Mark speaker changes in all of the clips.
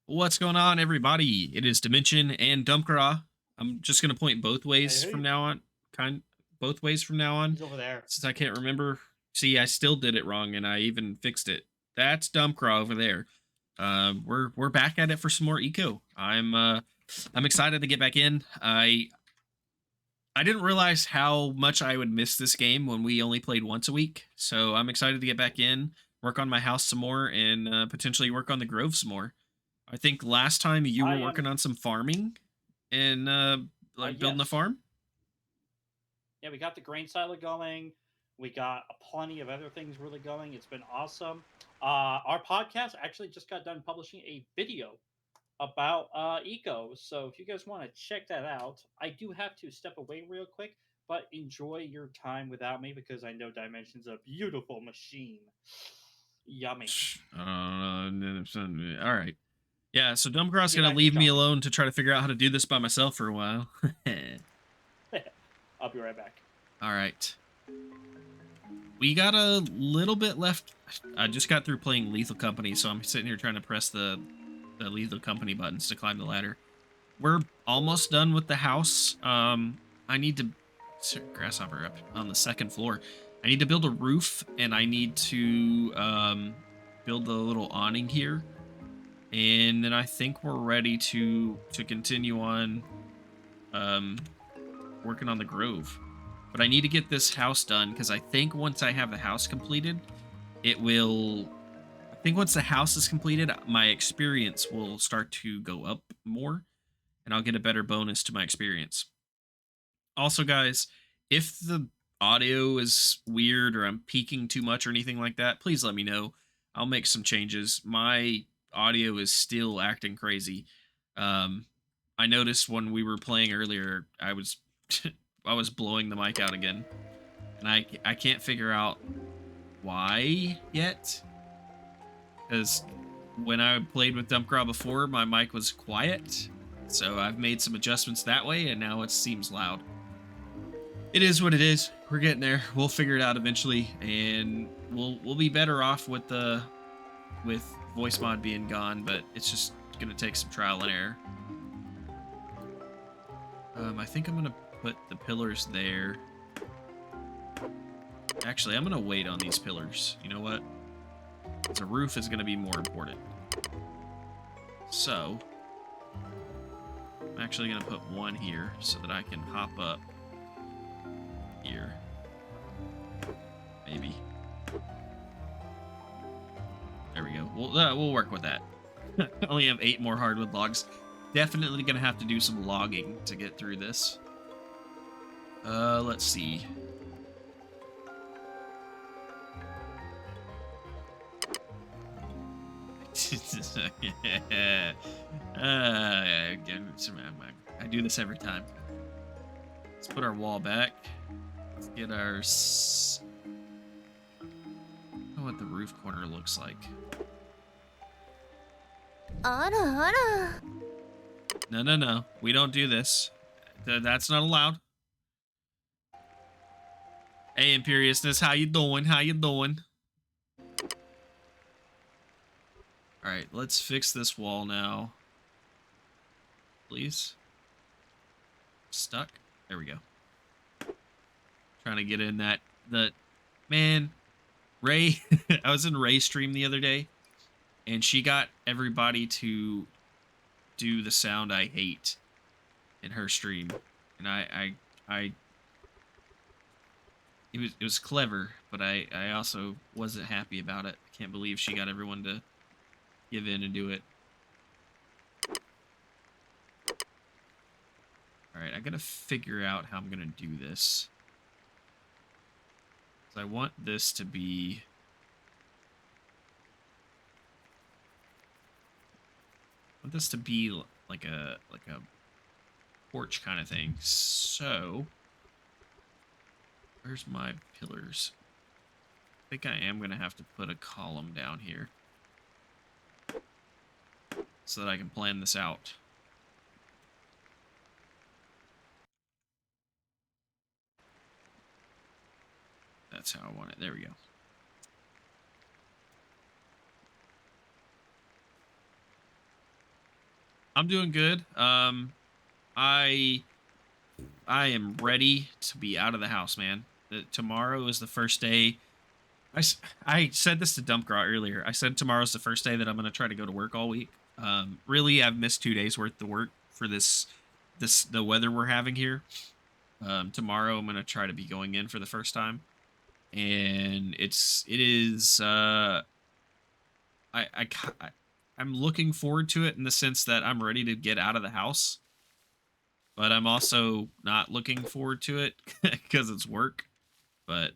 Speaker 1: What's going on, everybody? It is Dimension and Dumpcraw. I'm just gonna point both
Speaker 2: Hey,
Speaker 1: ways from
Speaker 2: hey,
Speaker 1: now on. Both ways from now on,
Speaker 2: he's over there.
Speaker 1: since I can't remember. See, I still did it wrong, and I even fixed it. That's Dumpcraw over there. We're back at it for some more eco. I'm excited to get back in. I didn't realize how much I would miss this game when we only played once a week. So I'm excited to get back in, work on my house some more, and potentially work on the grove some more. I think last time you
Speaker 2: I
Speaker 1: were working
Speaker 2: am.
Speaker 1: on some farming and like building a
Speaker 2: Yes.
Speaker 1: farm.
Speaker 2: Yeah, we got the grain silo going. We got plenty of other things really going. It's been awesome. Our podcast actually just got done publishing a video about eco. So if you guys want to check that out, I do have to step away real quick, but enjoy your time without me because I know Dimension's a beautiful machine. Yummy.
Speaker 1: All right. Yeah, so Dumbcraw's
Speaker 2: Get
Speaker 1: gonna
Speaker 2: back to
Speaker 1: leave me
Speaker 2: shopping.
Speaker 1: alone to try to figure out how to do this by myself for a while.
Speaker 2: I'll be right back.
Speaker 1: All right. We got a little bit left. I just got through playing Lethal Company, so I'm sitting here trying to press the Lethal Company buttons to climb the ladder. We're almost done with the house. I need to grasshopper up on the second floor. I need to build a roof, and I need to build the little awning here, and then I think we're ready to continue on um, working on the grove. But I need to get this house done because I think once I have the house completed, it will. I think once the house is completed, my experience will start to go up more, and I'll get a better bonus to my experience. Also, guys, if the audio is weird or I'm peaking too much or anything like that, please let me know. I'll make some changes. My audio is still acting crazy. Um, I noticed when we were playing earlier, I was I was blowing the mic out again, and I can't figure out why yet. Because when I played with Dumpcraw before, my mic was quiet, so I've made some adjustments that way, and now it seems loud. It is what it is. We're getting there. We'll figure it out eventually, and we'll be better off with the with voice mod being gone. But it's just gonna take some trial and error. I think I'm gonna put the pillars there. Actually, I'm gonna wait on these pillars. You know what? The roof is gonna be more important. So I'm actually gonna put one here so that I can hop up here. Maybe. There we go. We'll work with that. I only have 8 more hardwood logs. Definitely gonna have to do some logging to get through this. Let's see. I do this every time. Let's put our wall back. Let's get our. I don't know what the roof corner looks like. No, no, no. We don't do this. That's not allowed. Hey, Imperiousness, how you doing? How you doing? All right, let's fix this wall now. Please. Stuck. There we go. Trying to get in that. Man, Ray. I was in Ray's stream the other day, and she got everybody to do the sound I hate in her stream, and I it was clever, but I also wasn't happy about it. I can't believe she got everyone to give in and do it. All right, I gotta figure out how I'm gonna do this. So I want this to be. I want this to be like a porch kind of thing. So where's my pillars? I think I am gonna have to put a column down here so that I can plan this out. That's how I want it. There we go. I'm doing good. I I am ready to be out of the house, man. Tomorrow is the first day. I said this to Dumpgraw earlier. I said tomorrow's the first day that I'm going to try to go to work all week. Really, I've missed 2 days worth of work for the weather we're having here. Tomorrow I'm going to try to be going in for the first time, and it is I, I ca- I I'm looking forward to it in the sense that I'm ready to get out of the house, but I'm also not looking forward to it because it's work. But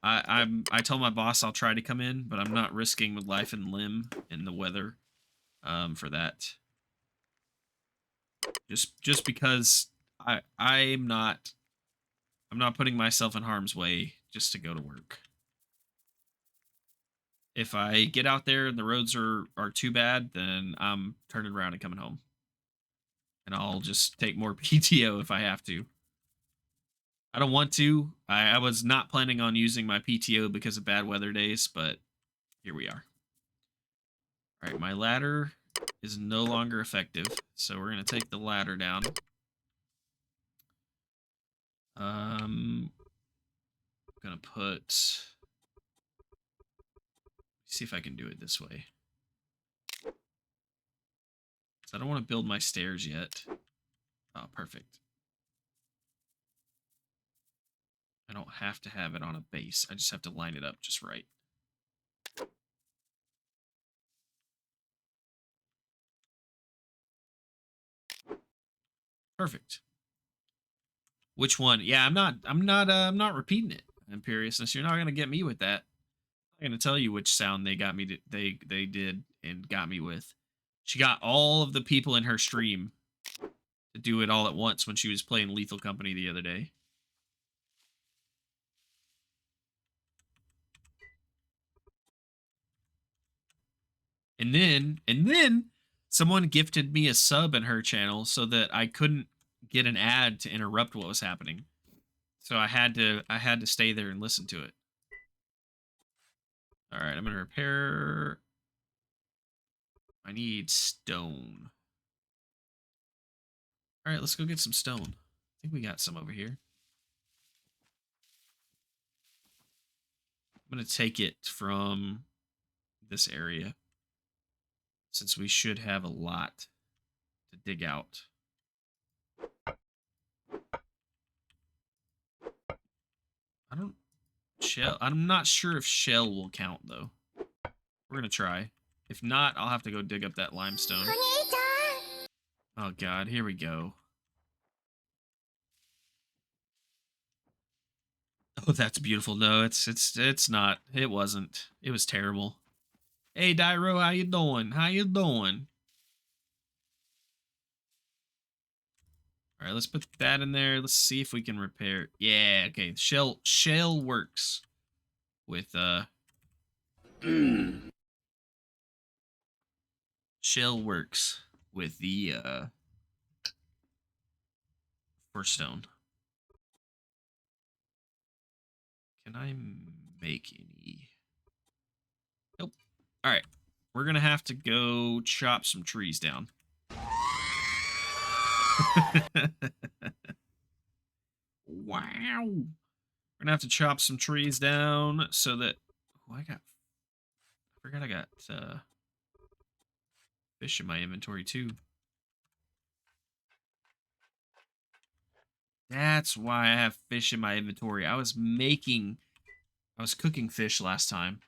Speaker 1: I told my boss I'll try to come in, but I'm not risking with life and limb in the weather for that. Just because I'm not putting myself in harm's way just to go to work. If I get out there and the roads are too bad, then I'm turning around and coming home. And I'll just take more PTO if I have to. I don't want to. I was not planning on using my PTO because of bad weather days, but here we are. All right, my ladder is no longer effective, so we're going to take the ladder down. I'm going to see if I can do it this way. So I don't want to build my stairs yet. Oh, perfect. I don't have to have it on a base. I just have to line it up just right. Perfect. Which one? Yeah, I'm not repeating it. Imperiousness, you're not gonna get me with that. I'm gonna tell you which sound they got me to, they did and got me with. She got all of the people in her stream to do it all at once when she was playing Lethal Company the other day. And then someone gifted me a sub in her channel so that I couldn't get an ad to interrupt what was happening. So I had to stay there and listen to it. All right, I'm going to repair. I need stone. All right, let's go get some stone. I think we got some over here. I'm going to take it from this area since we should have a lot to dig out. I'm not sure if shell will count though. We're going to try. If not, I'll have to go dig up that limestone. Oh god, here we go. Oh, that's beautiful. No, it's not. It wasn't. It was terrible. Hey, Dairo, how you doing? How you doing? All right, let's put that in there. Let's see if we can repair. Yeah, okay. Shell works with shell works with the for stone. Can I make any? Nope. All right. We're going to have to go chop some trees down. Wow. We're going to have to chop some trees down so that... Oh, I forgot I got fish in my inventory too. That's why I have fish in my inventory. I was cooking fish last time.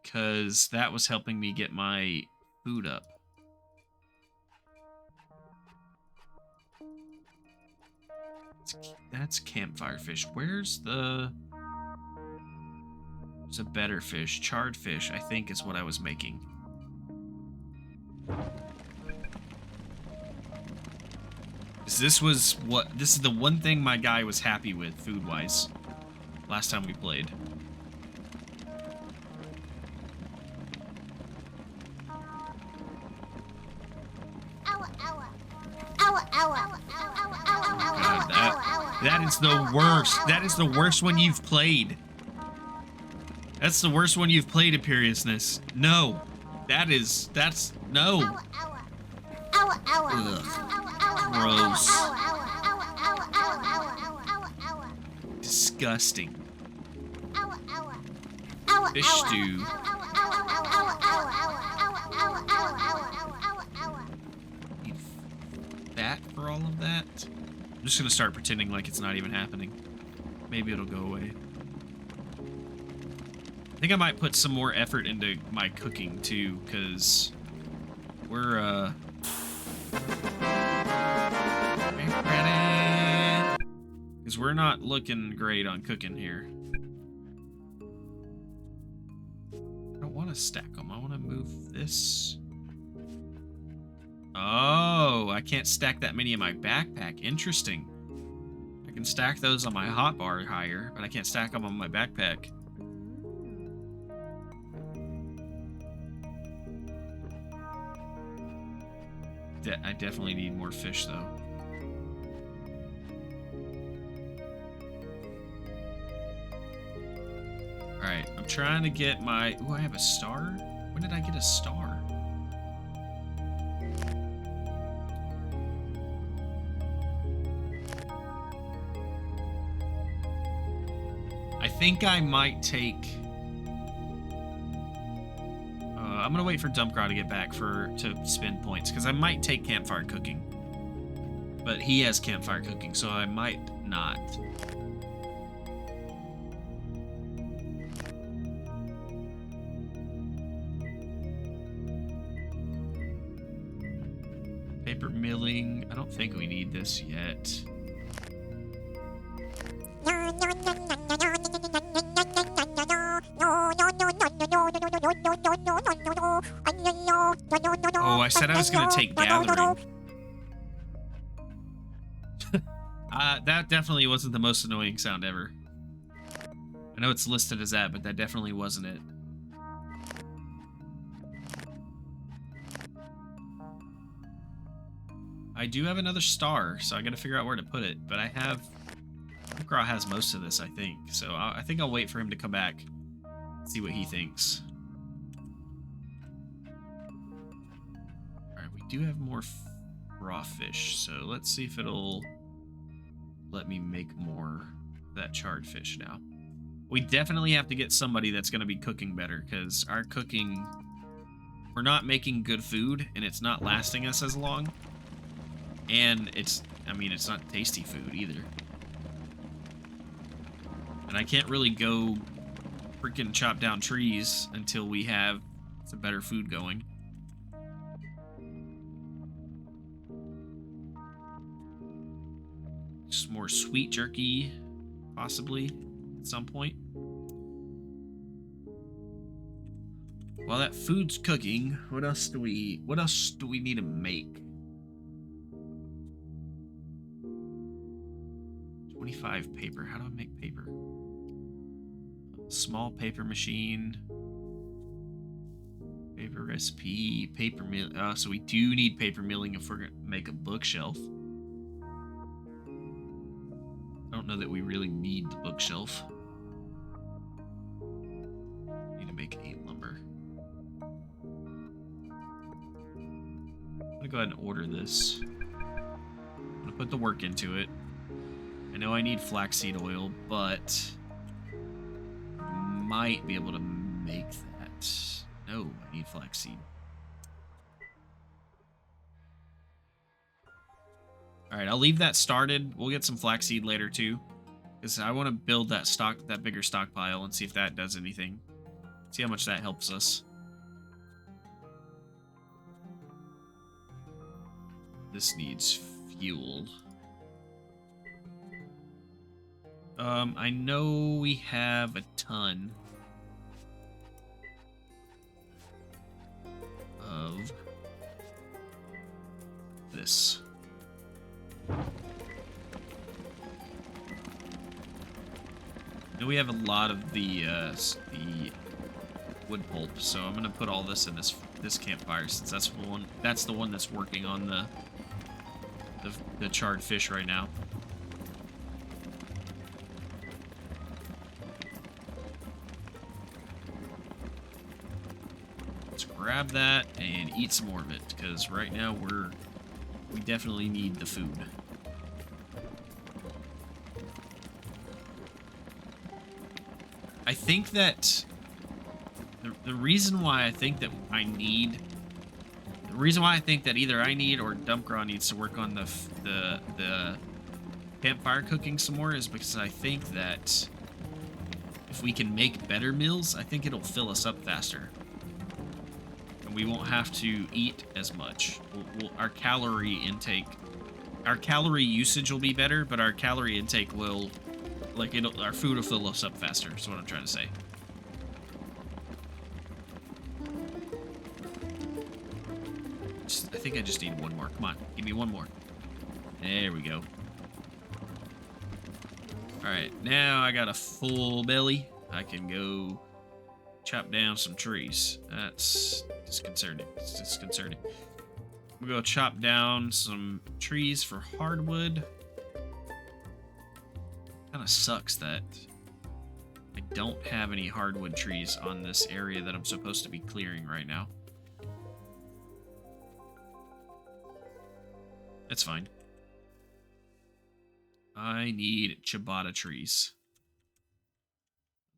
Speaker 1: Because that was helping me get my food up. That's campfire fish. Where's the... There's a better fish. Charred fish, I think, is what I was making. This is the one thing my guy was happy with, food-wise. Last time we played. That is the worst. That is the worst one you've played. That's the worst one you've played, Imperiousness. No. That's no. Ugh. Gross. Disgusting. Fish stew. Need fat for all of that. I'm just gonna start pretending like it's not even happening. Maybe it'll go away. I think I might put some more effort into my cooking too, because we're because we're not looking great on cooking here. I don't want to stack them. I want to move this. Oh, I can't stack that many in my backpack. Interesting. I can stack those on my hotbar higher, but I can't stack them on my backpack. I definitely need more fish, though. Alright, I'm trying to get my... Ooh, I have a star? When did I get a star? I think I might take... I'm gonna wait for Dumpcraw to get back to spend points, because I might take campfire cooking. But he has campfire cooking, so I might not. Paper milling. I don't think we need this yet. Oh, I said I was going to take gathering. That definitely wasn't the most annoying sound ever. I know it's listed as that, but that definitely wasn't it. I do have another star, so I got to figure out where to put it. But I have... Dumpcraw has most of this, I think. So I think I'll wait for him to come back. See what he thinks. Alright, we do have more raw fish, so let's see if it'll let me make more of that charred fish now. We definitely have to get somebody that's going to be cooking better, because our cooking... We're not making good food, and it's not lasting us as long. And it's... I mean, it's not tasty food, either. And I can't really go freaking chop down trees until we have some better food going. Just more sweet jerky, possibly, at some point. While that food's cooking, what else do we need to make? 25 paper. How do I make paper? Small paper machine. Paper recipe. Paper mill. So we do need paper milling if we're going to make a bookshelf. I don't know that we really need the bookshelf. Need to make 8 lumber. I'm going to go ahead and order this. I'm going to put the work into it. I know I need flaxseed oil, but might be able to make that. No, I need flaxseed. Alright, I'll leave that started. We'll get some flaxseed later too. Because I want to build that bigger stockpile and see if that does anything. See how much that helps us. This needs fuel. I know we have a ton of this. I know we have a lot of the wood pulp, so I'm gonna put all this in this campfire since that's the one that's working on the charred fish right now. grab that and eat some more of it, because right now we definitely need the food. I think that the reason why I think that the reason why I think that either I need or Dumpgraw needs to work on the campfire cooking some more is because I think that if we can make better meals, I think it'll fill us up faster. And we won't have to eat as much. Our calorie intake, our calorie usage will be better, but our calorie intake will, like, our food will fill us up faster, is what I'm trying to say. I think I just need one more. Come on, give me one more. There we go. Alright, now I got a full belly. I can go chop down some trees. That's disconcerting. It's disconcerting. We'll go chop down some trees for hardwood. Kind of sucks that I don't have any hardwood trees on this area that I'm supposed to be clearing right now. That's fine. I need ciabatta trees.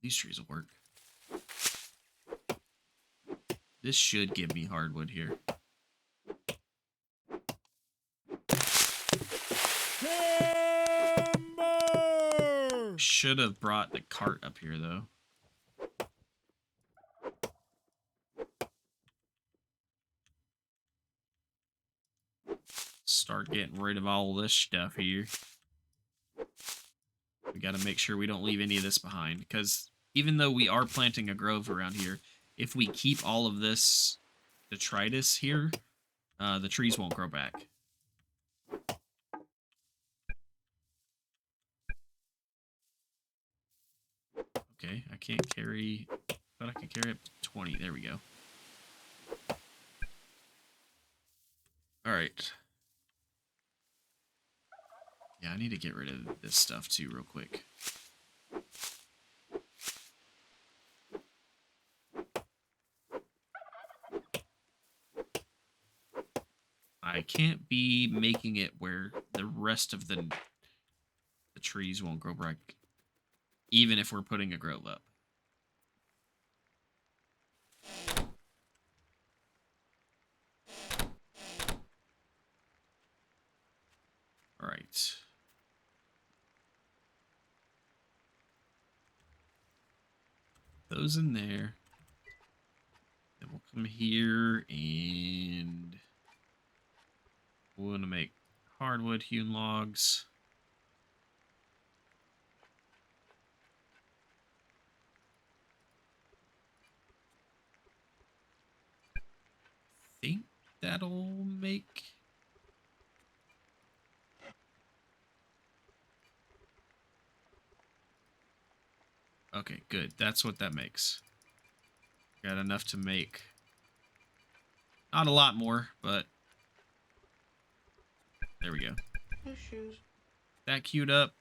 Speaker 1: These trees will work. This should give me hardwood here. Should have brought the cart up here, though. Start getting rid of all this stuff here. We got to make sure we don't leave any of this behind, because even though we are planting a grove around here, if we keep all of this detritus here, the trees won't grow back. Okay, I can't carry, but I can carry up to 20. There we go. All right. Yeah, I need to get rid of this stuff too real quick. I can't be making it where the rest of the trees won't grow back, even if we're putting a grove up. All right. Those in there. Then we'll come here and we want to make hardwood hewn logs. I think that'll make... Okay, good. That's what that makes. Got enough to make... Not a lot more, but... There we go.
Speaker 3: No shoes.
Speaker 1: That queued up.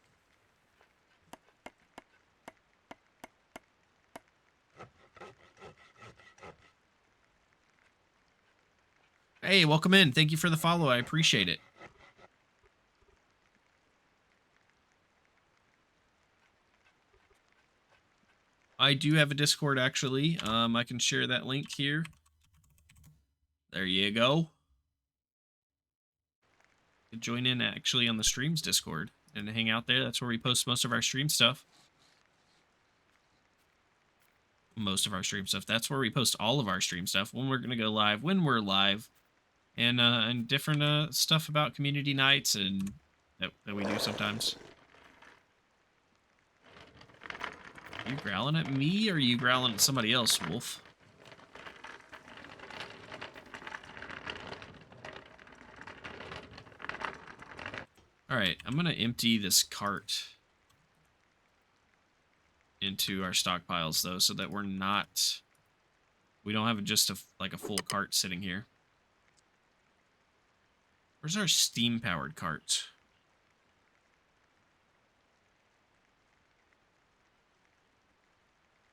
Speaker 1: Hey, welcome in. Thank you for the follow. I appreciate it. I do have a Discord, actually. I can share that link here. There you go. You can join in, actually, on the stream's Discord and hang out there. That's where we post most of our stream stuff. Most of our stream stuff. That's where we post all of our stream stuff. When we're going to go live, when we're live. And different stuff about community nights and that we do sometimes. Are you growling at me, or are you growling at somebody else, Wolf? Alright, I'm going to empty this cart into our stockpiles, though, so that we don't have just like a full cart sitting here. Where's our steam-powered cart?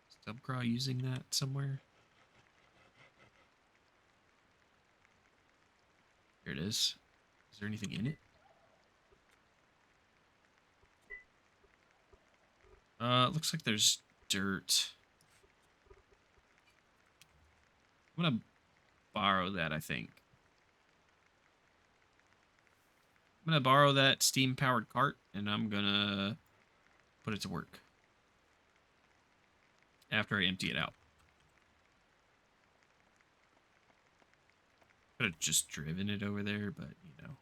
Speaker 1: Is Dubcraw using that somewhere? Here it is. Is there anything in it? Looks like there's dirt. I'm gonna borrow that, I think. I'm gonna borrow that steam-powered cart, and I'm gonna put it to work after I empty it out. Could have just driven it over there, but, you know.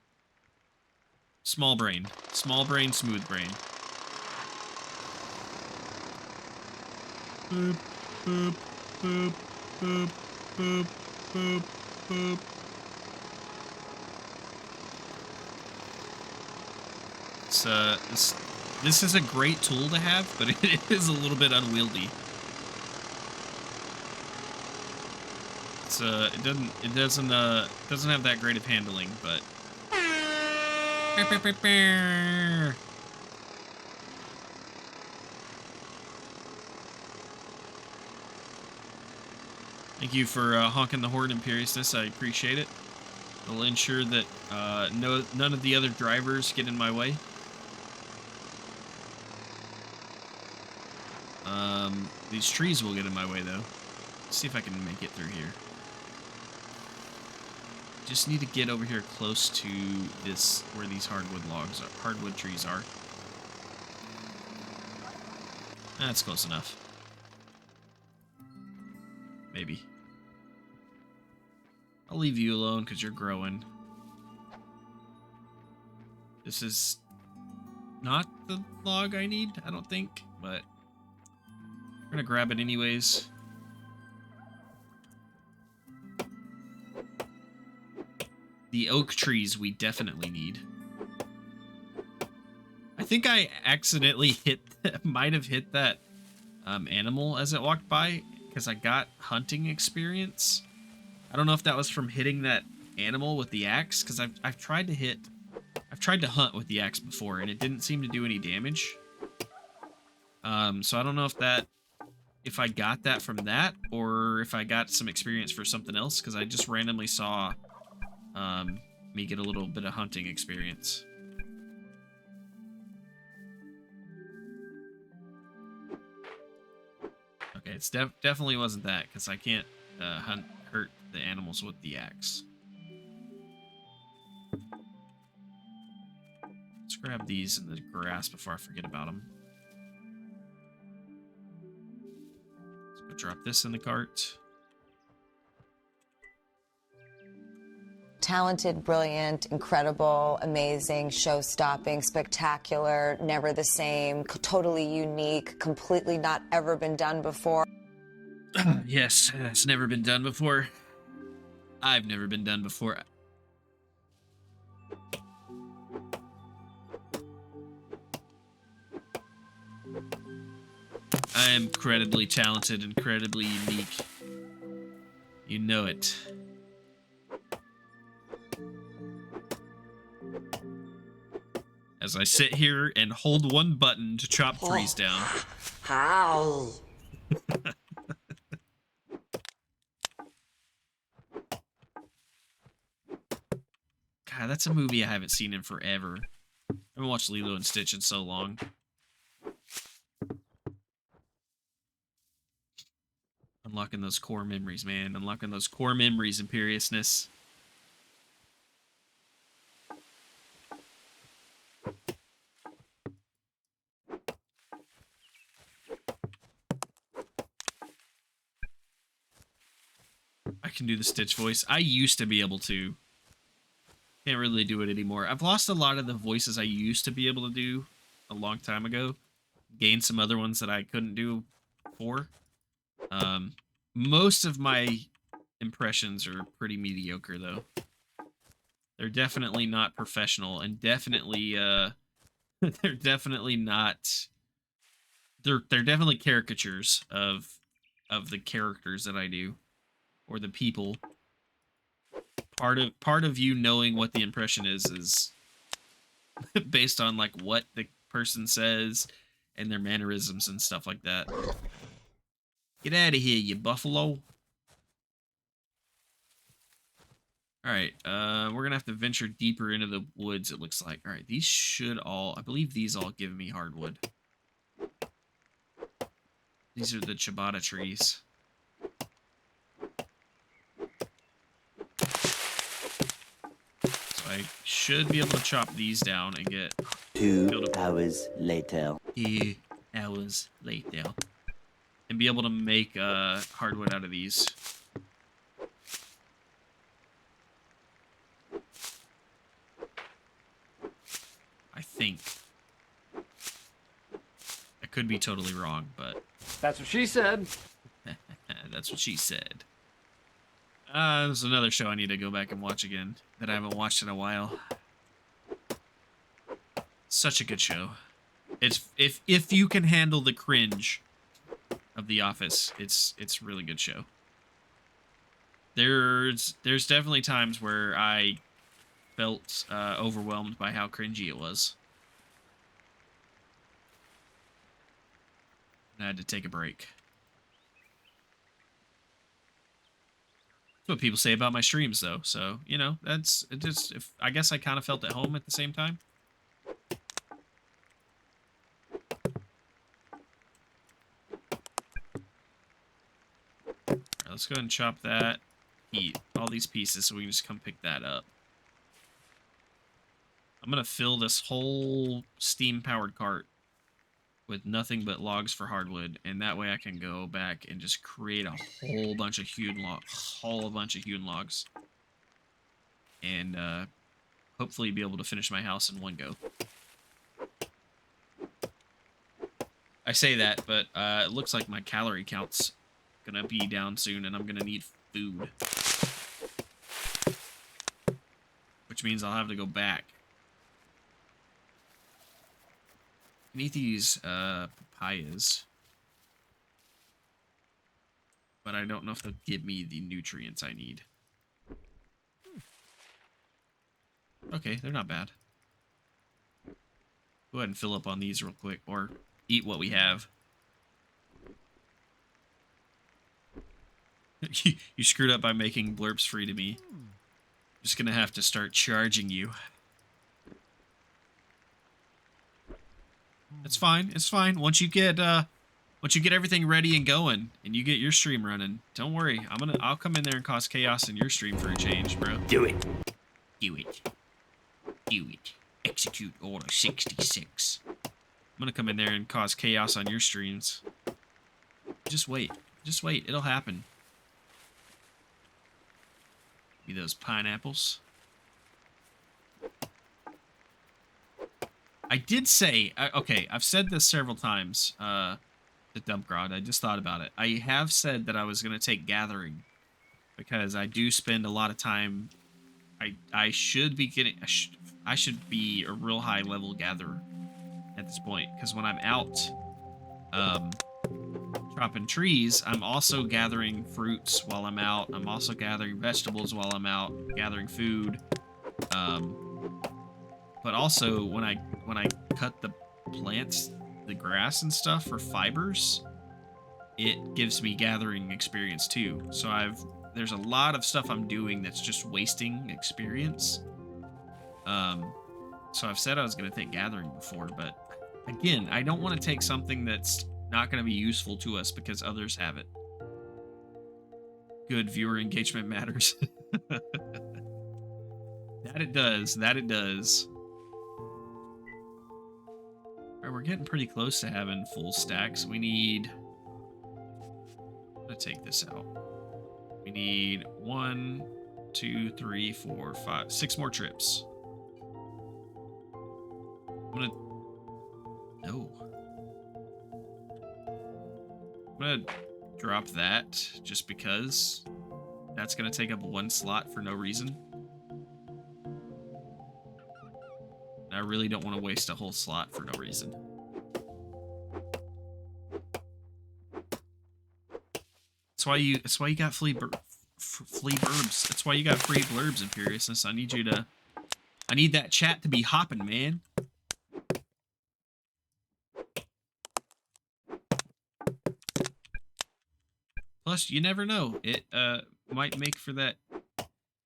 Speaker 1: Small brain. Small brain, smooth brain. Boop, boop, boop, boop, boop, boop, boop. This is a great tool to have, but it is a little bit unwieldy. It doesn't have that great of handling, but thank you for honking the horn, Imperiousness. I appreciate it. It'll ensure that none of the other drivers get in my way. These trees will get in my way, though. Let's see if I can make it through here. Just need to get over here close to this, where these hardwood trees are. That's close enough. Maybe. I'll leave you alone because you're growing. This is not the log I need, I don't think, but I'm gonna grab it anyways. The oak trees we definitely need. I think I accidentally might have hit that animal as it walked by because I got hunting experience. I don't know if that was from hitting that animal with the axe, because I've tried to hunt with the axe before and it didn't seem to do any damage. So I don't know if I got that from that or if I got some experience for something else, because I just randomly saw me get a little bit of hunting experience. Okay, it's definitely wasn't that, because I can't hurt the animals with the axe. Let's grab these in the grass before I forget about them. Let's go drop this in the cart.
Speaker 3: Talented, brilliant, incredible, amazing, show-stopping, spectacular, never the same, totally unique, completely not ever been done before.
Speaker 1: Yes, it's never been done before. I've never been done before. I am incredibly talented, incredibly unique. You know it. As I sit here and hold one button to chop trees down.
Speaker 3: How?
Speaker 1: God, that's a movie I haven't seen in forever. I haven't watched Lilo and Stitch in so long. Unlocking those core memories, man. Unlocking those core memories, Imperiousness. I can do the Stitch voice. I used to be able to. Can't really do it anymore. I've lost a lot of the voices I used to be able to do a long time ago. Gained some other ones that I couldn't do before. Most of my impressions are pretty mediocre, though. They're definitely not professional, and definitely, they're definitely not. They're definitely caricatures of the characters that I do, or the people. Part of you knowing what the impression is based on like what the person says and their mannerisms and stuff like that. Get out of here, you buffalo. All right, we're gonna have to venture deeper into the woods, it looks like. All right, these should all, I believe these all give me hardwood. These are the ciabatta trees. So I should be able to chop these down and get
Speaker 4: 2 hours later.
Speaker 1: 2 hours later. And be able to make hardwood out of these. I think. I could be totally wrong, but
Speaker 5: That's what she said.
Speaker 1: that's what she said. There's another show I need to go back and watch again that I haven't watched in a while. Such a good show. It's if you can handle the cringe of The Office, it's a really good show. There's definitely times where I felt overwhelmed by how cringy it was. And I had to take a break. That's what people say about my streams, though. So, you know, that's it. Just I guess I kind of felt at home at the same time. All right, let's go ahead and chop that. Eat all these pieces so we can just come pick that up. I'm gonna fill this whole steam-powered cart with nothing but logs for hardwood, and that way I can go back and just create a whole bunch of hewn logs, and hopefully be able to finish my house in one go. I say that, but it looks like my calorie count's gonna be down soon, and I'm gonna need food, which means I'll have to go back. I can eat these papayas, but I don't know if they'll give me the nutrients I need. Okay, they're not bad. Go ahead and fill up on these real quick, or eat what we have. You screwed up by making blurps free to me. Just gonna have to start charging you. It's fine. It's fine. Once you get everything ready and going, and you get your stream running, don't worry. I'll come in there and cause chaos in your stream for a change, bro.
Speaker 4: Do it.
Speaker 1: Do it. Do it. Execute Order 66. I'm gonna come in there and cause chaos on your streams. Just wait. Just wait. It'll happen. Be those pineapples. I did say, okay, I've said this several times, the dump grod, I just thought about it. I have said that I was going to take gathering, because I do spend a lot of time, I should be getting, I should be a real high level gatherer at this point, because when I'm out, chopping trees, I'm also gathering fruits while I'm out, I'm also gathering vegetables while I'm out, gathering food, but also when I cut the plants, the grass and stuff for fibers, it gives me gathering experience too. So there's a lot of stuff I'm doing that's just wasting experience. So I've said I was going to take gathering before, but again, I don't want to take something that's not going to be useful to us because others have it. Good viewer engagement matters. That it does. That it does. Alright, we're getting pretty close to having full stacks. We need... I'm gonna take this out. We need 1, 2, 3, 4, 5, 6 more trips. I'm gonna... No. I'm gonna drop that just because that's gonna take up 1 slot for no reason. I really don't want to waste a whole slot for no reason. That's why you got flea burbs. That's why you got free blurbs, Imperiousness. I need that chat to be hopping, man. Plus, you never know. It might make for that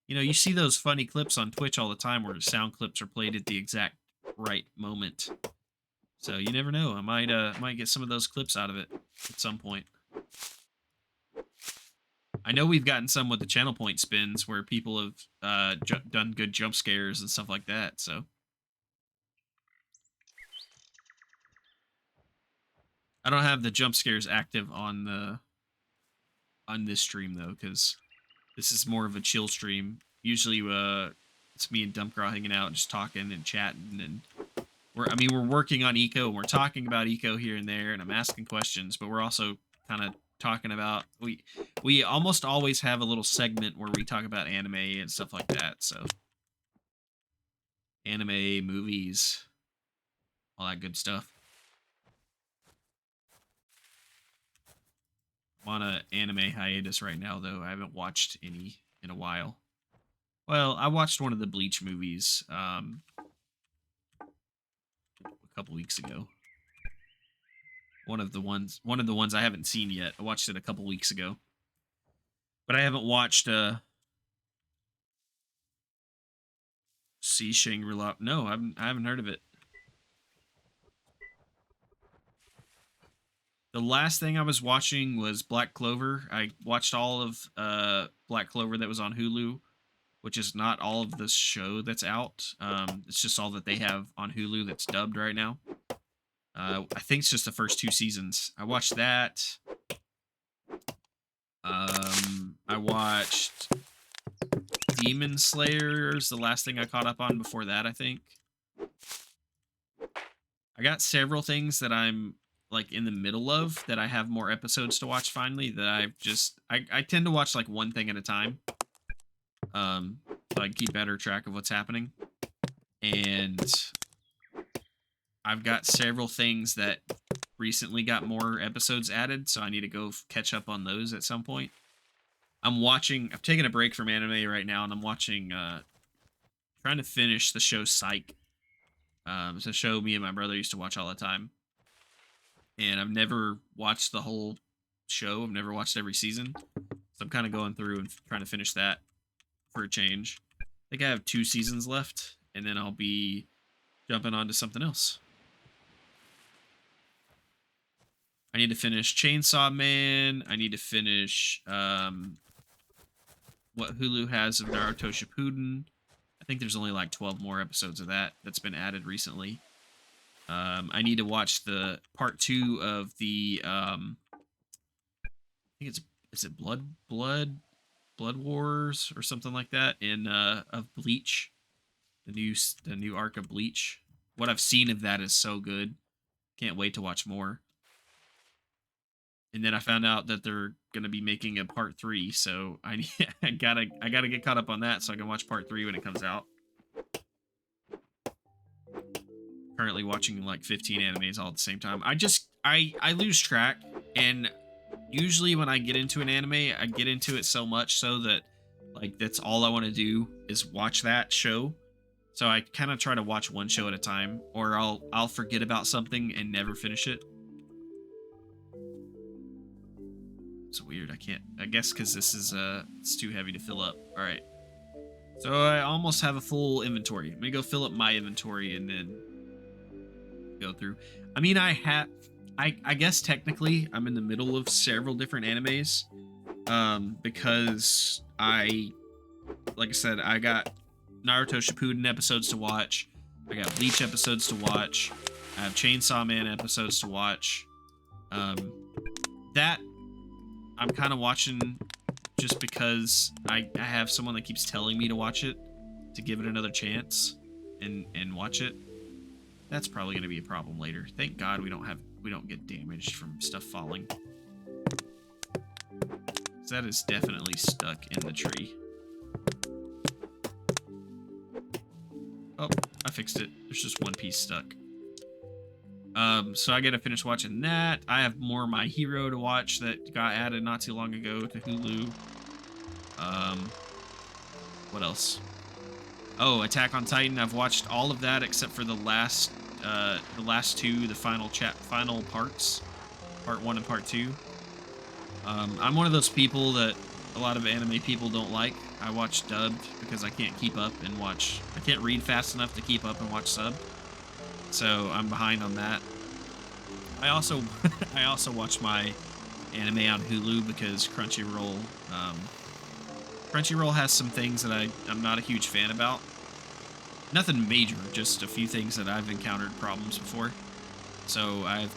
Speaker 1: You know, you see those funny clips on Twitch all the time where sound clips are played at the exact right moment. So you never know. I might get some of those clips out of it at some point. I know we've gotten some with the channel point spins where people have done good jump scares and stuff like that. So I don't have the jump scares active on this stream though, because this is more of a chill stream. Usually, it's me and Dumpgraw hanging out, just talking and chatting, and we're working on eco, and we're talking about eco here and there, and I'm asking questions, but we're also kind of talking about we almost always have a little segment where we talk about anime and stuff like that. So anime, movies, all that good stuff. I'm on an anime hiatus right now, though. I haven't watched any in a while. Well, I watched one of the Bleach movies a couple weeks ago. One of the ones I haven't seen yet. I watched it a couple weeks ago. But I haven't watched See Shangri-La. No, I haven't heard of it. The last thing I was watching was Black Clover. I watched all of Black Clover that was on Hulu, which is not all of the show that's out. It's just all that they have on Hulu that's dubbed right now. I think it's just the first 2 seasons. I watched that. I watched Demon Slayer is the last thing I caught up on before that, I think. I got several things that I'm like in the middle of that I have more episodes to watch finally that I tend to watch like one thing at a time. So I keep better track of what's happening. And I've got several things that recently got more episodes added, so I need to go catch up on those at some point. I've taken a break from anime right now, and I'm watching, trying to finish the show Psych. It's a show me and my brother used to watch all the time. And I've never watched the whole show. I've never watched every season. So I'm kind of going through and trying to finish that for a change. I think I have 2 seasons left, and then I'll be jumping on to something else. I need to finish Chainsaw Man. I need to finish what Hulu has of Naruto Shippuden. I think there's only like 12 more episodes of that's been added recently. I need to watch the part 2 of the I think is it Blood Wars or something like that of Bleach, the new arc of Bleach. What I've seen of that is so good. Can't wait to watch more. And then I found out that they're gonna be making a part 3, so I gotta get caught up on that so I can watch part 3 when it comes out. Currently watching like 15 animes all at the same time. I lose track, and usually when I get into an anime, I get into it so much so that like that's all I want to do is watch that show. So I kind of try to watch one show at a time, or I'll forget about something and never finish it. It's weird. I guess because this is it's too heavy to fill up. All right. So I almost have a full inventory. I'm gonna go fill up my inventory and then go through. I mean, I guess technically I'm in the middle of several different animes, because like I said, I got Naruto Shippuden episodes to watch. I got Bleach episodes to watch. I have Chainsaw Man episodes to watch. That I'm kind of watching just because I have someone that keeps telling me to watch it, to give it another chance and watch it. That's probably going to be a problem later. Thank God we don't get damaged from stuff falling. That is definitely stuck in the tree. Oh, I fixed it. There's just one piece stuck. So I gotta finish watching that. I have more My Hero to watch that got added not too long ago to Hulu. What else? Oh, Attack on Titan. I've watched all of that except for the last 2, the final parts, part 1 and part 2. I'm one of those people that a lot of anime people don't like. I watch dubbed because I can't keep up and watch. I can't read fast enough to keep up and watch sub. So I'm behind on that. I also I also watch my anime on Hulu because Crunchyroll has some things that I'm not a huge fan about. Nothing major, just a few things that I've encountered problems before. So I've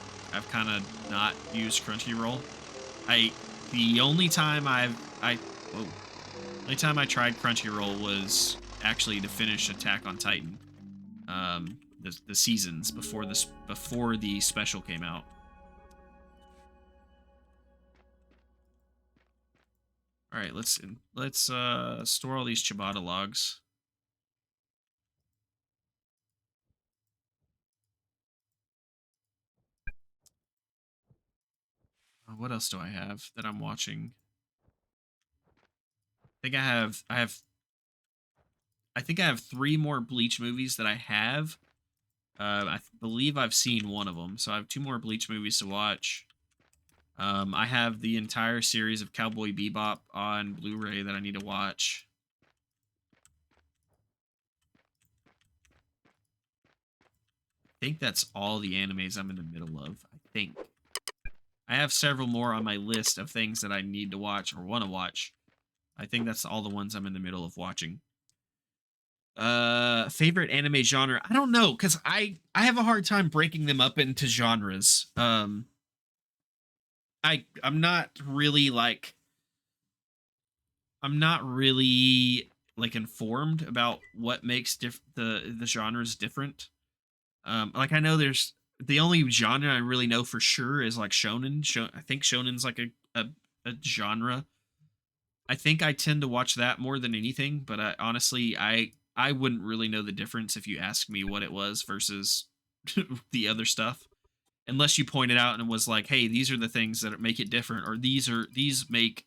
Speaker 1: kind of not used Crunchyroll. The only time the only time I tried Crunchyroll was actually to finish Attack on Titan. The seasons before the special came out. All right, let's store all these Ciabatta logs. What else do I have that I'm watching? I think I have 3 more Bleach movies that I have. I believe I've seen one of them, so I have 2 more Bleach movies to watch. I have the entire series of Cowboy Bebop on Blu-ray that I need to watch. I think that's all the animes I'm in the middle of. I think. I have several more on my list of things that I need to watch or want to watch. I think that's all the ones I'm in the middle of watching. Favorite anime genre? I don't know, because I have a hard time breaking them up into genres. I'm not really informed about what makes the genres different. Like I know there's the only genre I really know for sure is like shonen. I think shonen's like a genre. I think I tend to watch that more than anything, but honestly, I wouldn't really know the difference if you asked me what it was versus the other stuff. Unless you pointed out and was like, "Hey, these are the things that make it different," or these make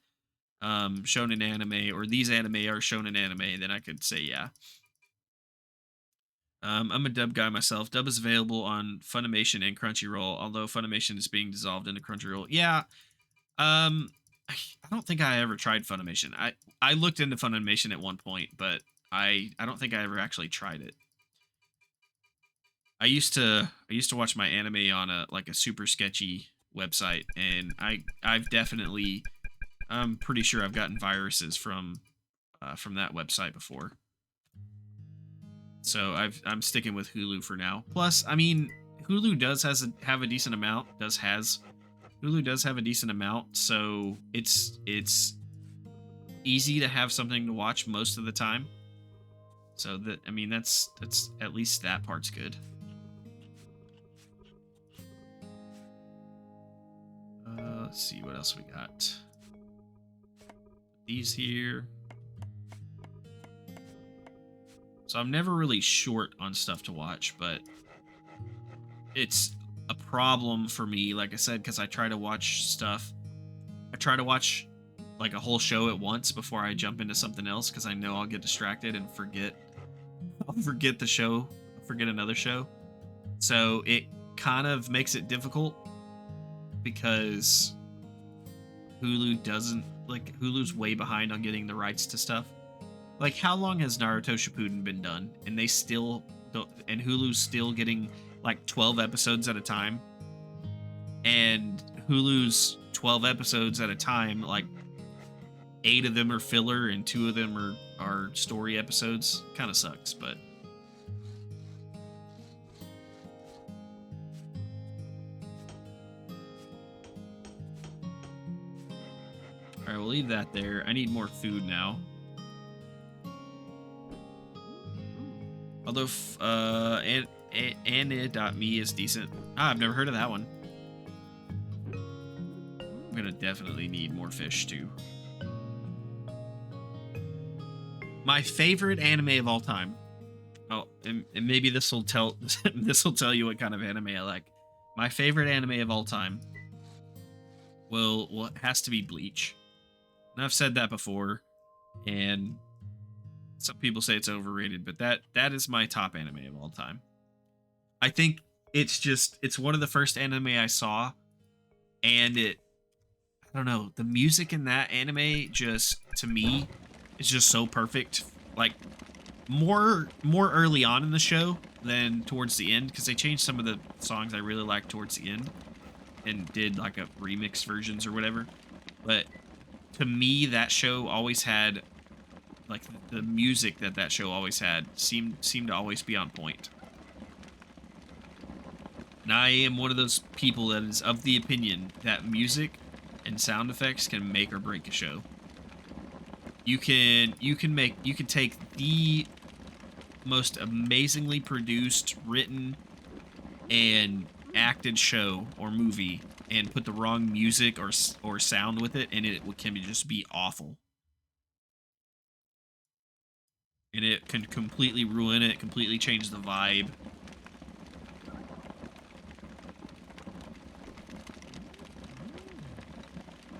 Speaker 1: shonen anime, or these anime are shonen anime, then I could say yeah. I'm a dub guy myself. Dub is available on Funimation and Crunchyroll, although Funimation is being dissolved into Crunchyroll. Yeah. I don't think I ever tried Funimation. I looked into Funimation at one point, but I don't think I ever actually tried it. I used to watch my anime on a super sketchy website, and I've definitely I'm pretty sure I've gotten viruses from that website before. So I'm sticking with Hulu for now. Plus, I mean, Hulu does have a decent amount. Hulu does have a decent amount, so it's easy to have something to watch most of the time. So that, I mean, that's at least that part's good. Let's see what else we got. These here. So I'm never really short on stuff to watch, but it's a problem for me, like I said, because I try to watch stuff. I try to watch like a whole show at once before I jump into something else, because I know I'll get distracted and I'll forget the show, forget another show. So it kind of makes it difficult because Hulu's way behind on getting the rights to stuff. Like, how long has Naruto Shippuden been done? And they still don't, and Hulu's still getting like 12 episodes at a time. And Hulu's 12 episodes at a time, like 8 of them are filler and 2 of them are story episodes. Kind of sucks, but all right, we'll leave that there. I need more food now. Although, Anid.me is decent. I've never heard of that one. I'm gonna definitely need more fish, too. My favorite anime of all time. Oh, and maybe this will tell you what kind of anime I like. My favorite anime of all time has to be Bleach. And I've said that before, and some people say it's overrated, but that is my top anime of all time. I think it's one of the first anime I saw, and I don't know, the music in that anime just, to me, is just so perfect. Like more early on in the show than towards the end, because they changed some of the songs I really liked towards the end and did like a remix versions or whatever. But to me, that show always had, like, the music that show always had seemed to always be on point. And I am one of those people that is of the opinion that music and sound effects can make or break a show. You can take the most amazingly produced, written, and acted show or movie and put the wrong music or sound with it, and it can just be awful. And it can completely ruin it, completely change the vibe.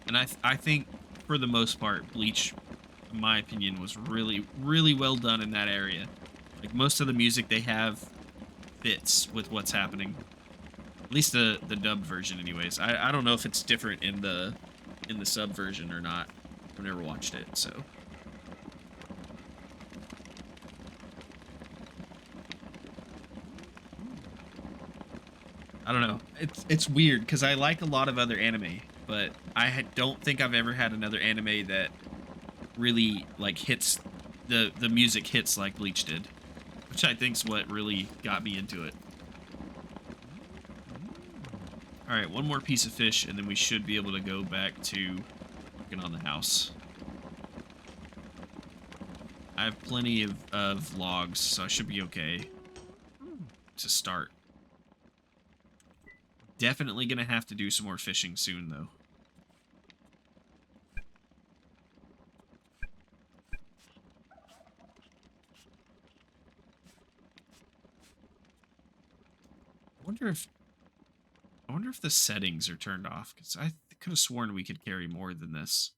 Speaker 1: And I think, for the most part, Bleach, in my opinion, was really, really well done in that area. Like, most of the music they have fits with what's happening. At least the dubbed version, anyways. I don't know if it's different in the sub version or not. I've never watched it, so. I don't know. It's weird because I like a lot of other anime, but I don't think I've ever had another anime that really like hits the music hits like Bleach did, which I think's what really got me into it. All right, one more piece of fish, and then we should be able to go back to working on the house. I have plenty of logs, so I should be okay to start. Definitely gonna have to do some more fishing soon, though. I wonder if the settings are turned off, because I could have sworn we could carry more than this.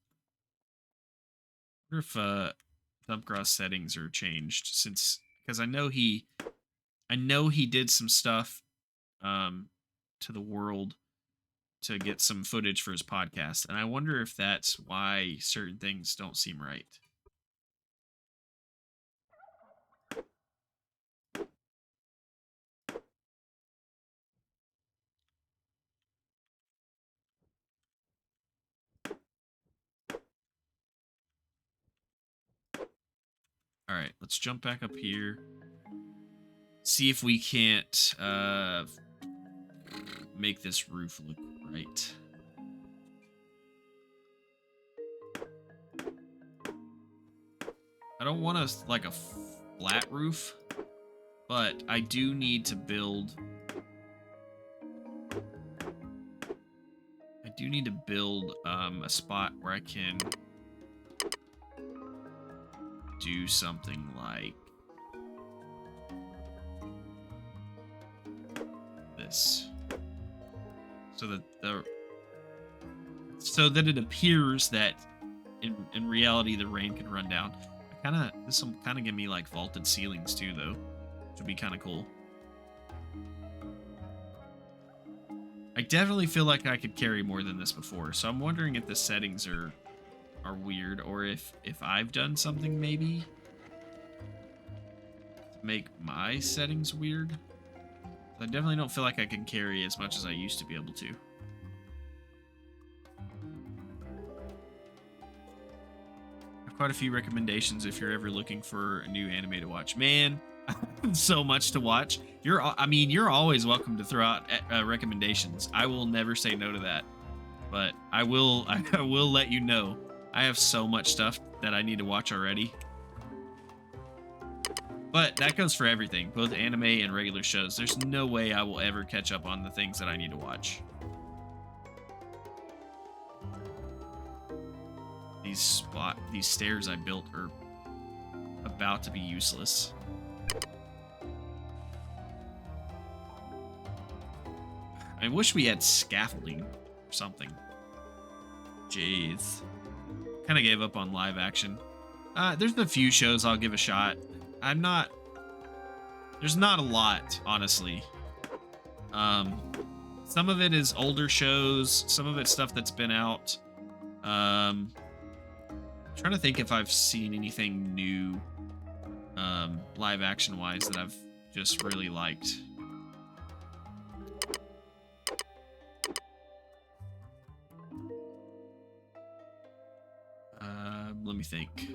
Speaker 1: I wonder if Dumpgrass settings are changed, since, because I know he did some stuff to the world to get some footage for his podcast, and I wonder if that's why certain things don't seem right. All right, let's jump back up here. See if we can't make this roof look right. I don't want a flat roof, but I do need to build. A spot where I can do something like this, so that it appears that in reality the rain can run down. This will kind of give me like vaulted ceilings too, though, which would be kind of cool. I definitely feel like I could carry more than this before, so I'm wondering if the settings are weird, or if I've done something maybe to make my settings weird. I definitely don't feel like I can carry as much as I used to be able to. I have quite a few recommendations if you're ever looking for a new anime to watch. Man, so much to watch. You're always welcome to throw out recommendations. I will never say no to that. But I will let you know. I have so much stuff that I need to watch already. But that goes for everything, both anime and regular shows. There's no way I will ever catch up on the things that I need to watch. These stairs I built are about to be useless. I wish we had scaffolding or something. Jeez. Kind of gave up on live action. There's a few shows I'll give a shot. There's not a lot, honestly. Some of it is older shows. Some of it's stuff that's been out. trying to think if I've seen anything new, live action wise that I've just really liked. Let me think.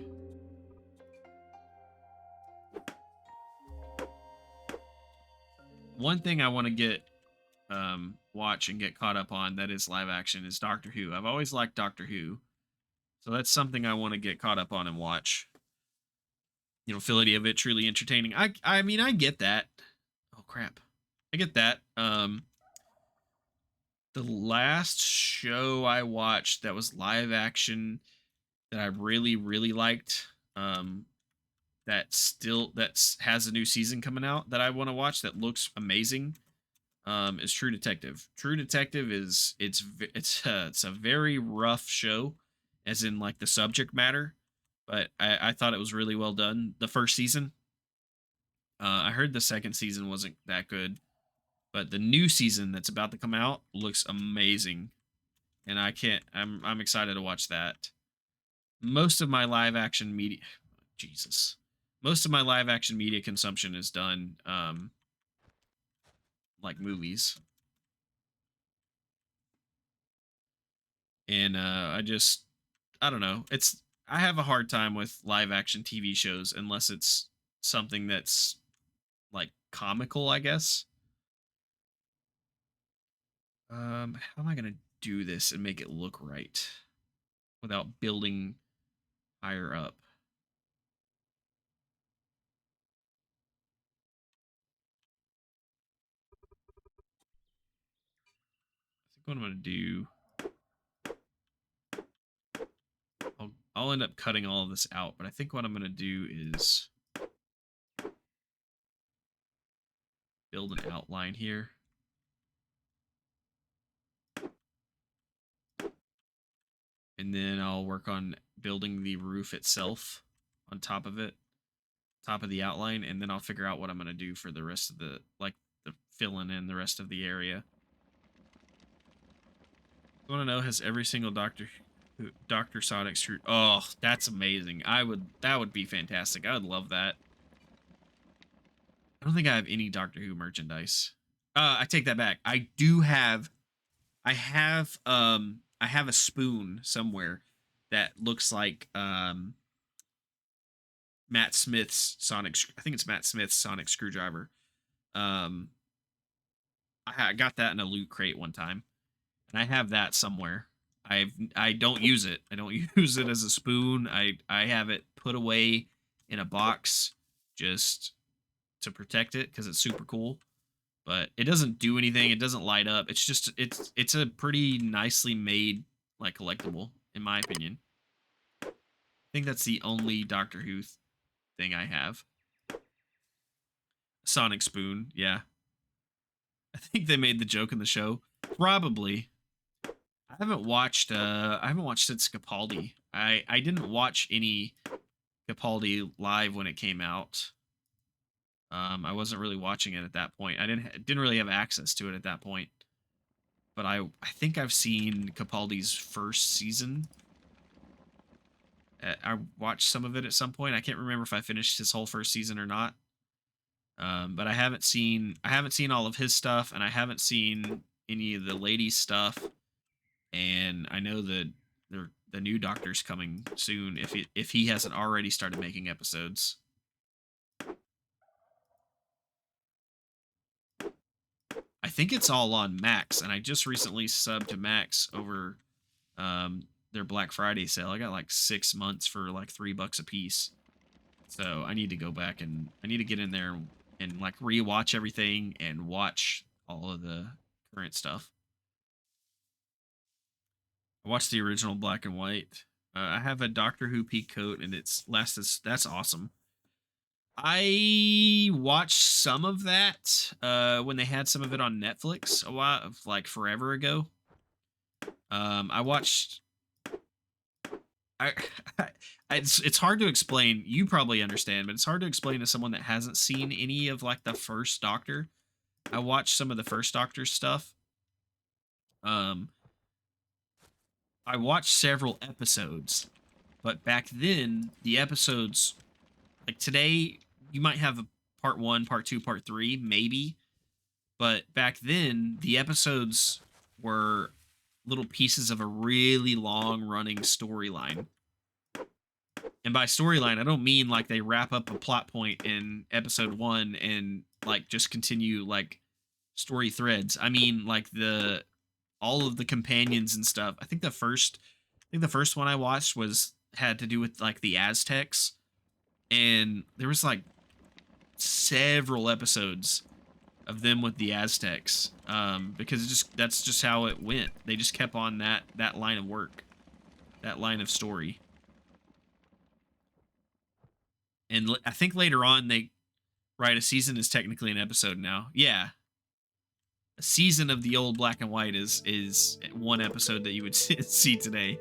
Speaker 1: One thing I want to get watch and get caught up on that is live action is Doctor Who. I've always liked Doctor Who, so that's something I want to get caught up on and watch. You know, feel any of it truly entertaining. I mean, I get that. Oh crap, I get that. The last show I watched that was live action that I really liked, that has a new season coming out that I want to watch that looks amazing, is True Detective. True Detective is it's a very rough show, as in like the subject matter, but I thought it was really well done. The first season, I heard the second season wasn't that good, but the new season that's about to come out looks amazing, and I'm excited to watch that. Most of my live action media, Jesus, most of my live action media consumption is done, like movies. And I don't know. I have a hard time with live action TV shows unless it's something that's like comical, I guess. How am I gonna do this and make it look right without building higher up? I think what I'm gonna do, I'll end up cutting all of this out, but I think what I'm gonna do is build an outline here. And then I'll work on building the roof itself on top of it, top of the outline, and then I'll figure out what I'm going to do for the rest of the, like, the filling in the rest of the area. I want to know, has every single Dr. Sonic screw? Oh, that's amazing. That would be fantastic. I would love that. I don't think I have any Doctor Who merchandise. I take that back. I have a spoon somewhere that looks like Matt Smith's Sonic. I think it's Matt Smith's Sonic screwdriver. Um, I got that in a loot crate one time, and I have that somewhere. I don't use it. I don't use it as a spoon. I have it put away in a box just to protect it because it's super cool. But it doesn't do anything. It doesn't light up. It's just it's a pretty nicely made like collectible in my opinion. I think that's the only Doctor Who thing I have. Sonic spoon, yeah. I think they made the joke in the show. Probably. I haven't watched since Capaldi. I didn't watch any Capaldi live when it came out. I wasn't really watching it at that point. I didn't really have access to it at that point. But I think I've seen Capaldi's first season. I watched some of it at some point. I can't remember if I finished his whole first season or not. But I haven't seen all of his stuff, and I haven't seen any of the ladies' stuff. And I know that the new Doctor's coming soon. If he hasn't already started making episodes. I think it's all on Max, and I just recently subbed to Max over their Black Friday sale. I got like 6 months for like $3 a piece. So I need to go back and I need to get in there and like rewatch everything and watch all of the current stuff. I watched the original black and white. I have a Doctor Who peak coat, and that's awesome. I watched some of that when they had some of it on Netflix a while, like forever ago. I watched. I, it's hard to explain. You probably understand, but it's hard to explain to someone that hasn't seen any of like the first Doctor. I watched some of the first Doctor stuff. I watched several episodes, But back then, the episodes, like today, you might have a part 1, part 2, part 3, maybe. But back then, the episodes were little pieces of a really long running storyline. And by storyline, I don't mean like they wrap up a plot point in episode 1 and like just continue like story threads. I mean like the all of the companions and stuff. I think the first one I watched was had to do with like the Aztecs, and there was like several episodes of them with the Aztecs, because that's just how it went. They just kept on that line of work, that line of story. And I think later on they a season is technically an episode now. Yeah, a season of the old black and white is one episode that you would see today,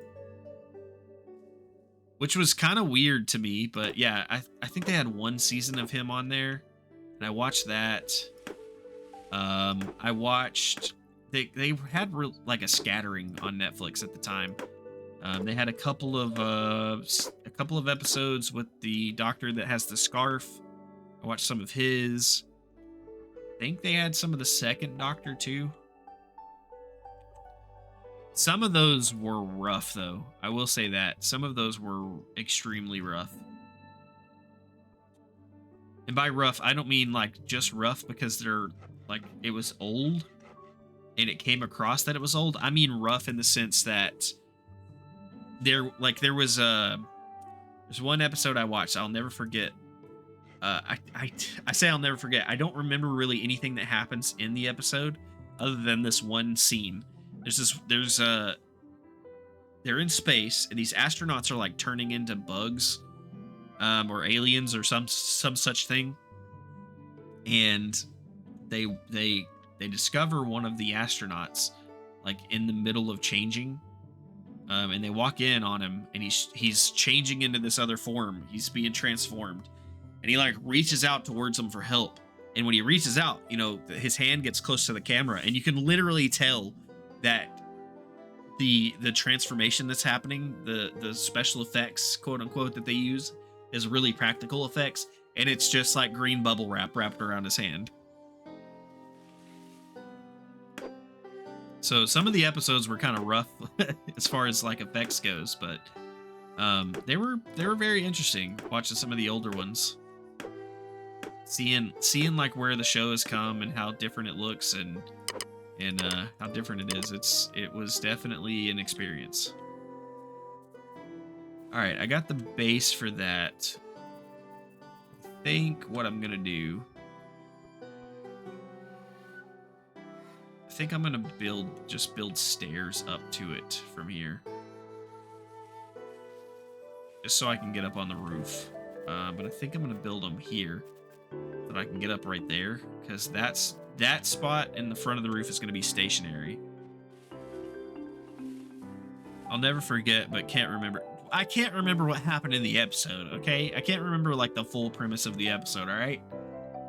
Speaker 1: which was kind of weird to me. But yeah, I think they had one season of him on there, and I watched that. I watched they had like a scattering on Netflix at the time. They had a couple of episodes with the doctor that has the scarf. I watched some of his. I think they had some of the second Doctor too. Some of those were rough, though. I will say that. Some of those were extremely rough. And by rough, I don't mean like just rough because they're like it was old and it came across that it was old. I mean rough in the sense that there's one episode I watched I'll never forget. I say I'll never forget. I don't remember really anything that happens in the episode other than this one scene. They're in space and these astronauts are like turning into bugs, or aliens or some such thing, and they discover one of the astronauts like in the middle of changing, and they walk in on him and he's changing into this other form. He's being transformed, and he like reaches out towards them for help. And when he reaches out, his hand gets close to the camera, and you can literally tell that the transformation that's happening, the special effects, quote unquote, that they use is really practical effects, and it's just like green bubble wrap wrapped around his hand. So some of the episodes were kind of rough as far as like effects goes, but they were very interesting watching some of the older ones. Seeing like where the show has come and how different it looks and how different it is. It was definitely an experience. All right, I got the base for that. I think what I'm gonna do, I think I'm gonna build stairs up to it from here, just so I can get up on the roof. But I think I'm gonna build them here so that I can get up right there, because that spot in the front of the roof is going to be stationary. I'll never forget, but can't remember. I can't remember what happened in the episode, okay? I can't remember like the full premise of the episode, all right?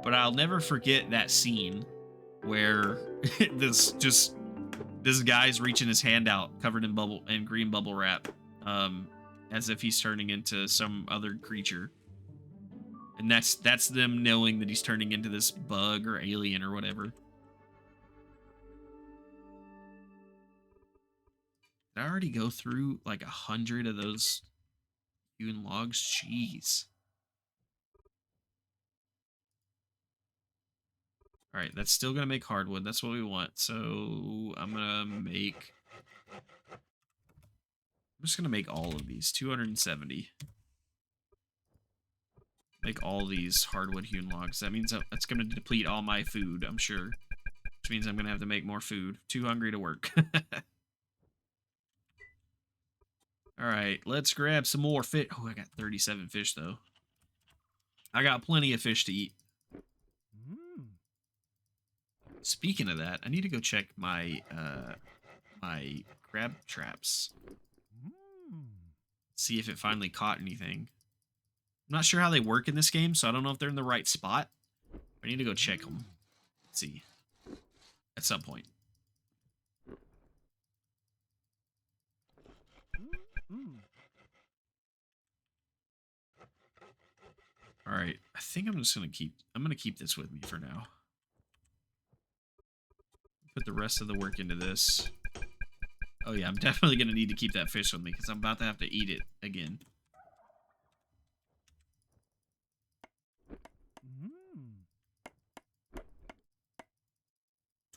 Speaker 1: But I'll never forget that scene where this guy's reaching his hand out covered in green bubble wrap, as if he's turning into some other creature. And that's them knowing that he's turning into this bug or alien or whatever. Did I already go through like 100 of those hewn logs? Jeez. All right, that's still gonna make hardwood. That's what we want. So I'm just gonna make all of these 270. Make all these hardwood hewn logs. That means that's going to deplete all my food, I'm sure. Which means I'm going to have to make more food. Too hungry to work. Alright, let's grab some more fish. Oh, I got 37 fish, though. I got plenty of fish to eat. Speaking of that, I need to go check my my crab traps. See if it finally caught anything. I'm not sure how they work in this game, so I don't know if they're in the right spot. I need to go check them. Let's see. At some point. All right, I think I'm just gonna keep this with me for now. Put the rest of the work into this. Oh yeah, I'm definitely gonna need to keep that fish with me because I'm about to have to eat it again.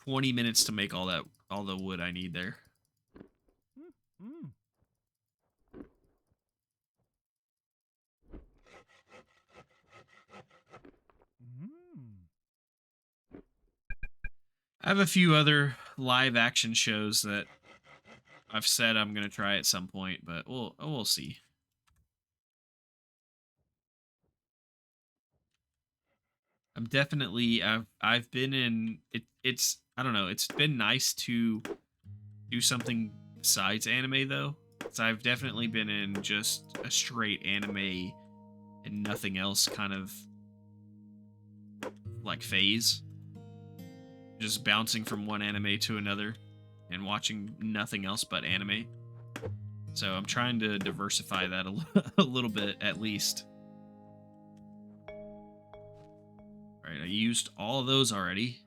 Speaker 1: 20 minutes to make all the wood I need there. I have a few other live action shows that I've said I'm gonna try at some point, but we'll see. I'm definitely I've been in it's I don't know, it's been nice to do something besides anime though. So I've definitely been in just a straight anime and nothing else kind of like phase. Just bouncing from one anime to another and watching nothing else but anime. So I'm trying to diversify that a little bit at least. All right, I used all of those already.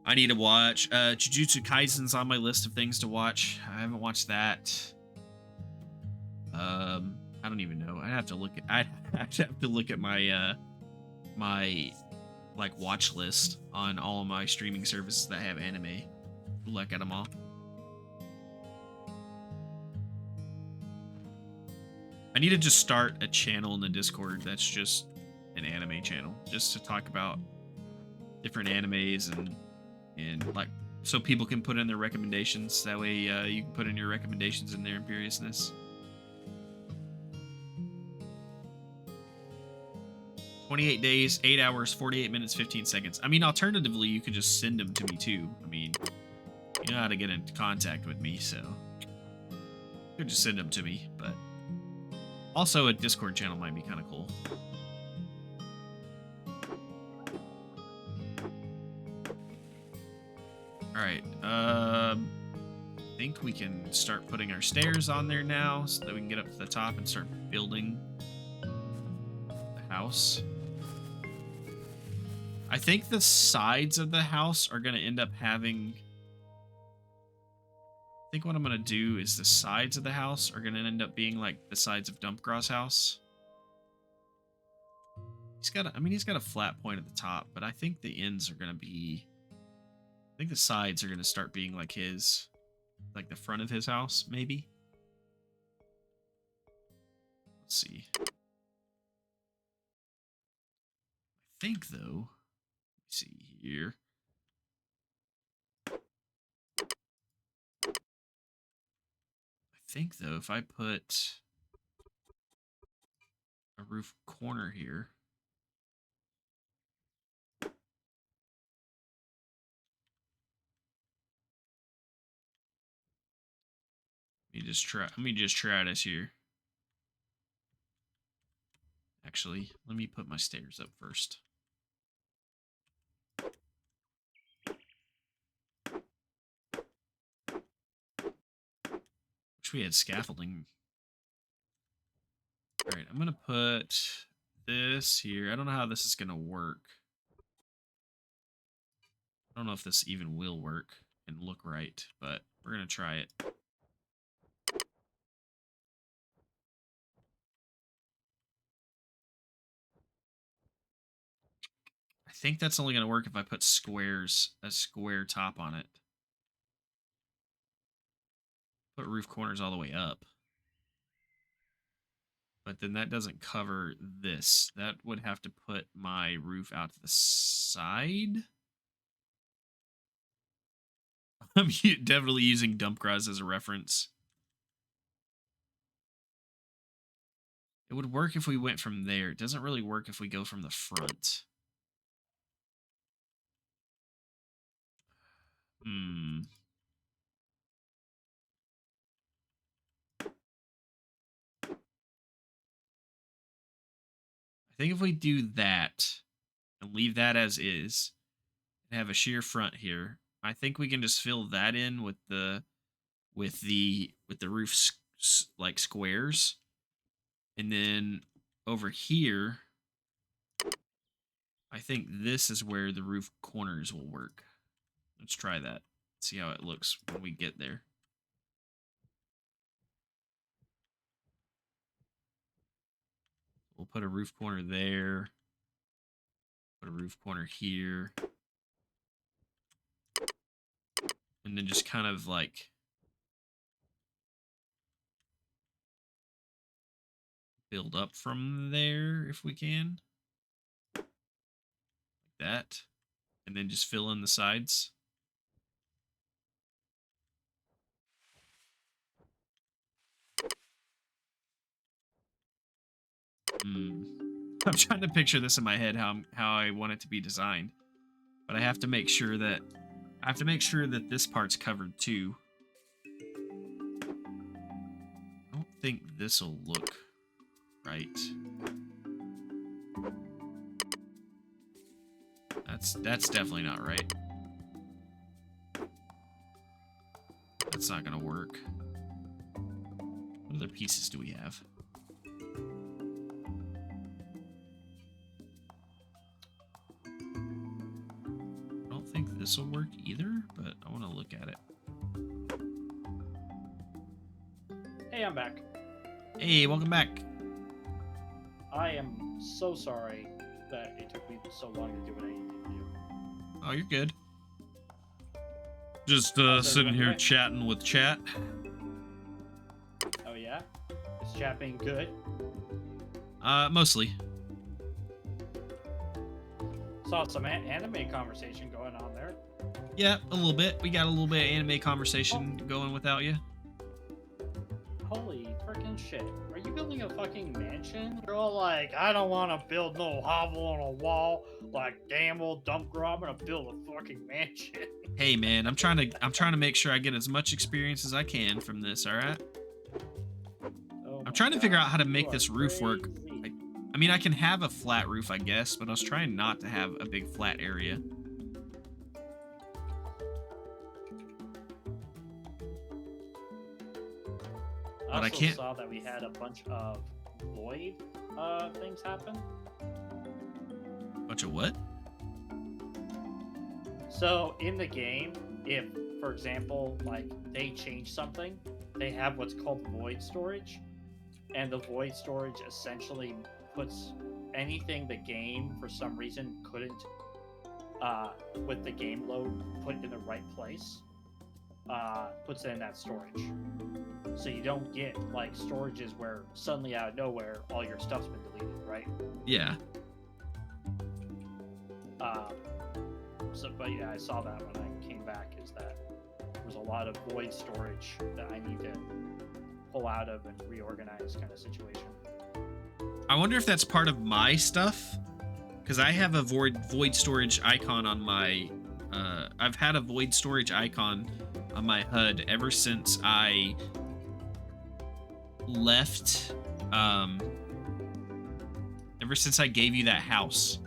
Speaker 1: I need to watch Jujutsu Kaisen's on my list of things to watch. I haven't watched that. I don't even know. I'd have to look at my my like watch list on all of my streaming services that have anime. Look at them all. I need to just start a channel in the Discord that's just an anime channel, just to talk about different animes and like so people can put in their recommendations. That way you can put in your recommendations in their imperiousness. 28 days, 8 hours, 48 minutes, 15 seconds. I mean, alternatively, you could just send them to me too. I mean, you know how to get in contact with me, so you could just send them to me. But also, a Discord channel might be kind of cool. All right. I think we can start putting our stairs on there now, so that we can get up to the top and start building the house. I think the sides of the house are going to end up having... I think what I'm going to do is the sides of the house are going to end up being like the sides of Dumpgrass' house. He's got a flat point at the top, but I think the ends are going to be... I think the sides are going to start being like his... like the front of his house, maybe? Let's see. I think, though... Let's see here. I think, though, if I put a roof corner here... Let me just try this here. Actually, let me put my stairs up first. Wish we had scaffolding. All right, I'm gonna put this here. I don't know how this is gonna work. I don't know if this even will work and look right, but we're gonna try it. I think that's only gonna work if I put a square top on it. Put roof corners all the way up. But then that doesn't cover this. That would have to put my roof out to the side. I'm definitely using Dumpgrass as a reference. It would work if we went from there. It doesn't really work if we go from the front. I think if we do that and leave that as is and have a sheer front here, I think we can just fill that in with the roof like squares. And then over here, I think this is where the roof corners will work. Let's try that. See how it looks when we get there. We'll put a roof corner there. Put a roof corner here. And then just kind of like build up from there if we can. Like that. And then just fill in the sides. I'm trying to picture this in my head how I want it to be designed. But I have to make sure that this part's covered too. I don't think this will look right. That's definitely not right. That's not gonna work. What other pieces do we have? I don't think this will work either, but I want to look at it.
Speaker 2: Hey, I'm back.
Speaker 1: Hey, welcome back.
Speaker 2: I am so sorry that it took me so long to do what I needed to do.
Speaker 1: Oh, you're good. Just
Speaker 2: How's
Speaker 1: sitting
Speaker 2: everyone
Speaker 1: here
Speaker 2: doing?
Speaker 1: chatting with chat.
Speaker 2: Oh yeah? Is chat being good?
Speaker 1: Mostly.
Speaker 2: Saw some anime conversation going on there.
Speaker 1: Yeah, a little bit. We got a little bit of anime conversation going without you.
Speaker 2: Holy freaking shit. Are you building a fucking mansion? You're all like, I don't want to build no hovel on a wall. Like, damn old dump grow. I'm gonna build a fucking mansion.
Speaker 1: Hey man, I'm trying to make sure I get as much experience as I can from this, alright?
Speaker 2: Oh my
Speaker 1: I'm trying to figure out how to
Speaker 2: God,
Speaker 1: make
Speaker 2: you
Speaker 1: this
Speaker 2: are
Speaker 1: roof work.
Speaker 2: crazy.
Speaker 1: I mean, I can have a flat roof, I guess, but I was trying not to have a big flat area.
Speaker 2: I
Speaker 1: But I
Speaker 2: also
Speaker 1: can't-
Speaker 2: saw that we had a bunch of void things happen.
Speaker 1: Bunch of what?
Speaker 2: So in the game, if, for example, like they change something, they have what's called void storage, and the void storage essentially puts anything the game for some reason couldn't, with the game load, put in the right place, puts it in that storage. So you don't get like storages where suddenly out of nowhere all your stuff's been deleted, right?
Speaker 1: Yeah.
Speaker 2: But yeah, I saw that when I came back, is that there was a lot of void storage that I need to pull out of and reorganize kind of situation.
Speaker 1: I wonder if that's part of my stuff, because I have a void storage icon on my. I've had a void storage icon on my HUD ever since I left. Ever since I gave you that house.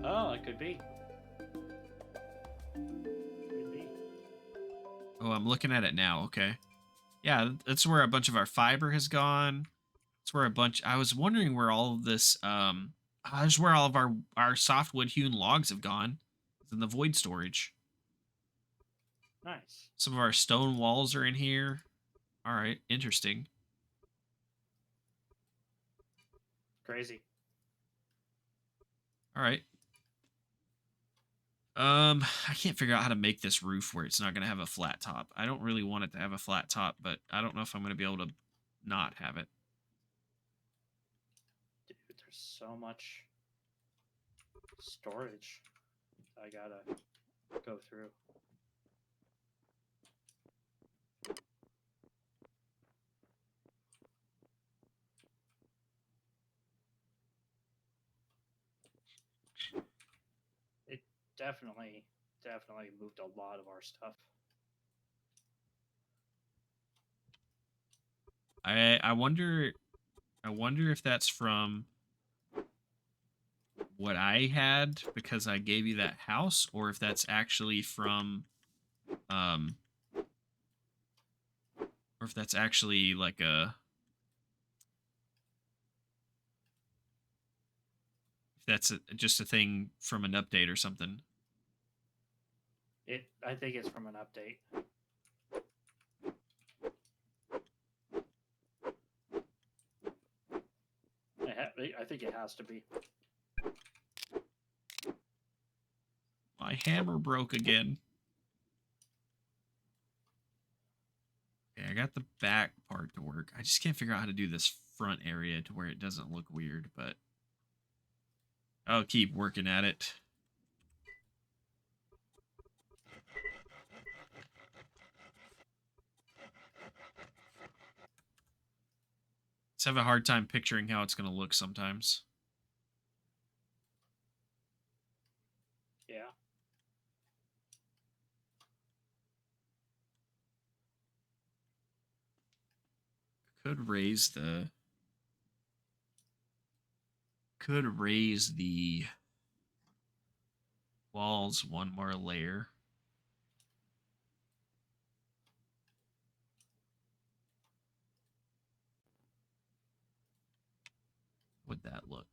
Speaker 2: Oh, it could be. Could be.
Speaker 1: Oh, I'm looking at it now. Okay. Yeah, that's where a bunch of our fiber has gone. That's where a bunch. I was wondering where all of this. That's where all of our softwood hewn logs have gone. It's in the void storage.
Speaker 2: Nice.
Speaker 1: Some of our stone walls are in here. All right, interesting.
Speaker 2: Crazy.
Speaker 1: All right. I can't figure out how to make this roof where it's not going to have a flat top. I don't really want it to have a flat top, but I don't know if I'm going to be able to not have it.
Speaker 2: Dude, there's so much storage I gotta go through. It definitely moved a lot of our stuff.
Speaker 1: I wonder if that's from what I had because I gave you that house, or if that's actually from Or if that's actually like if that's just a thing from an update or something.
Speaker 2: I think it's from an update. I think it has to be.
Speaker 1: My hammer broke again. Okay, I got the back part to work. I just can't figure out how to do this front area to where it doesn't look weird, but I'll keep working at it. Just have a hard time picturing how it's going to look sometimes.
Speaker 2: Yeah.
Speaker 1: Could raise the walls one more layer. Would that look?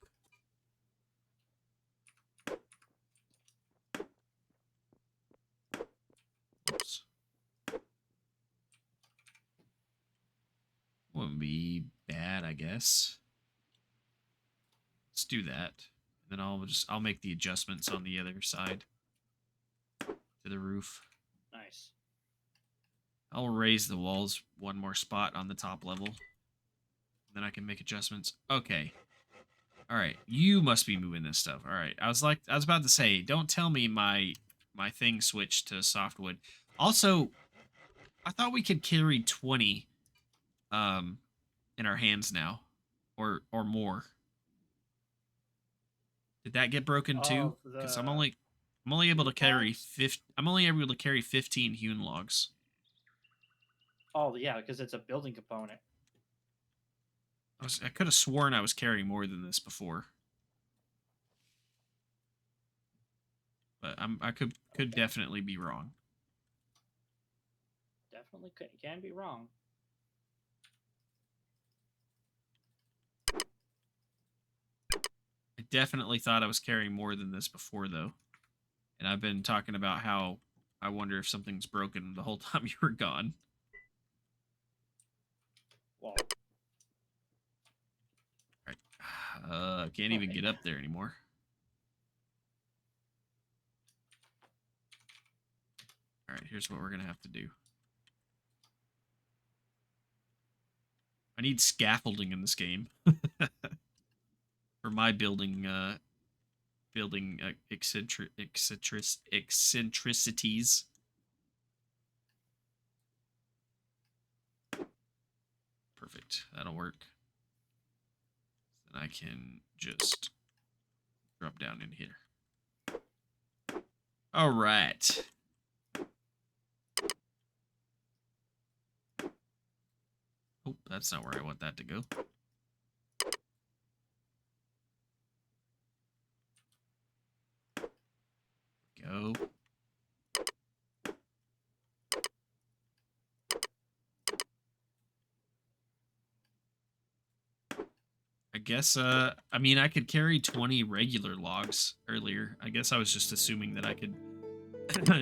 Speaker 1: Oops. Wouldn't be bad, I guess. Let's do that. Then I'll make the adjustments on the other side to the roof.
Speaker 2: Nice.
Speaker 1: I'll raise the walls one more spot on the top level. Then I can make adjustments. Okay. All right. You must be moving this stuff. All right. I was about to say, don't tell me my thing switched to softwood. Also, I thought we could carry 20 in our hands now or more. Did that get broken too? Cuz I'm only able to carry 15 hewn logs.
Speaker 2: Oh, yeah, because it's a building component.
Speaker 1: I could have sworn I was carrying more than this before. But I could definitely be wrong.
Speaker 2: Definitely can be wrong.
Speaker 1: I definitely thought I was carrying more than this before, though. And I've been talking about how I wonder if something's broken the whole time you were gone.
Speaker 2: Well,
Speaker 1: Alright. Can't even get up there anymore. Alright, here's what we're going to have to do. I need scaffolding in this game. For my building eccentricities. Perfect. That'll work. Then I can just drop down in here. All right. Oh, that's not where I want that to go. Go. I guess, I mean, I could carry 20 regular logs earlier. I guess I was just assuming that I could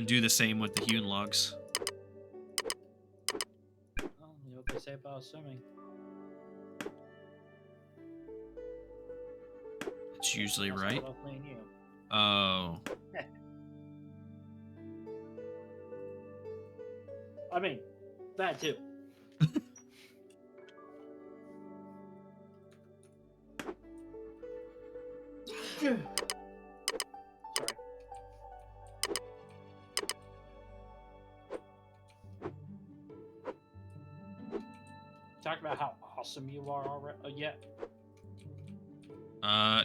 Speaker 1: do the same with the hewn logs.
Speaker 2: well, you know what they say about assuming.
Speaker 1: It's usually
Speaker 2: That's
Speaker 1: right.
Speaker 2: what I'll blame you.
Speaker 1: Oh.
Speaker 2: I mean, that too. Sorry. Talk about how awesome you are already. Yeah.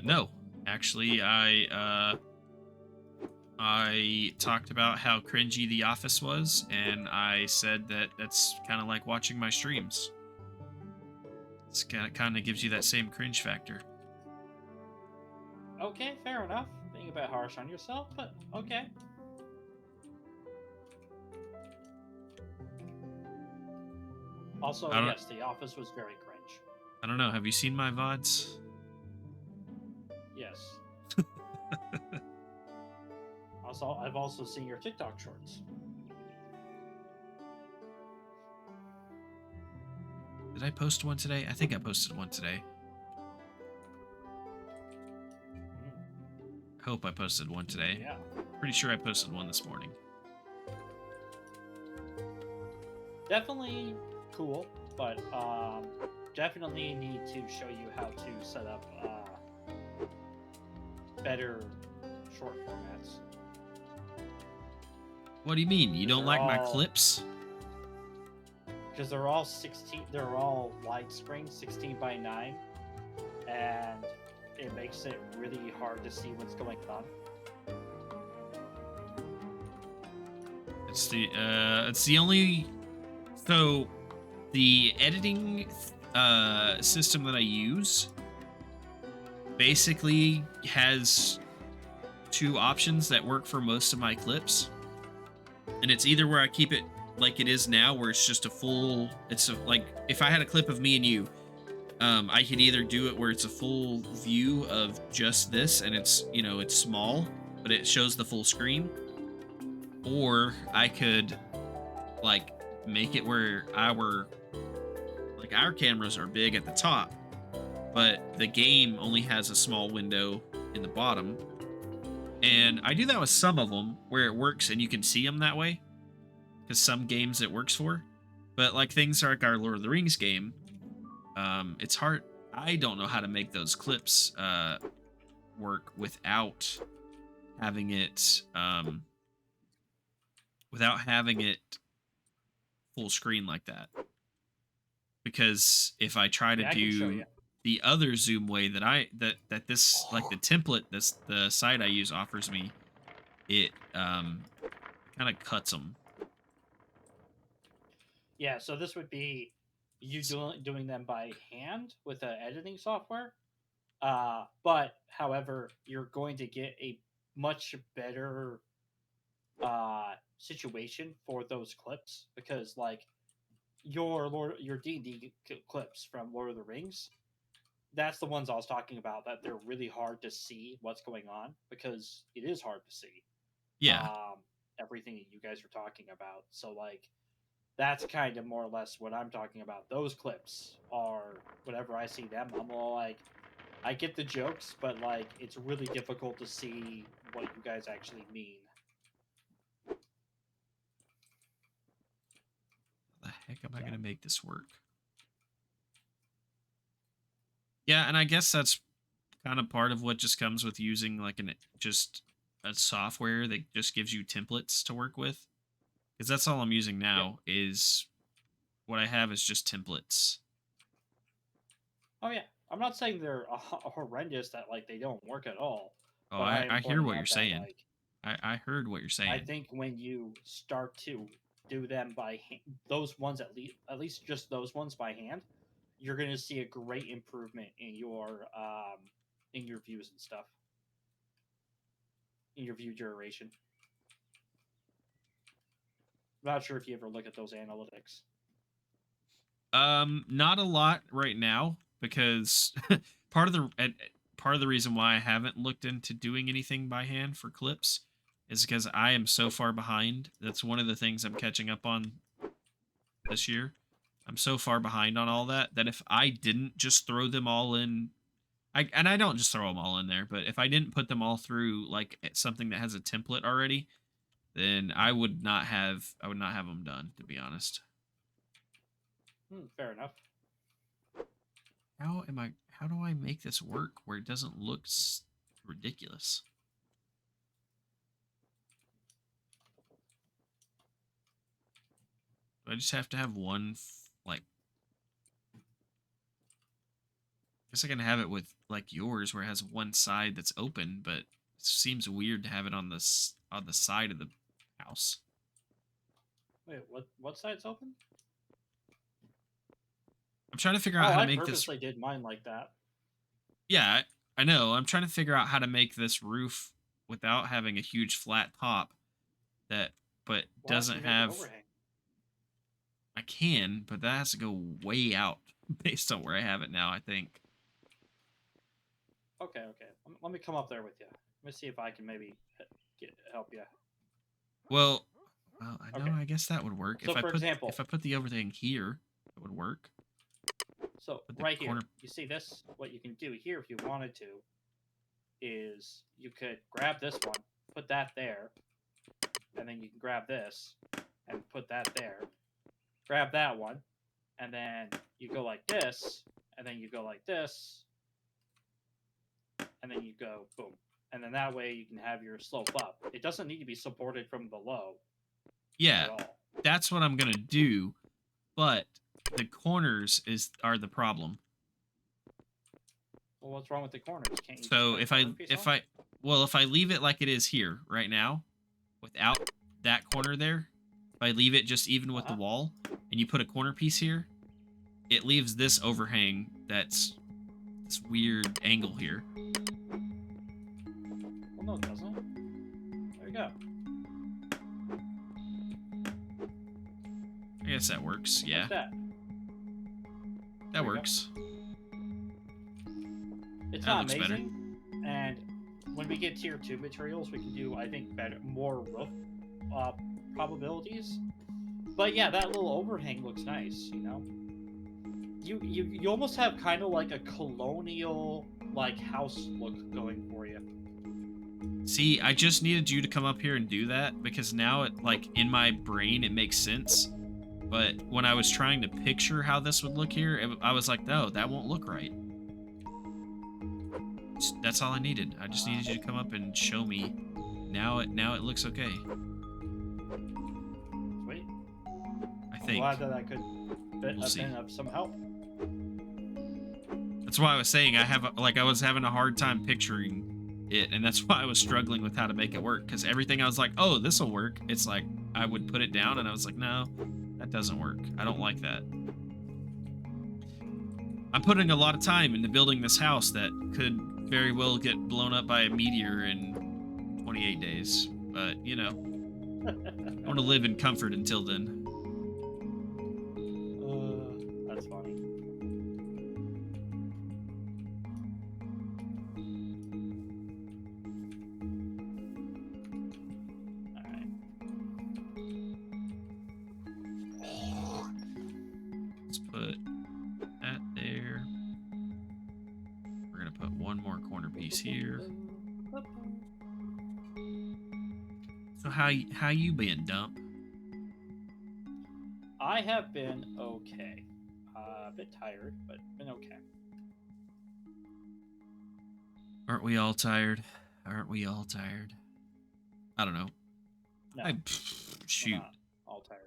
Speaker 1: No. Actually, I talked about how cringy The Office was, and I said that that's kind of like watching my streams. It's kind of gives you that same cringe factor.
Speaker 2: Okay, fair enough. Being a bit harsh on yourself, but okay. Also,
Speaker 1: I don't.
Speaker 2: yes, The Office was very cringe.
Speaker 1: I don't know. Have you seen my VODs?
Speaker 2: Yes. Also, I've also seen your TikTok shorts.
Speaker 1: Did I post one today? I think I posted one today. I hope I posted one today.
Speaker 2: Yeah.
Speaker 1: Pretty sure I posted one this morning.
Speaker 2: Definitely cool, but definitely need to show you how to set up better short formats.
Speaker 1: What do you mean? You don't
Speaker 2: They're
Speaker 1: like my
Speaker 2: all-
Speaker 1: clips?
Speaker 2: Because they're all 16, they're all widescreen, 16 by 9, and it makes it really hard to see what's going on.
Speaker 1: It's the only. So, the editing system that I use basically has two options that work for most of my clips, and it's either where I keep it like it is now, where it's just a full. Like if I had a clip of me and you, I could either do it where it's a full view of just this, and it's it's small, but it shows the full screen, or I could like make it where our cameras are big at the top, but the game only has a small window in the bottom. And I do that with some of them where it works and you can see them that way, because some games it works for. But like things like our Lord of the Rings game, it's hard. I don't know how to make those clips work without having it full screen like that. Because if I try to
Speaker 2: Yeah, I can show
Speaker 1: do
Speaker 2: you.
Speaker 1: the other zoom way that this, like the template the site I use offers me, it kind of cuts them.
Speaker 2: Yeah, so this would be you doing them by hand with the editing software. But however, you're going to get a much better situation for those clips, because like your D&D clips from Lord of the Rings, that's the ones I was talking about, that they're really hard to see what's going on, because it is hard to see
Speaker 1: Yeah.
Speaker 2: everything that you guys are talking about. So like that's kind of more or less what I'm talking about. Those clips are, whenever I see them, I'm all like, I get the jokes, but like it's really difficult to see what you guys actually mean.
Speaker 1: How the heck am I gonna make this work? Yeah, and I guess that's kind of part of what just comes with using like just a software that just gives you templates to work with. Because that's all I'm using now. Is what I have is just templates.
Speaker 2: Oh yeah, I'm not saying they're horrendous, that like they don't work at all.
Speaker 1: Oh,
Speaker 2: But I am
Speaker 1: I hear
Speaker 2: pointing
Speaker 1: what you're
Speaker 2: out that
Speaker 1: saying.
Speaker 2: like
Speaker 1: I heard what you're saying.
Speaker 2: I think when you start to do them by those ones, at least just those ones by hand, you're going to see a great improvement in your views and stuff, in your view duration. I'm not sure if you ever look at those analytics.
Speaker 1: Not a lot right now, because part of the reason why I haven't looked into doing anything by hand for clips is because I am so far behind. That's one of the things I'm catching up on this year. I'm so far behind on all that if I didn't just throw them all in, I don't just throw them all in there, but if I didn't put them all through like something that has a template already, then I would not have them done, to be honest.
Speaker 2: Fair enough.
Speaker 1: How do I make this work where it doesn't look ridiculous? Do I just have to have one, like, I guess I can have it with like yours where it has one side that's open, but it seems weird to have it on the side of the house.
Speaker 2: Wait, what side's open?
Speaker 1: I'm trying to figure out how to make this.
Speaker 2: I purposely did mine like that.
Speaker 1: Yeah, I know. I'm trying to figure out how to make this roof without having a huge flat top but doesn't have. I can, but that has to go way out based on where I have it now, I think.
Speaker 2: Okay. Let me come up there with you. Let me see if I can maybe help you.
Speaker 1: Well, I know.
Speaker 2: Okay.
Speaker 1: I guess that would work.
Speaker 2: So, for example,
Speaker 1: if I put the overthing here, it would work.
Speaker 2: so
Speaker 1: Put the
Speaker 2: right here,
Speaker 1: corner.
Speaker 2: you see this? What you can do here, if you wanted to, is you could grab this one, put that there, and then you can grab this and put that there. Grab that one, and then you go like this, and then you go like this, and then you go boom. And then that way you can have your slope up. It doesn't need to be supported from below
Speaker 1: Yeah,
Speaker 2: at all.
Speaker 1: that's what I'm gonna do, but the corners are the problem.
Speaker 2: Well, what's wrong with the corners? Can't you
Speaker 1: So
Speaker 2: just put a corner piece on?
Speaker 1: if I leave it like it is here right now, without that corner there, if I leave it just even with the wall, and you put a corner piece here, it leaves this overhang that's this weird angle here.
Speaker 2: Well, no, it doesn't. There you go.
Speaker 1: I guess that works. Yeah,
Speaker 2: Like that.
Speaker 1: that
Speaker 2: you go.
Speaker 1: works.
Speaker 2: It's
Speaker 1: That
Speaker 2: not
Speaker 1: looks better.
Speaker 2: amazing, and when we get tier 2 materials, we can do, I think, more roof probabilities. But yeah, that little overhang looks nice. You know, you almost have kind of like a colonial like house look going for you.
Speaker 1: See, I just needed you to come up here and do that because now it, like, in my brain, it makes sense. But when I was trying to picture how this would look here, I was like, no, that won't look right. That's all I needed. I just needed you to come up and show me. Now it looks okay.
Speaker 2: Sweet.
Speaker 1: I
Speaker 2: I'm
Speaker 1: think.
Speaker 2: glad that I could
Speaker 1: We'll see.
Speaker 2: been of some help.
Speaker 1: That's why I was saying I was having a hard time picturing it, and that's why I was struggling with how to make it work. Because everything I was like, oh, this will work. It's like I would put it down, and I was like, no, that doesn't work. I don't like that. I'm putting a lot of time into building this house that could very well get blown up by a meteor in 28 days. But, you know, I want to live in comfort until then.
Speaker 2: That's funny. All right.
Speaker 1: Let's put that there. We're going to put one more corner piece here. So how you been, Dump?
Speaker 2: I have been okay. A bit tired, but been okay.
Speaker 1: Aren't we all tired? Aren't we all tired? I don't know.
Speaker 2: No,
Speaker 1: I
Speaker 2: we're
Speaker 1: shoot.
Speaker 2: not all tired.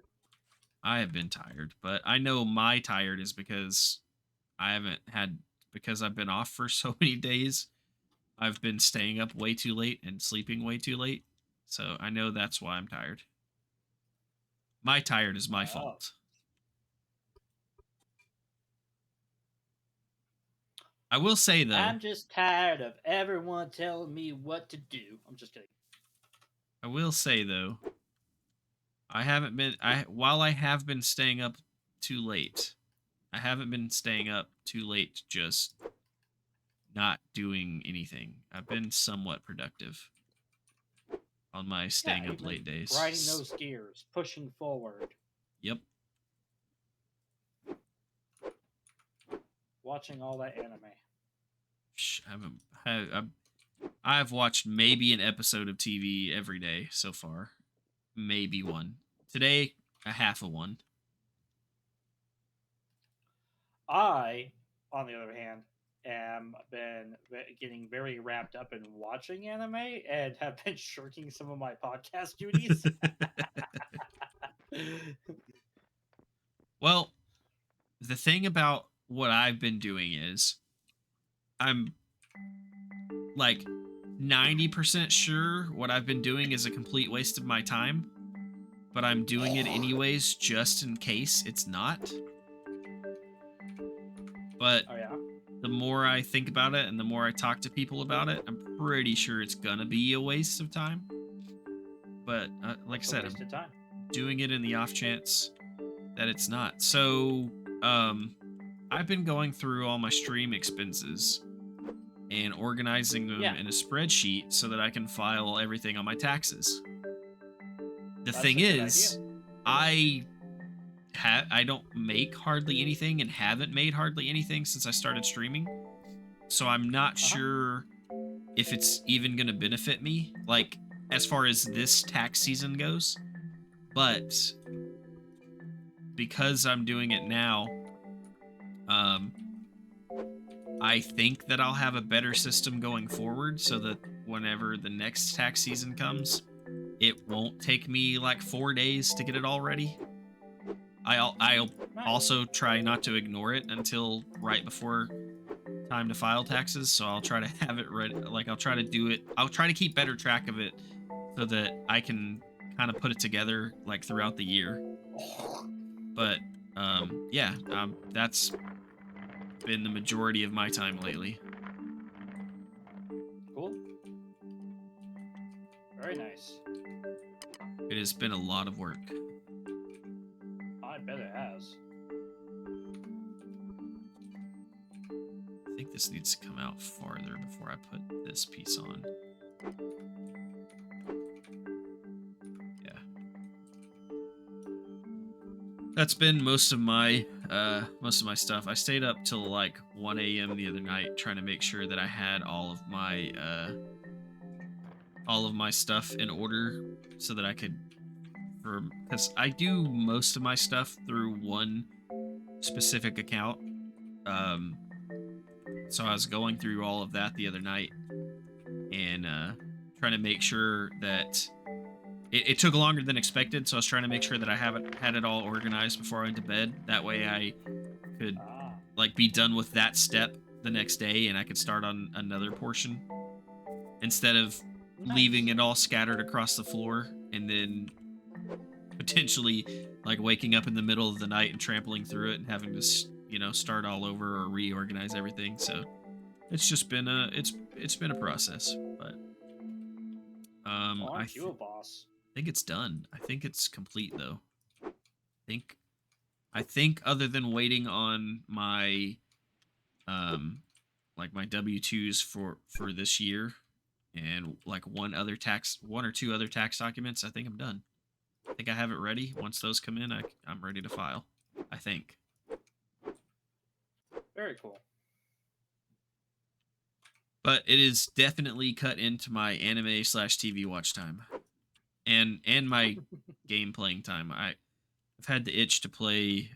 Speaker 1: I have been tired, but I know my tired is because because I've been off for so many days. I've been staying up way too late and sleeping way too late. So I know that's why I'm tired. My tired is my fault. I will say though,
Speaker 2: I'm just tired of everyone telling me what to do. I'm just kidding.
Speaker 1: I will say though, while I have been staying up too late, I haven't been staying up too late just not doing anything. I've been somewhat productive on my staying up late days.
Speaker 2: Grinding those gears, pushing forward.
Speaker 1: Yep.
Speaker 2: Watching all that anime.
Speaker 1: I've watched maybe an episode of TV every day so far. Maybe one. Today, a half of one.
Speaker 2: I, on the other hand, am been getting very wrapped up in watching anime and have been shirking some of my podcast duties.
Speaker 1: Well, the thing about what I've been doing is I'm like 90% sure what I've been doing is a complete waste of my time, but I'm doing it anyways just in case it's not. But
Speaker 2: Oh yeah.
Speaker 1: the more I think about it and the more I talk to people about it, I'm pretty sure it's gonna be a waste of time. But like I said, I'm
Speaker 2: Wasted time.
Speaker 1: doing it in the off chance that it's not. So, I've been going through all my stream expenses and organizing them
Speaker 2: Yeah.
Speaker 1: in a spreadsheet so that I can file everything on my taxes. The
Speaker 2: That's
Speaker 1: thing
Speaker 2: a good
Speaker 1: is,
Speaker 2: idea.
Speaker 1: I don't make hardly anything and haven't made hardly anything since I started streaming. So I'm not
Speaker 2: Uh-huh.
Speaker 1: sure if it's even going to benefit me, like as far as this tax season goes. But because I'm doing it now, um, I think that I'll have a better system going forward so that whenever the next tax season comes, it won't take me like 4 days to get it all ready. I'll
Speaker 2: Nice.
Speaker 1: also try not to ignore it until right before time to file taxes, so I'll try to have it ready. Like I'll try to do it. I'll try to keep better track of it so that I can kind of put it together like throughout the year. But yeah, that's been the majority of my time lately.
Speaker 2: Cool. Very nice.
Speaker 1: It has been a lot of work.
Speaker 2: I bet it has.
Speaker 1: I think this needs to come out farther before I put this piece on. Yeah. That's been most of my stuff. I stayed up till like 1 a.m. the other night trying to make sure that I had all of my stuff in order so that I could, because I do most of my stuff through one specific account. So I was going through all of that the other night and trying to make sure that it took longer than expected. So I was trying to make sure that I had it all organized before I went to bed. That way I could like be done with that step the next day and I could start on another portion instead of leaving it all scattered across the floor and then potentially like waking up in the middle of the night and trampling through it and having to start all over or reorganize everything. So it's just been it's been a process, but
Speaker 2: Aren't you a boss?
Speaker 1: I think it's done. I think it's complete though. I think other than waiting on my like my W-2s for this year and like one or two other tax documents, I think I'm done. I think I have it ready. Once those come in, I'm ready to file. I think.
Speaker 2: Very cool.
Speaker 1: But it is definitely cut into my anime/TV watch time, and my game playing time. I've had the itch to play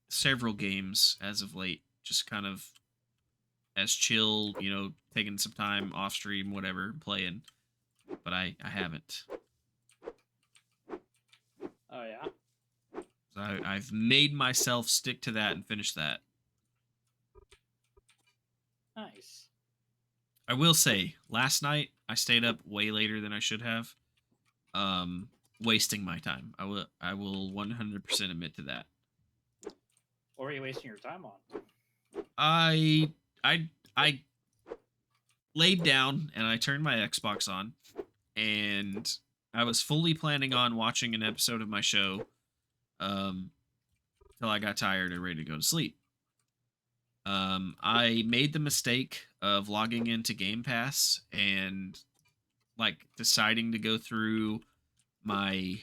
Speaker 1: several games as of late, just kind of as chill, taking some time off stream, whatever, playing. But I haven't.
Speaker 2: Oh yeah.
Speaker 1: So I've made myself stick to that and finish that.
Speaker 2: Nice.
Speaker 1: I will say, last night I stayed up way later than I should have, wasting my time. I will 100% admit to that.
Speaker 2: What were you wasting your time on?
Speaker 1: I laid down and I turned my Xbox on, and I was fully planning on watching an episode of my show, till I got tired and ready to go to sleep. I made the mistake of logging into Game Pass and like deciding to go through my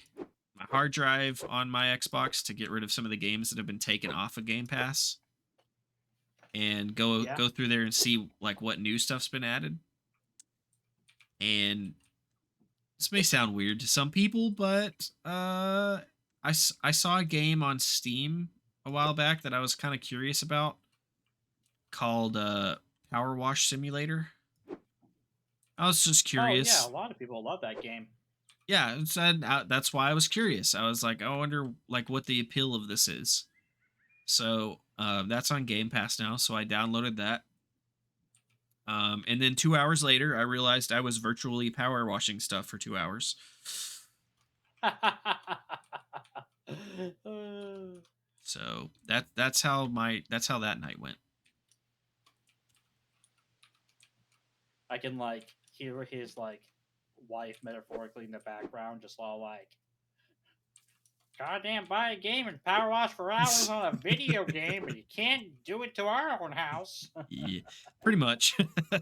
Speaker 1: hard drive on my Xbox to get rid of some of the games that have been taken off of Game Pass and go through there and see like what new stuff's been added. And this may sound weird to some people, but I saw a game on Steam a while back that I was kind of curious about called Power Wash Simulator. I was just curious.
Speaker 2: Oh yeah, a lot of people love that game.
Speaker 1: Yeah, that's why I was curious. I was like, I wonder like what the appeal of this is. So that's on Game Pass now. So I downloaded that. And then 2 hours later, I realized I was virtually power washing stuff for 2 hours. So that's how that night went.
Speaker 2: I can like hear his like wife metaphorically in the background, just all like goddamn buy a game and power wash for hours on a video game, but you can't do it to our own house.
Speaker 1: Yeah, pretty much.
Speaker 2: uh,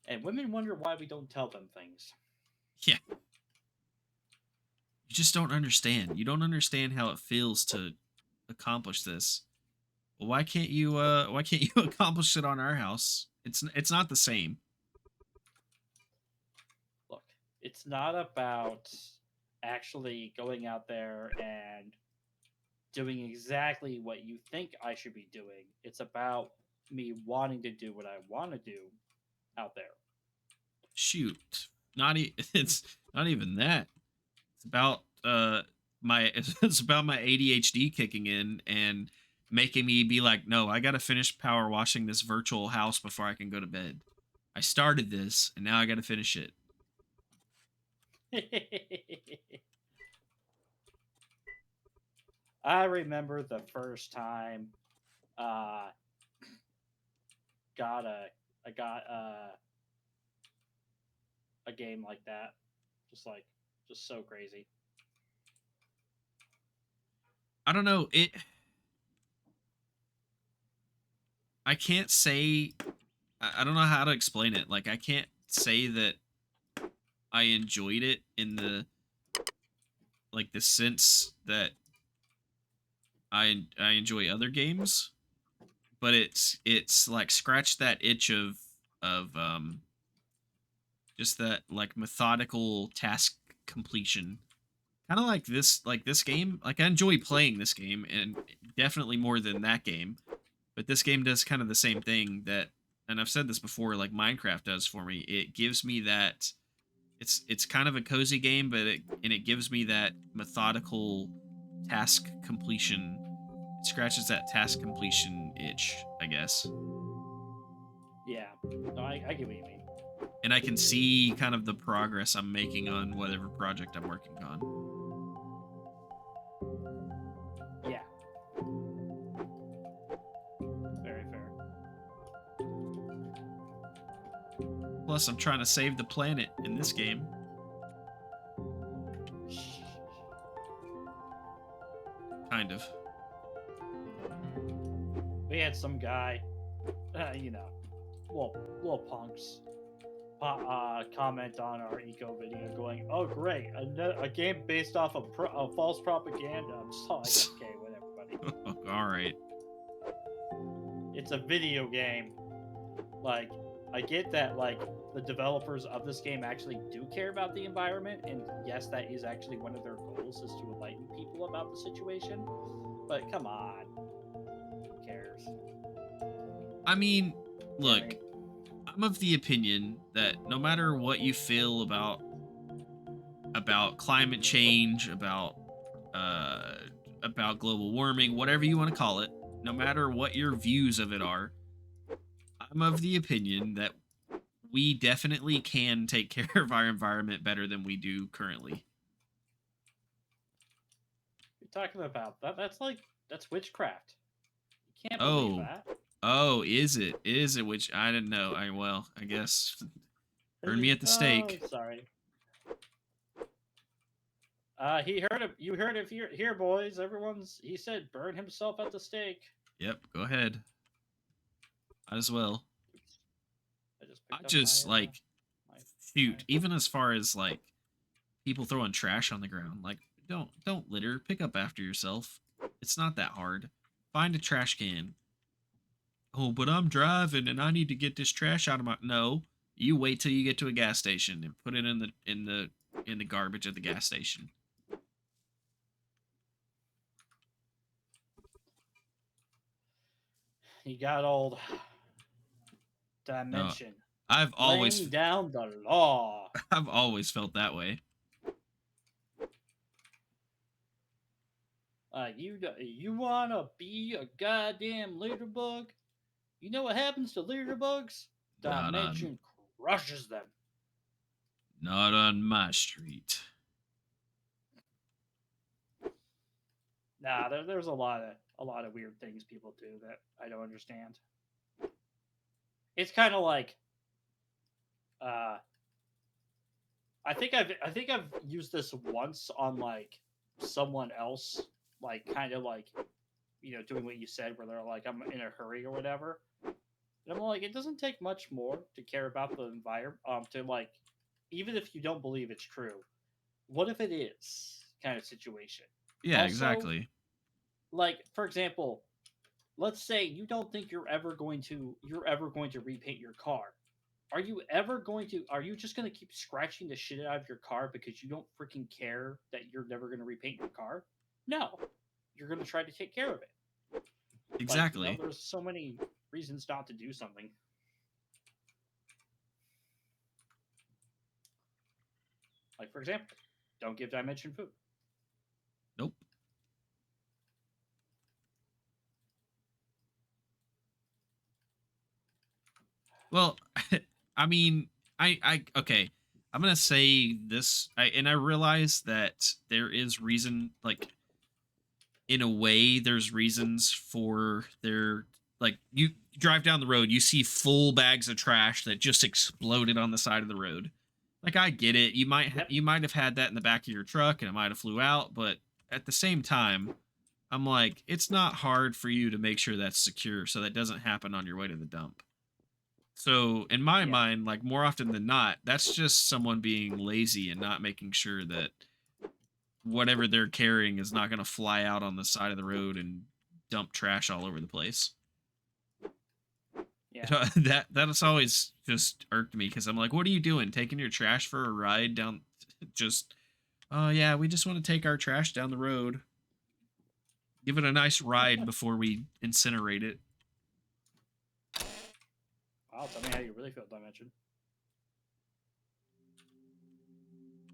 Speaker 2: and women wonder why we don't tell them things.
Speaker 1: Yeah. You just don't understand. You don't understand how it feels to accomplish this. Well, why can't you accomplish it on our house? It's not the same.
Speaker 2: Look, it's not about actually going out there and doing exactly what you think I should be doing. It's about me wanting to do what I want to do out there.
Speaker 1: Shoot. It's not even that. It's about my it's about my ADHD kicking in and making me be like, "No, I got to finish power washing this virtual house before I can go to bed. I started this and now I got to finish it."
Speaker 2: I remember the first time uh got a I got a game like that. Just so crazy.
Speaker 1: I don't know. I can't say I don't know how to explain it. Like I can't say that I enjoyed it in the sense that I enjoy other games, but it's like scratch that itch of just that like methodical task completion. Kind of like this game. Like I enjoy playing this game and definitely more than that game. But this game does kind of the same thing that, and I've said this before, like Minecraft does for me. It gives me that it's kind of a cozy game, but it gives me that methodical task completion. It scratches that task completion itch, I guess.
Speaker 2: Yeah, no, I get what you mean.
Speaker 1: And I can see kind of the progress I'm making on whatever project I'm working on.
Speaker 2: Yeah, very fair.
Speaker 1: Plus, I'm trying to save the planet in this game. Kind of.
Speaker 2: We had some guy, you know, little punks, comment on our eco video, going, "Oh, great, a game based off of false propaganda." I'm just like, okay, whatever, buddy.
Speaker 1: All right.
Speaker 2: It's a video game. Like, I get that, like, the developers of this game actually do care about the environment, and yes, that is actually one of their goals, is to enlighten people about the situation. But come on, who cares?
Speaker 1: I mean, look,
Speaker 2: I mean,
Speaker 1: I'm of the opinion that no matter what you feel about climate change, about global warming, whatever you want to call it, no matter what your views of it are, I'm of the opinion that we definitely can take care of our environment better than we do currently.
Speaker 2: you're talking about that. That's witchcraft. You can't believe
Speaker 1: Oh,
Speaker 2: that.
Speaker 1: oh, is it? Is it? Which I didn't know. I guess burn me at the stake.
Speaker 2: Oh, sorry. He heard it. You heard it here, boys. He said burn himself at the stake.
Speaker 1: Yep, go ahead. Might as well.
Speaker 2: Oops. I just
Speaker 1: I
Speaker 2: picked up
Speaker 1: just
Speaker 2: my,
Speaker 1: like
Speaker 2: my
Speaker 1: shoot, even as far as like people throwing trash on the ground, like don't litter, pick up after yourself. It's not that hard. Find a trash can. Oh, but I'm driving and I need to get this trash out of my No. You wait till you get to a gas station and put it in the garbage at the gas station.
Speaker 2: He got old
Speaker 1: No,
Speaker 2: dimension.
Speaker 1: I've always
Speaker 2: Laying down the law.
Speaker 1: I've always felt that way.
Speaker 2: You wanna be a goddamn litter bug? You know what happens to litter bugs?
Speaker 1: Not on
Speaker 2: Dimension crushes them.
Speaker 1: not on my street.
Speaker 2: Nah, there's a lot of weird things people do that I don't understand. It's kind of like Uh, I think I've used this once on like someone else, like kind of like doing what you said, where they're like, I'm in a hurry or whatever. And I'm like, it doesn't take much more to care about the environment. To like, even if you don't believe it's true, what if it is kind of situation.
Speaker 1: Yeah,
Speaker 2: Also,
Speaker 1: exactly.
Speaker 2: like for example, let's say you don't think you're ever going to repaint your car. Are you just going to keep scratching the shit out of your car because you don't freaking care that you're never going to repaint your car? No. You're going to try to take care of it. Like,
Speaker 1: Exactly.
Speaker 2: there's so many reasons not to do something. Like, for example, don't give Dimension food.
Speaker 1: Nope. Well, I mean, okay. I'm gonna say this, and I realize that there is reason, like in a way, there's reasons for their like you drive down the road, you see full bags of trash that just exploded on the side of the road. Like I get it,
Speaker 2: Yep.
Speaker 1: you might have had that in the back of your truck, and it might have flew out, but at the same time, I'm like, it's not hard for you to make sure that's secure so that doesn't happen on your way to the dump. So in my
Speaker 2: Yeah.
Speaker 1: mind, like more often than not, that's just someone being lazy and not making sure that whatever they're carrying is not going to fly out on the side of the road and dump trash all over the place.
Speaker 2: Yeah.
Speaker 1: That's always just irked me because I'm like, what are you doing? Taking your trash for a ride down? Just oh yeah, we just want to take our trash down the road. Give it a nice ride before we incinerate it.
Speaker 2: Wow, tell me how you really feel, Dimension.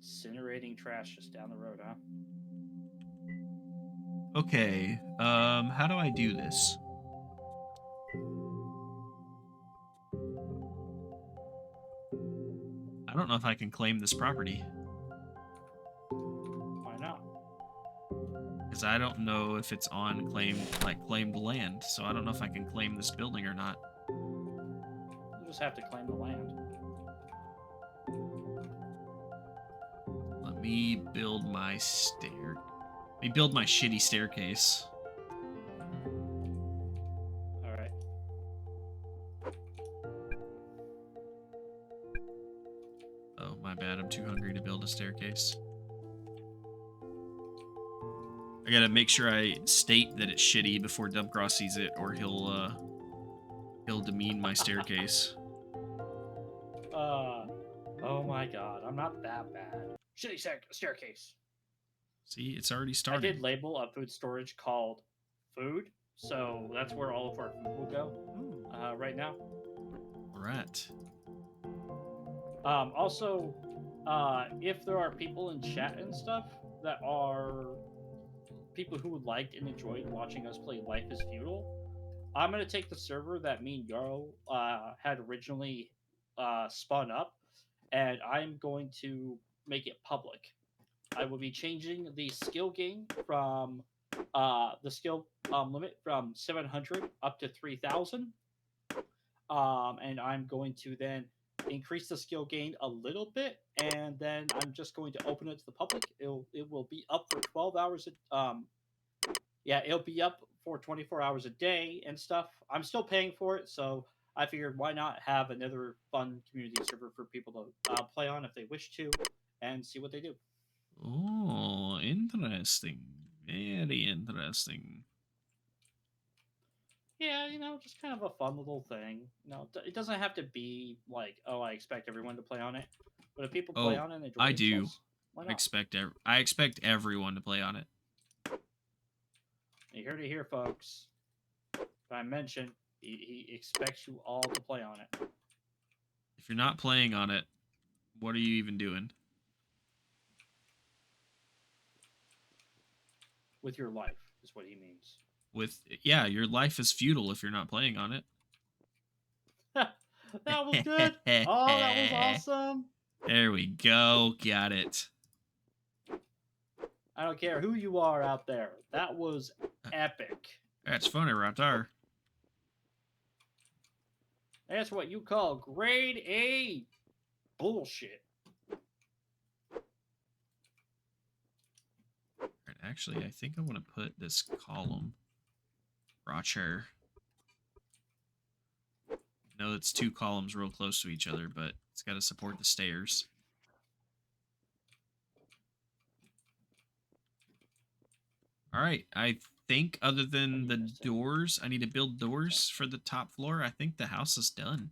Speaker 2: Incinerating trash just down the road, huh?
Speaker 1: Okay, how do I do this? I don't know if I can claim this property
Speaker 2: Why not?
Speaker 1: because I don't know if it's on claimed land. So I don't know if I can claim this building or not.
Speaker 2: You just have to claim the land.
Speaker 1: Let me build my Let me build my shitty staircase.
Speaker 2: All right.
Speaker 1: Oh, my bad. I'm too hungry to build a staircase. I gotta make sure I state that it's shitty before Dumpgrass sees it, or he'll demean my staircase.
Speaker 2: Oh my god, I'm not that bad. Shitty staircase.
Speaker 1: See, it's already
Speaker 2: I
Speaker 1: started.
Speaker 2: did label a food storage called food, so that's where all of our food will go right now.
Speaker 1: Alright.
Speaker 2: Also, if there are people in chat and stuff that are people who would like and enjoy watching us play Life is Feudal, I'm going to take the server that me and Yarrow had originally spun up, and I'm going to make it public. I will be changing the skill gain from the skill limit from 700 up to 3,000. And I'm going to then increase the skill gain a little bit, and then I'm just going to open it to the public. It will be up for 12 hours. It'll be up for 24 hours a day and stuff. I'm still paying for it, so I figured why not have another fun community server for people to play on if they wish to, and see what they do.
Speaker 1: Oh, interesting. Very interesting.
Speaker 2: Yeah, just kind of a fun little thing. It doesn't have to be like, oh, I expect everyone to play on it. But if people play on it and enjoy
Speaker 1: I do.
Speaker 2: themselves, why not?
Speaker 1: I expect everyone to play on it.
Speaker 2: You heard it here, folks. I mentioned he expects you all to play on it.
Speaker 1: If you're not playing on it, what are you even doing?
Speaker 2: With your life, is what he means.
Speaker 1: Yeah, your life is futile if you're not playing on it.
Speaker 2: That was good. Oh, that was awesome.
Speaker 1: There we go. Got it.
Speaker 2: I don't care who you are out there. That was epic.
Speaker 1: That's funny right there.
Speaker 2: That's what you call grade A. bullshit.
Speaker 1: Right, actually, I think I want to put this column raw chair. I know it's 2 columns real close to each other, but it's got to support the stairs. All right, I think other than the doors, I need to build doors for the top floor. I think the house is done.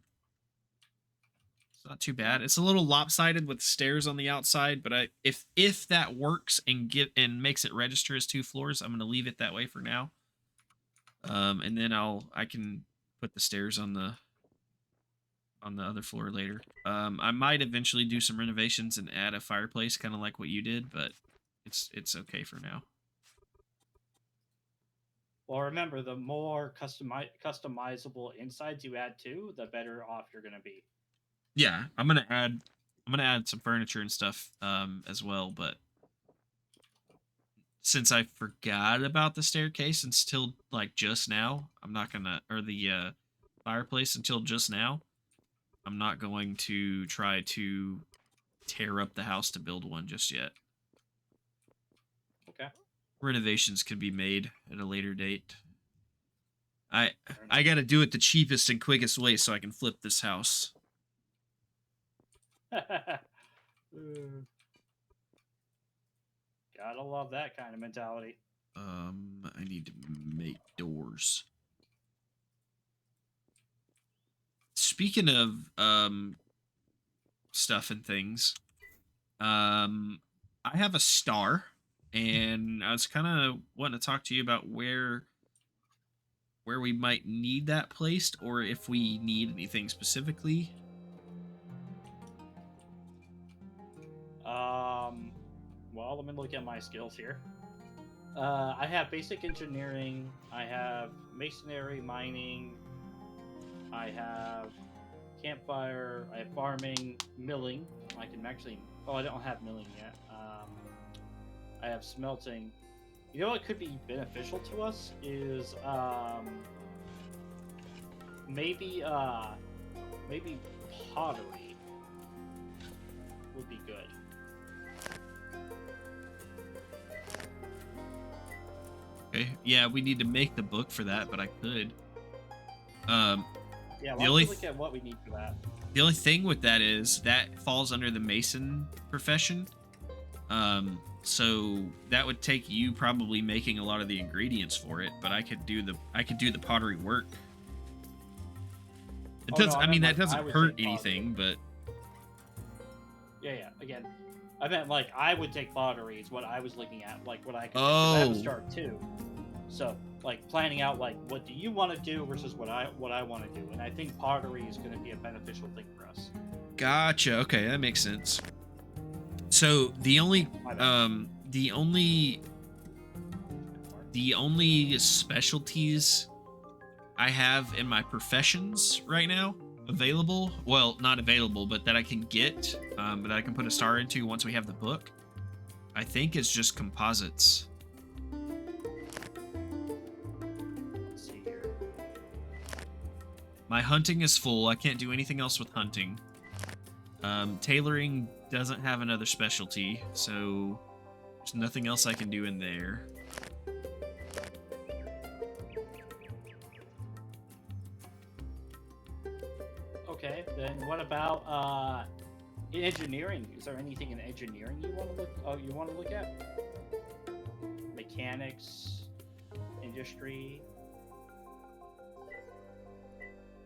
Speaker 1: It's not too bad. It's a little lopsided with stairs on the outside, but if that works and makes it register as 2 floors, I'm going to leave it that way for now. And then I can put the stairs on the other floor later. I might eventually do some renovations and add a fireplace, kind of like what you did, but it's okay for now.
Speaker 2: Well, remember, the more customizable insides you add too, the better off you're gonna be.
Speaker 1: Yeah, I'm gonna add some furniture and stuff as well, but since I forgot about the staircase until like just now, I'm not gonna, or the fireplace until just now, I'm not going to try to tear up the house to build one just yet.
Speaker 2: Okay.
Speaker 1: Renovations can be made at a later date. I got to do it the cheapest and quickest way so I can flip this house.
Speaker 2: Gotta love that kind of mentality.
Speaker 1: I need to make doors. Speaking of stuff and things, I have a star, and I was kind of wanting to talk to you about where we might need that placed, or if we need anything specifically.
Speaker 2: Well, let me look at my skills here. I have basic engineering. I have masonry, mining. I have campfire. I have farming, milling. I can actually. Oh, I don't have milling yet. I have smelting. You know what could be beneficial to us is maybe pottery would be good.
Speaker 1: Okay. Yeah, we need to make the book for that, but I could.
Speaker 2: Yeah,
Speaker 1: the only
Speaker 2: look at what we need for that.
Speaker 1: The only thing with that is that falls under the mason profession. So that would take you probably making a lot of the ingredients for it, but I could do the pottery work. It does, I mean, that doesn't hurt anything, but
Speaker 2: yeah. Again, I meant like I would take pottery is what I was looking at, like what I could.
Speaker 1: Oh.
Speaker 2: I have a start too. So like planning out like what do you want to do versus what I want to do, and I think pottery is going to be a beneficial thing for us.
Speaker 1: Gotcha. Okay, that makes sense. So the only specialties I have in my professions right now available, well, not available, but that I can get, that I can put a star into once we have the book, I think is just composites.
Speaker 2: Let's see here.
Speaker 1: My hunting is full. I can't do anything else with hunting. Tailoring doesn't have another specialty, so there's nothing else I can do in there.
Speaker 2: Okay, then what about in engineering? Is there anything in engineering you want to look? Oh, you want to look at mechanics, industry?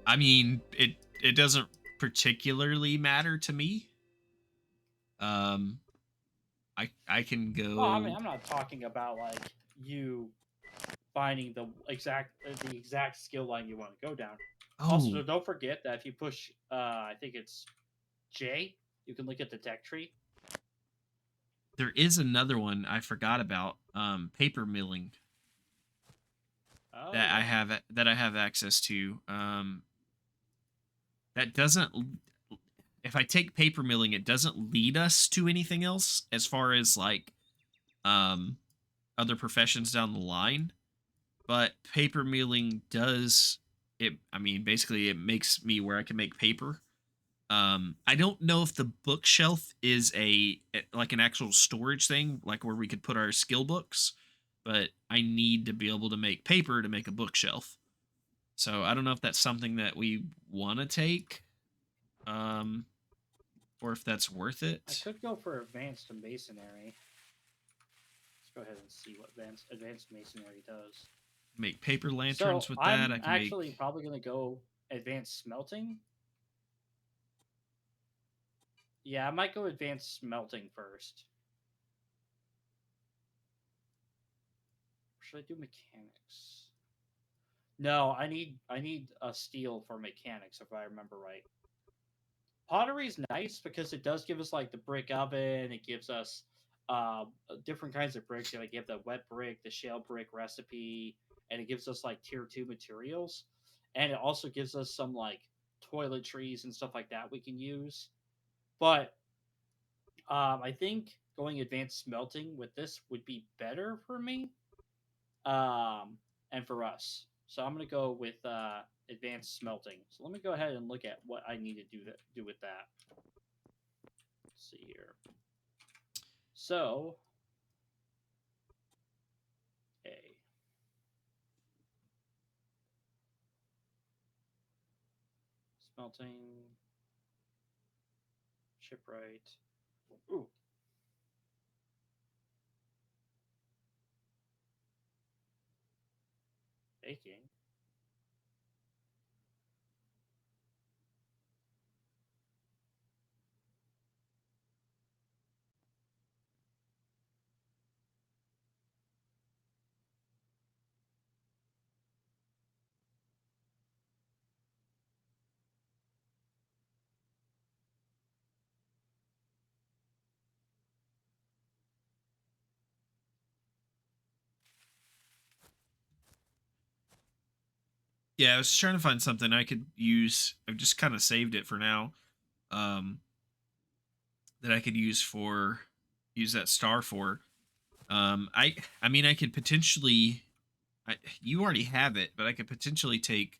Speaker 1: I mean, it doesn't particularly matter to me. I can go.
Speaker 2: Well, I mean, I'm not talking about like you finding the exact skill line you want to go down.
Speaker 1: Oh.
Speaker 2: Also, don't forget that if you push, I think it's J, you can look at the tech tree.
Speaker 1: There is another one I forgot about. Paper milling.
Speaker 2: Oh.
Speaker 1: That I have access to. That doesn't. If I take paper milling, it doesn't lead us to anything else as far as like other professions down the line. But paper milling does it. I mean, basically, it makes me where I can make paper. I don't know if the bookshelf is like an actual storage thing, like where we could put our skill books, but I need to be able to make paper to make a bookshelf. So I don't know if that's something that we want to take, um, or if that's worth
Speaker 2: I
Speaker 1: it.
Speaker 2: could go for advanced masonry. Let's go ahead and see what advanced masonry does.
Speaker 1: Make paper
Speaker 2: So
Speaker 1: lanterns with that. I
Speaker 2: I'm
Speaker 1: can
Speaker 2: actually
Speaker 1: make.
Speaker 2: probably going to go advanced smelting. Yeah, I might go advanced smelting first. Or should I do mechanics? No, I need a steel for mechanics if I remember right. Pottery's nice because it does give us like the brick oven. It gives us different kinds of bricks. Like you have the wet brick, the shale brick recipe, and it gives us like tier 2 materials. And it also gives us some like toiletries and stuff like that we can use. But I think going advanced smelting with this would be better for me, and for us. So I'm gonna go with advanced smelting. So let me go ahead and look at what I need to do with that. Let's see here. So, A. Smelting. Shipwright. Ooh. Baking.
Speaker 1: Yeah, I was trying to find something I could use. I've just kind of saved it for now. Um, that I could use that star for. I mean, I could potentially. You already have it, but I could potentially take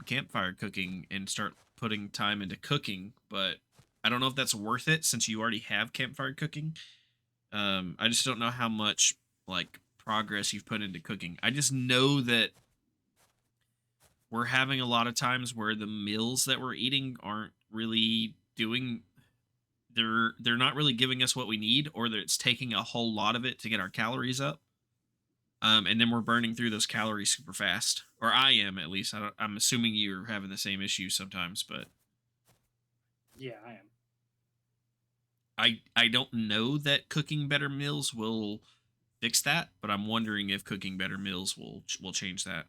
Speaker 1: campfire cooking and start putting time into cooking. But I don't know if that's worth it since you already have campfire cooking. I just don't know how much like progress you've put into cooking. I just know that we're having a lot of times where the meals that we're eating aren't really doing they're not really giving us what we need, or that it's taking a whole lot of it to get our calories up. And then we're burning through those calories super fast, or I am at least. I'm assuming you're having the same issue sometimes, but
Speaker 2: Yeah, I am.
Speaker 1: I don't know that cooking better meals will fix that, but I'm wondering if cooking better meals will change that.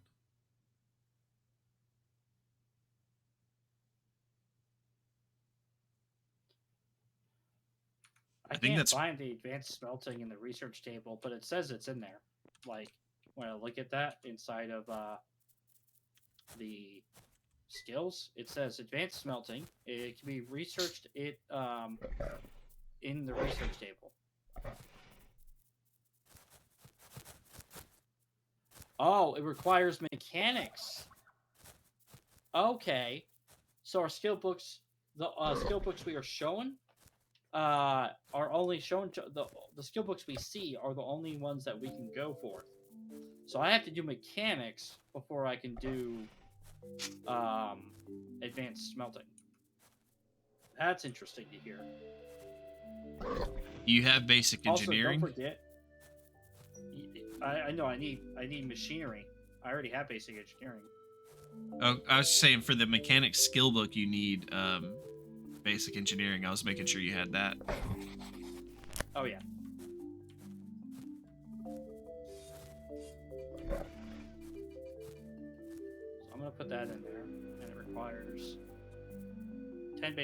Speaker 2: I
Speaker 1: I think
Speaker 2: can't
Speaker 1: that's
Speaker 2: find the advanced smelting in the research table, but it says it's in there. Like when I look at that inside of the skills, it says advanced smelting. It can be researched in the research table. Oh, it requires mechanics. Okay, so our skill books, the skill books we are shown, are only shown to the skill books we see are the only ones that we can go for. So I have to do mechanics before I can do advanced smelting. That's interesting to hear.
Speaker 1: you have basic
Speaker 2: Also, don't
Speaker 1: engineering.
Speaker 2: forget, I know I need machinery. I already have basic engineering.
Speaker 1: Oh, I was saying for the mechanics skill book you need basic engineering. I was making sure you had that.
Speaker 2: Oh yeah. So I'm gonna put that in there, and it requires 10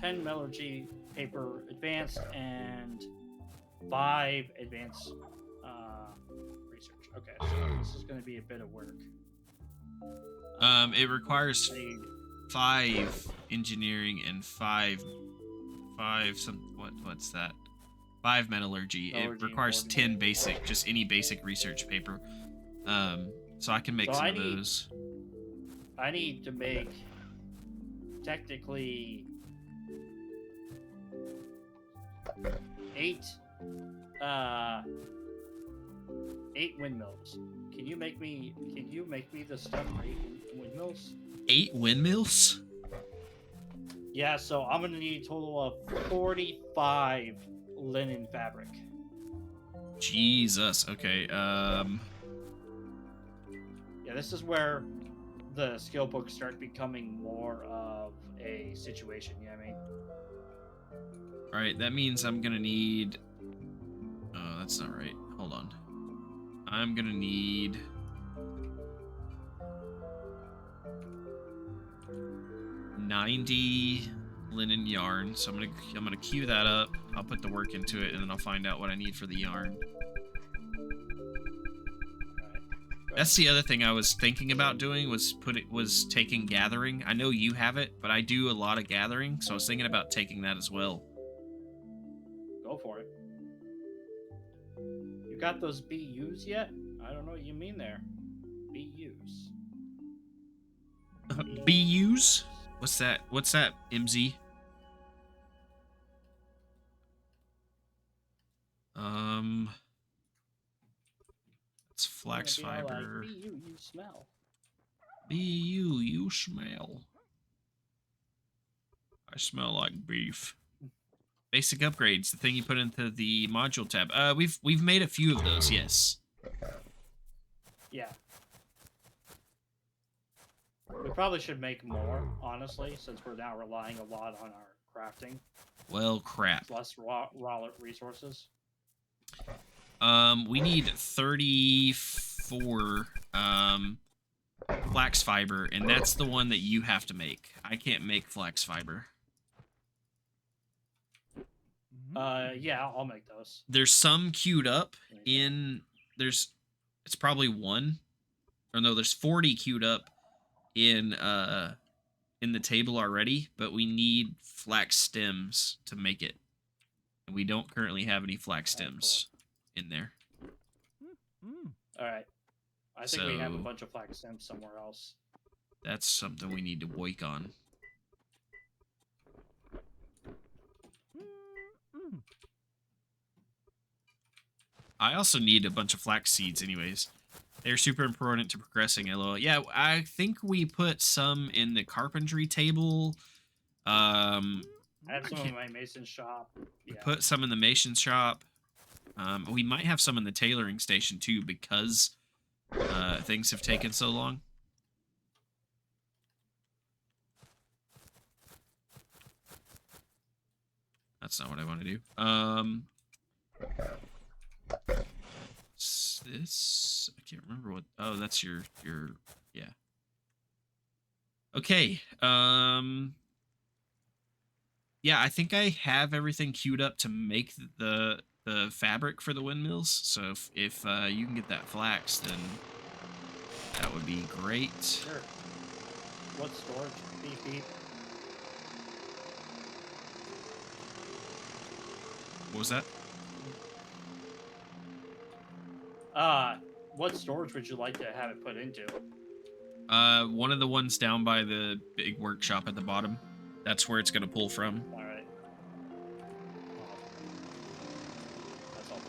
Speaker 2: 10 metallurgy paper advanced and 5 advanced research. Okay, so this is going to be a bit of work.
Speaker 1: It requires
Speaker 2: I need
Speaker 1: 5 engineering and 5 what's that? 5 metallurgy.
Speaker 2: Metallurgy
Speaker 1: It requires
Speaker 2: and
Speaker 1: 10 basic, just any basic research paper. So I can make
Speaker 2: So
Speaker 1: some
Speaker 2: I
Speaker 1: of
Speaker 2: need-
Speaker 1: those.
Speaker 2: I need to make technically 8 windmills. Can you make me the stuff for 8 windmills?
Speaker 1: 8 windmills?
Speaker 2: Yeah, so I'm gonna need a total of 45 linen fabric.
Speaker 1: Jesus. Okay.
Speaker 2: Yeah, this is where the skill books start becoming more of a situation, you know what I mean?
Speaker 1: All right, that means I'm gonna need. Oh, that's not right. Hold on. I'm gonna need. $90 linen yarn. So I'm gonna queue that up. I'll put the work into it, and then I'll find out what I need for the yarn. That's the other thing I was thinking about doing was taking gathering. I know you have it, but I do a lot of gathering, so I was thinking about taking that as well.
Speaker 2: Go for it. You got those BUs yet? I don't know what you mean there. BUs.
Speaker 1: BUs? What's that? What's that, MZ? It's flax fiber.
Speaker 2: Like, BU, you smell.
Speaker 1: BU, you smell. I smell like beef. Basic upgrades, the thing you put into the module tab. We've made a few of those, yes.
Speaker 2: Yeah. We probably should make more, honestly, since we're now relying a lot on our crafting.
Speaker 1: Well, crap.
Speaker 2: It's less raw resources.
Speaker 1: We need 34 flax fiber, and that's the one that you have to make. I can't make flax fiber.
Speaker 2: Yeah, I'll make those.
Speaker 1: There's some queued up in it's probably 1. Or no, there's 40 queued up in the table already, but we need flax stems to make it. And we don't currently have any flax stems in there.
Speaker 2: Alright. I think we have a bunch of flax stems somewhere else.
Speaker 1: That's something we need to work on. I also need a bunch of flax seeds anyways. They're super important to progressing, LOL. Yeah, I think we put some in the carpentry table.
Speaker 2: I have some in my mason shop.
Speaker 1: We put some in the mason shop. We might have some in the tailoring station too because things have taken so long. That's not what I want to do. This I can't remember what. Oh, that's your yeah. Okay. Yeah, I think I have everything queued up to make the fabric for the windmills. So if you can get that flax, then that would be great.
Speaker 2: Sure. What storage? Beep beep.
Speaker 1: What was that?
Speaker 2: What storage would you like to have it put into?
Speaker 1: One of the ones down by the big workshop at the bottom. That's where it's gonna pull from.
Speaker 2: All right. That's all.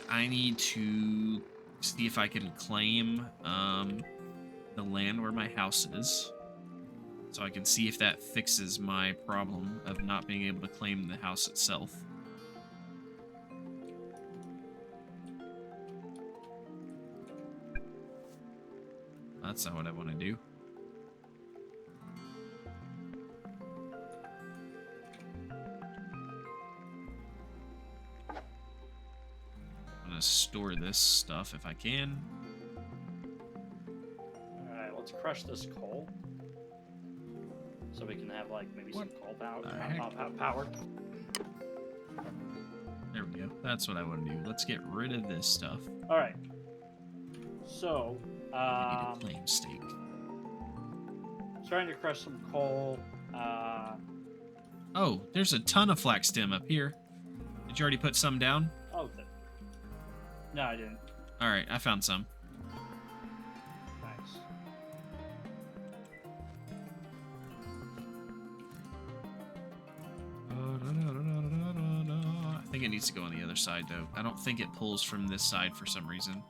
Speaker 1: I need to see if I can claim the land where my house is, so I can see if that fixes my problem of not being able to claim the house itself. That's not what I want to do. I'm gonna store this stuff if I can.
Speaker 2: Alright, let's crush this coal. So we can have, like, maybe some coal power.
Speaker 1: There we go. That's what I want to do. Let's get rid of this stuff.
Speaker 2: Alright. So,
Speaker 1: I need a claim stake.
Speaker 2: starting to crush some coal.
Speaker 1: Oh, there's a ton of flax stem up here. Did you already put some down?
Speaker 2: Oh, no, I didn't.
Speaker 1: All right, I found some.
Speaker 2: Nice.
Speaker 1: it needs to go on the other side, though. I don't think it pulls from this side for some reason.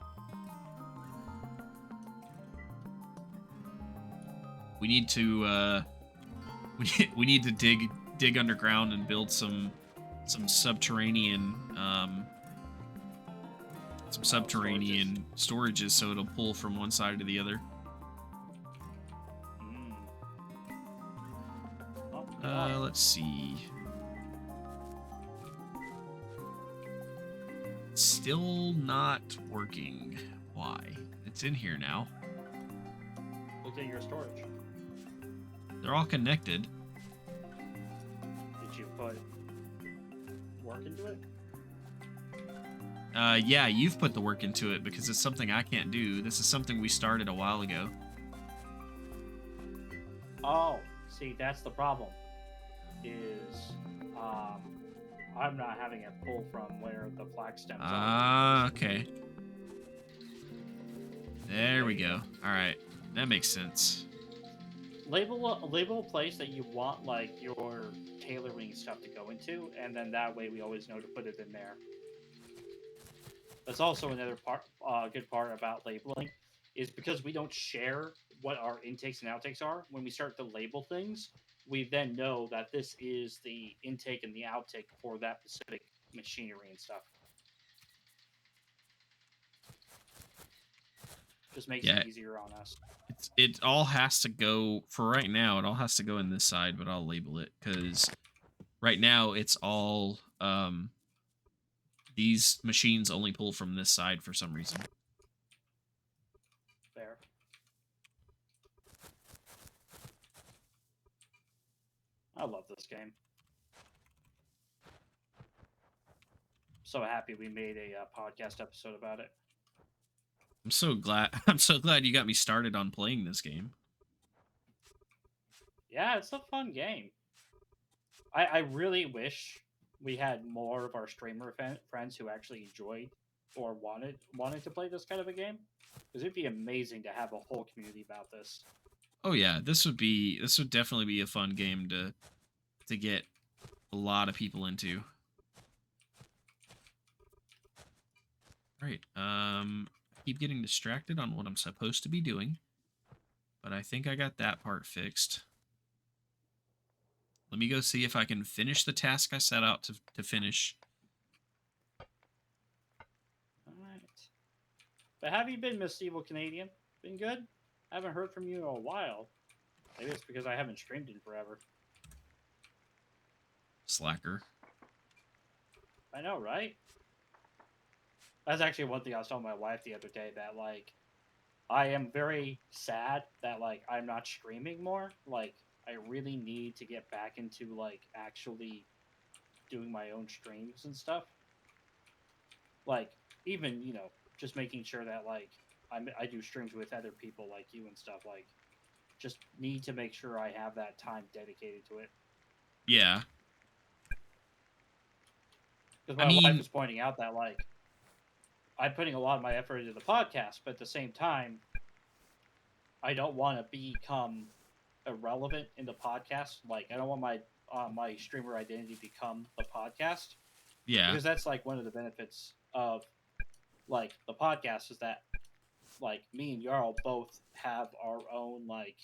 Speaker 1: We need to, we need to dig underground and build some subterranean, storages so it'll pull from one side to the other. Let's see. Still not working. Why? It's in here now.
Speaker 2: Look at your storage.
Speaker 1: They're all connected.
Speaker 2: Did you put work into it?
Speaker 1: Yeah, you've put the work into it because it's something I can't do. This is something we started a while ago.
Speaker 2: Oh, see, that's the problem. Is I'm not having it pull from where the flag stems are.
Speaker 1: Ah, okay. There we go. All right, that makes sense.
Speaker 2: Label a place that you want like your tailoring stuff to go into, and then that way we always know to put it in there. That's also another part, good part about labeling, is because we don't share what our intakes and outtakes are. When we start to label things, we then know that this is the intake and the outtake for that specific machinery and stuff. Just makes it easier on us.
Speaker 1: It all has to go, for right now, it all has to go in this side, but I'll label it, because right now it's all, these machines only pull from this side for some reason.
Speaker 2: Fair. I love this game. So happy we made a podcast episode about it.
Speaker 1: I'm so glad you got me started on playing this game.
Speaker 2: Yeah, it's a fun game. I really wish we had more of our streamer friends who actually enjoyed or wanted to play this kind of a game, because it'd be amazing to have a whole community about this.
Speaker 1: Oh yeah, this would definitely be a fun game to get a lot of people into. Right. I keep getting distracted on what I'm supposed to be doing, but I think I got that part fixed. Let me go see if I can finish the task I set out to finish.
Speaker 2: Alright. But have you been, Miss Evil Canadian? Been good? I haven't heard from you in a while. Maybe it's because I haven't streamed in forever.
Speaker 1: Slacker.
Speaker 2: I know, right? That's actually one thing I was telling my wife the other day, that, like, I am very sad that, like, I'm not streaming more. Like, I really need to get back into, like, actually doing my own streams and stuff. Like, even, you know, just making sure that, like, I do streams with other people like you and stuff. Like, just need to make sure I have that time dedicated to it.
Speaker 1: Yeah.
Speaker 2: Because my wife was pointing out that, like, I'm putting a lot of my effort into the podcast, but at the same time, I don't want to become irrelevant in the podcast. Like, I don't want my streamer identity to become the podcast.
Speaker 1: Yeah.
Speaker 2: Because that's, like, one of the benefits of, like, the podcast is that, like, me and Jarl both have our own, like,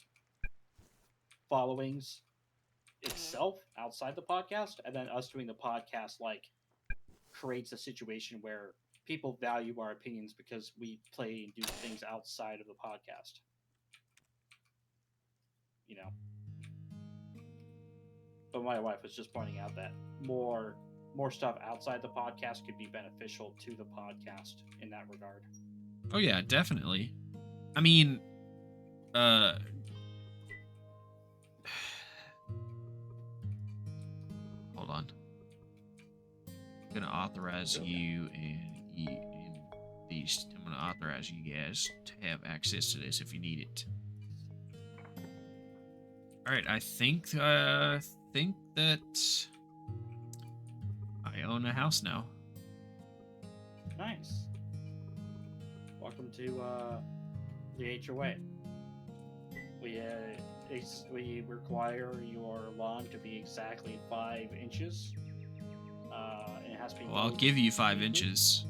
Speaker 2: followings itself outside the podcast, and then us doing the podcast, like, creates a situation where people value our opinions because we play and do things outside of the podcast. You know. But my wife was just pointing out that more stuff outside the podcast could be beneficial to the podcast in that regard.
Speaker 1: Oh yeah, definitely. I mean, hold on. I'm gonna authorize you and these. I'm gonna authorize you guys to have access to this if you need it. All right, I think that I own a house now.
Speaker 2: Nice. Welcome to the HOA. We require your lawn to be exactly 5 inches. And it has been.
Speaker 1: Well, I'll
Speaker 2: going.
Speaker 1: give you 5 inches.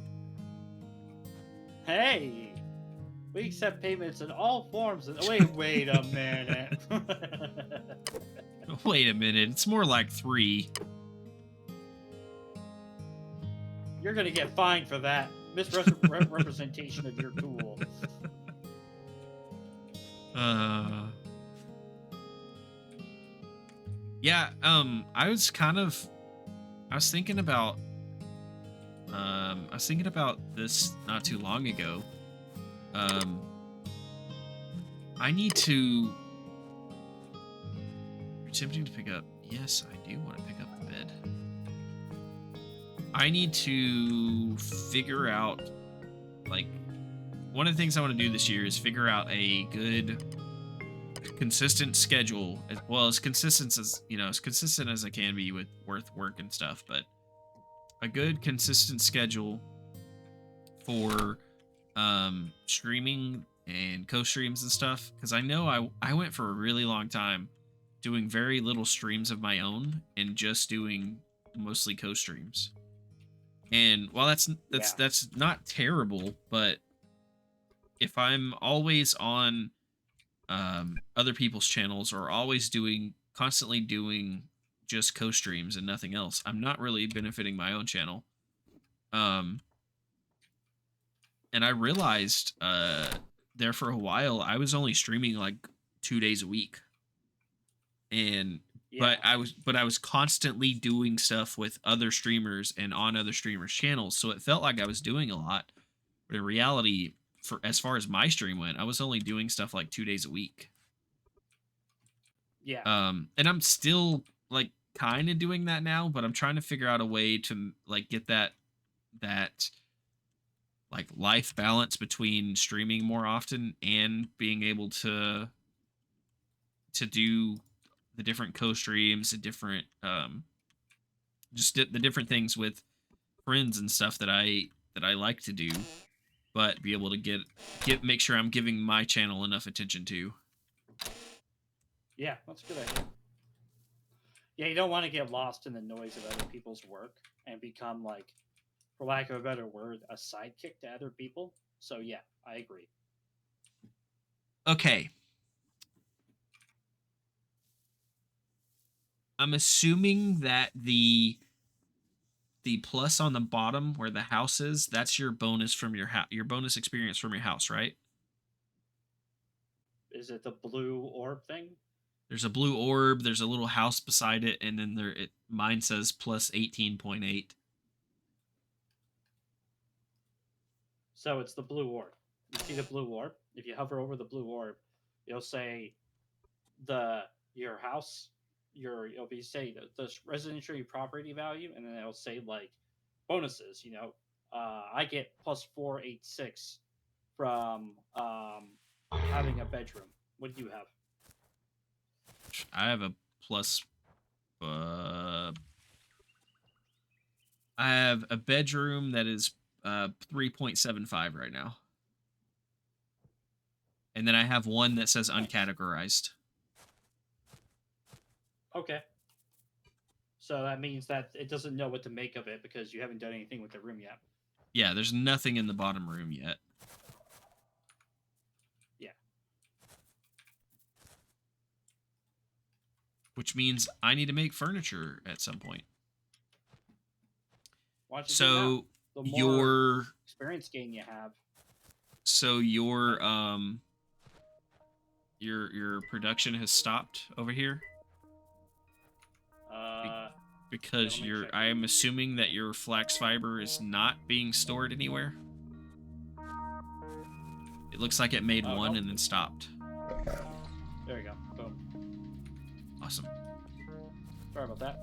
Speaker 2: Hey, we accept payments in all forms. Wait a minute.
Speaker 1: Wait a minute, it's more like 3.
Speaker 2: You're gonna get fined for that misrepresentation of your tool.
Speaker 1: Yeah, I was thinking about this not too long ago. I need to attempting to pick up. Yes, I do want to pick up the bed. I need to figure out, like, one of the things I want to do this year is figure out a good, consistent schedule, as well as consistent as I can be with work and stuff, but a good consistent schedule for streaming and co-streams and stuff, because I know I went for a really long time doing very little streams of my own and just doing mostly co-streams. And while that's not terrible, but if I'm always on other people's channels or constantly doing just co-streams and nothing else, I'm not really benefiting my own channel. And I realized there for a while I was only streaming like 2 days a week. And but I was constantly doing stuff with other streamers and on other streamers' channels, so it felt like I was doing a lot. But in reality, for as far as my stream went, I was only doing stuff like 2 days a week.
Speaker 2: Yeah.
Speaker 1: And I'm still like kind of doing that now, but I'm trying to figure out a way to like get that like life balance between streaming more often and being able to do the different co-streams and different just the different things with friends and stuff that I like to do, but be able to make sure I'm giving my channel enough attention to.
Speaker 2: Yeah, that's a good idea. Yeah, you don't want to get lost in the noise of other people's work and become, like, for lack of a better word, a sidekick to other people. So yeah, I agree.
Speaker 1: Okay. I'm assuming that the plus on the bottom where the house is, that's your bonus from your your bonus experience from your house, right?
Speaker 2: Is it the blue orb thing?
Speaker 1: There's a blue orb, there's a little house beside it, and then mine says plus 18.8.
Speaker 2: So it's the blue orb. You see the blue orb? If you hover over the blue orb, you'll say your house, it'll be say the residential property value, and then it'll say like bonuses. I get plus 486 from having a bedroom. What do you have?
Speaker 1: I have a plus. I have a bedroom that is 3.75 right now, and then I have one that says uncategorized.
Speaker 2: Okay. So that means that it doesn't know what to make of it because you haven't done anything with the room yet.
Speaker 1: Yeah, there's nothing in the bottom room yet.
Speaker 2: Yeah.
Speaker 1: Which means I need to make furniture at some point.
Speaker 2: Why don't you do
Speaker 1: So
Speaker 2: that? The more
Speaker 1: your
Speaker 2: experience gain you have.
Speaker 1: So your production has stopped over here because I am assuming that your flax fiber is not being stored anywhere. It looks like it made one and then stopped.
Speaker 2: There you go. Boom.
Speaker 1: Awesome.
Speaker 2: Sorry about that.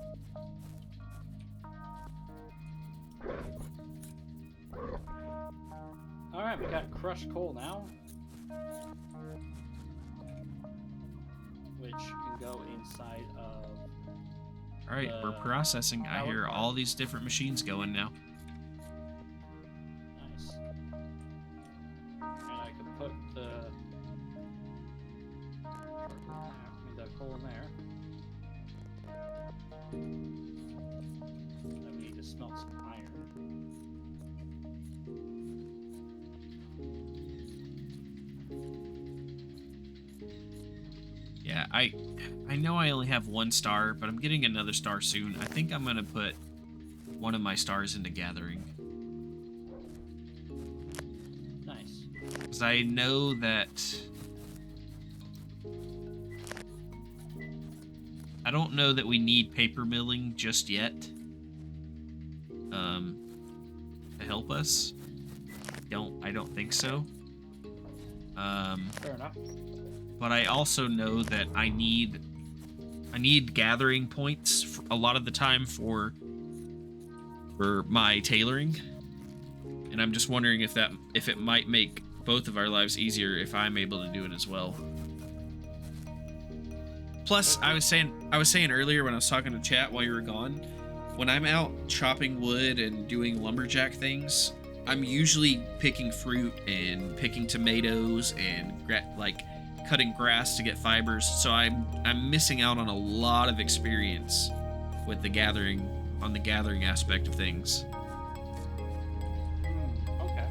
Speaker 2: Alright, we got crushed coal now. Which can go inside of...
Speaker 1: Alright, we're processing. I hear all these different machines going now.
Speaker 2: Nice. And I could put that coal in there. Then we need to smelt some iron.
Speaker 1: I know I only have 1 star, but I'm getting another star soon. I think I'm gonna put one of my stars into gathering.
Speaker 2: Nice.
Speaker 1: Because I know that I don't know that we need paper milling just yet. To help us. I don't think so.
Speaker 2: Fair enough.
Speaker 1: But I also know that I need gathering points a lot of the time for my tailoring, and I'm just wondering if it might make both of our lives easier if I'm able to do it as well. Plus, I was saying earlier when I was talking to chat while you were gone, when I'm out chopping wood and doing lumberjack things, I'm usually picking fruit and picking tomatoes and like cutting grass to get fibers. So I'm missing out on a lot of experience with the gathering aspect of things.
Speaker 2: Okay.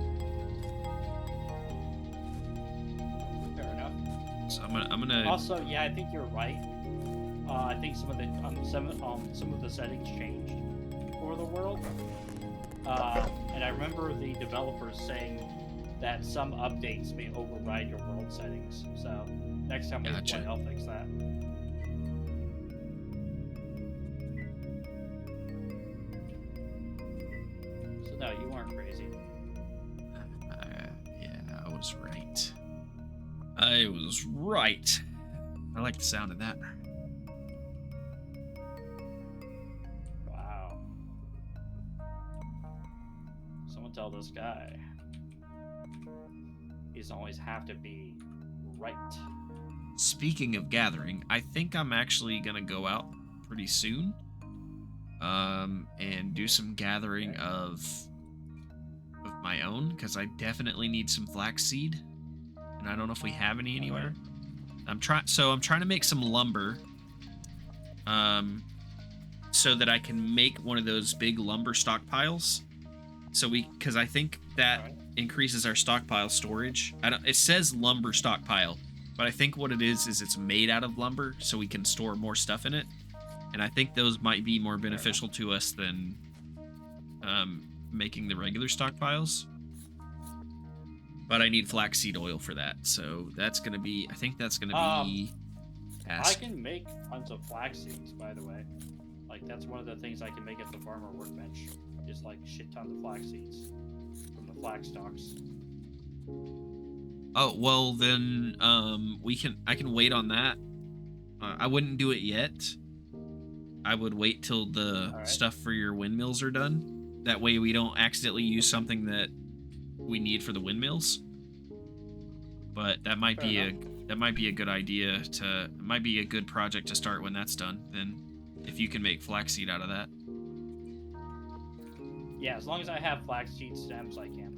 Speaker 2: Fair enough.
Speaker 1: So I'm gonna.
Speaker 2: Also, yeah, I think you're right. I think some of the settings changed for the world, and I remember the developers saying that some updates may override your world settings. So next time we play, I'll fix that. So no, you aren't crazy.
Speaker 1: Yeah, I was right. I was right. I like the sound of that.
Speaker 2: Wow. Someone tell this guy. He doesn't always have to be right.
Speaker 1: Speaking of gathering, I think I'm actually gonna go out pretty soon, and do some gathering of my own, because I definitely need some flaxseed, and I don't know if we have any anywhere. I'm trying to make some lumber, so that I can make one of those big lumber stockpiles. Because I think that increases our stockpile storage. It says lumber stockpile, but I think what it is it's made out of lumber, so we can store more stuff in it. And I think those might be more beneficial to us than making the regular stockpiles. But I need flaxseed oil for that, so that's gonna be. I think that's gonna be.
Speaker 2: I can make tons of flax seeds, by the way. Like that's one of the things I can make at the farmer workbench. Just like shit tons of flax seeds from the flax stalks.
Speaker 1: Oh well, then I can wait on that. I wouldn't do it yet. I would wait till the stuff for your windmills are done. That way we don't accidentally use something that we need for the windmills. But that might be a good idea it might be a good project to start when that's done. Then if you can make flaxseed out of that.
Speaker 2: Yeah, as long as I have flaxseed stems, I can.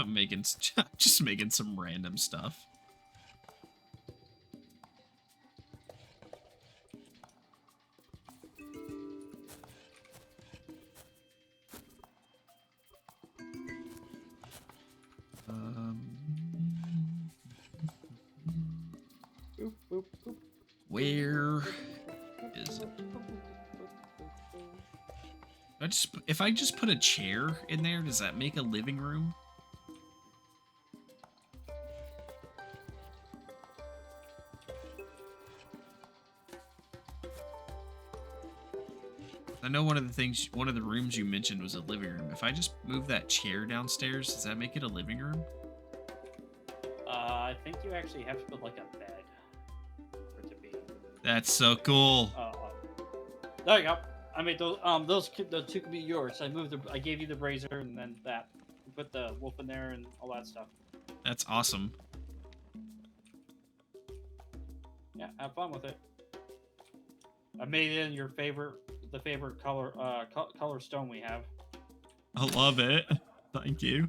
Speaker 1: I'm just making some random stuff. Where is it? If I just put a chair in there, does that make a living room? I know one of the rooms you mentioned was a living room. If I just move that chair downstairs, does that make it a living room?
Speaker 2: I think you actually have to put like a bed for it to be.
Speaker 1: That's so cool.
Speaker 2: There you go. I made the two can be yours. I gave you the brazier and then that. Put the wolf in there and all that stuff.
Speaker 1: That's awesome.
Speaker 2: Yeah, have fun with it. I made it in the favorite color, color stone we have.
Speaker 1: I love it. Thank you.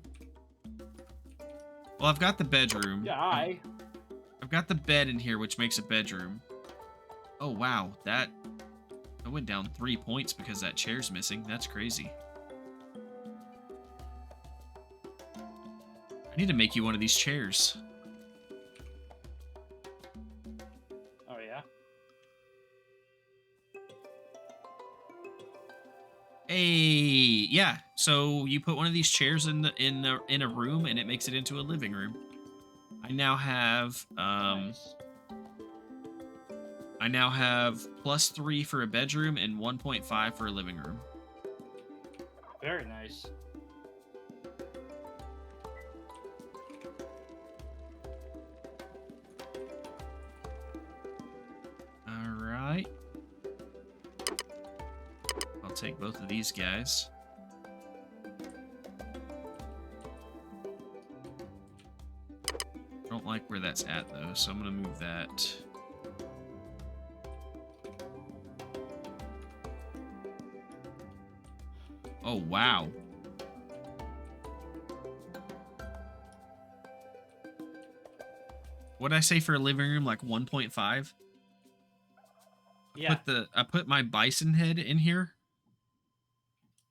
Speaker 1: Well, I've got the bedroom.
Speaker 2: Yeah,
Speaker 1: I've got the bed in here, which makes a bedroom. Oh, wow. I went down 3 points because that chair's missing. That's crazy. I need to make you one of these chairs.
Speaker 2: Oh yeah.
Speaker 1: Hey, yeah. So you put one of these chairs in a room, and it makes it into a living room. I now have
Speaker 2: Nice.
Speaker 1: I now have +3 for a bedroom and 1.5 for a living room.
Speaker 2: Very nice.
Speaker 1: All right. I'll take both of these guys. I don't like where that's at though, so I'm gonna move that. Oh, wow. What'd I say for a living room? Like 1.5?
Speaker 2: Yeah.
Speaker 1: I put my bison head in here.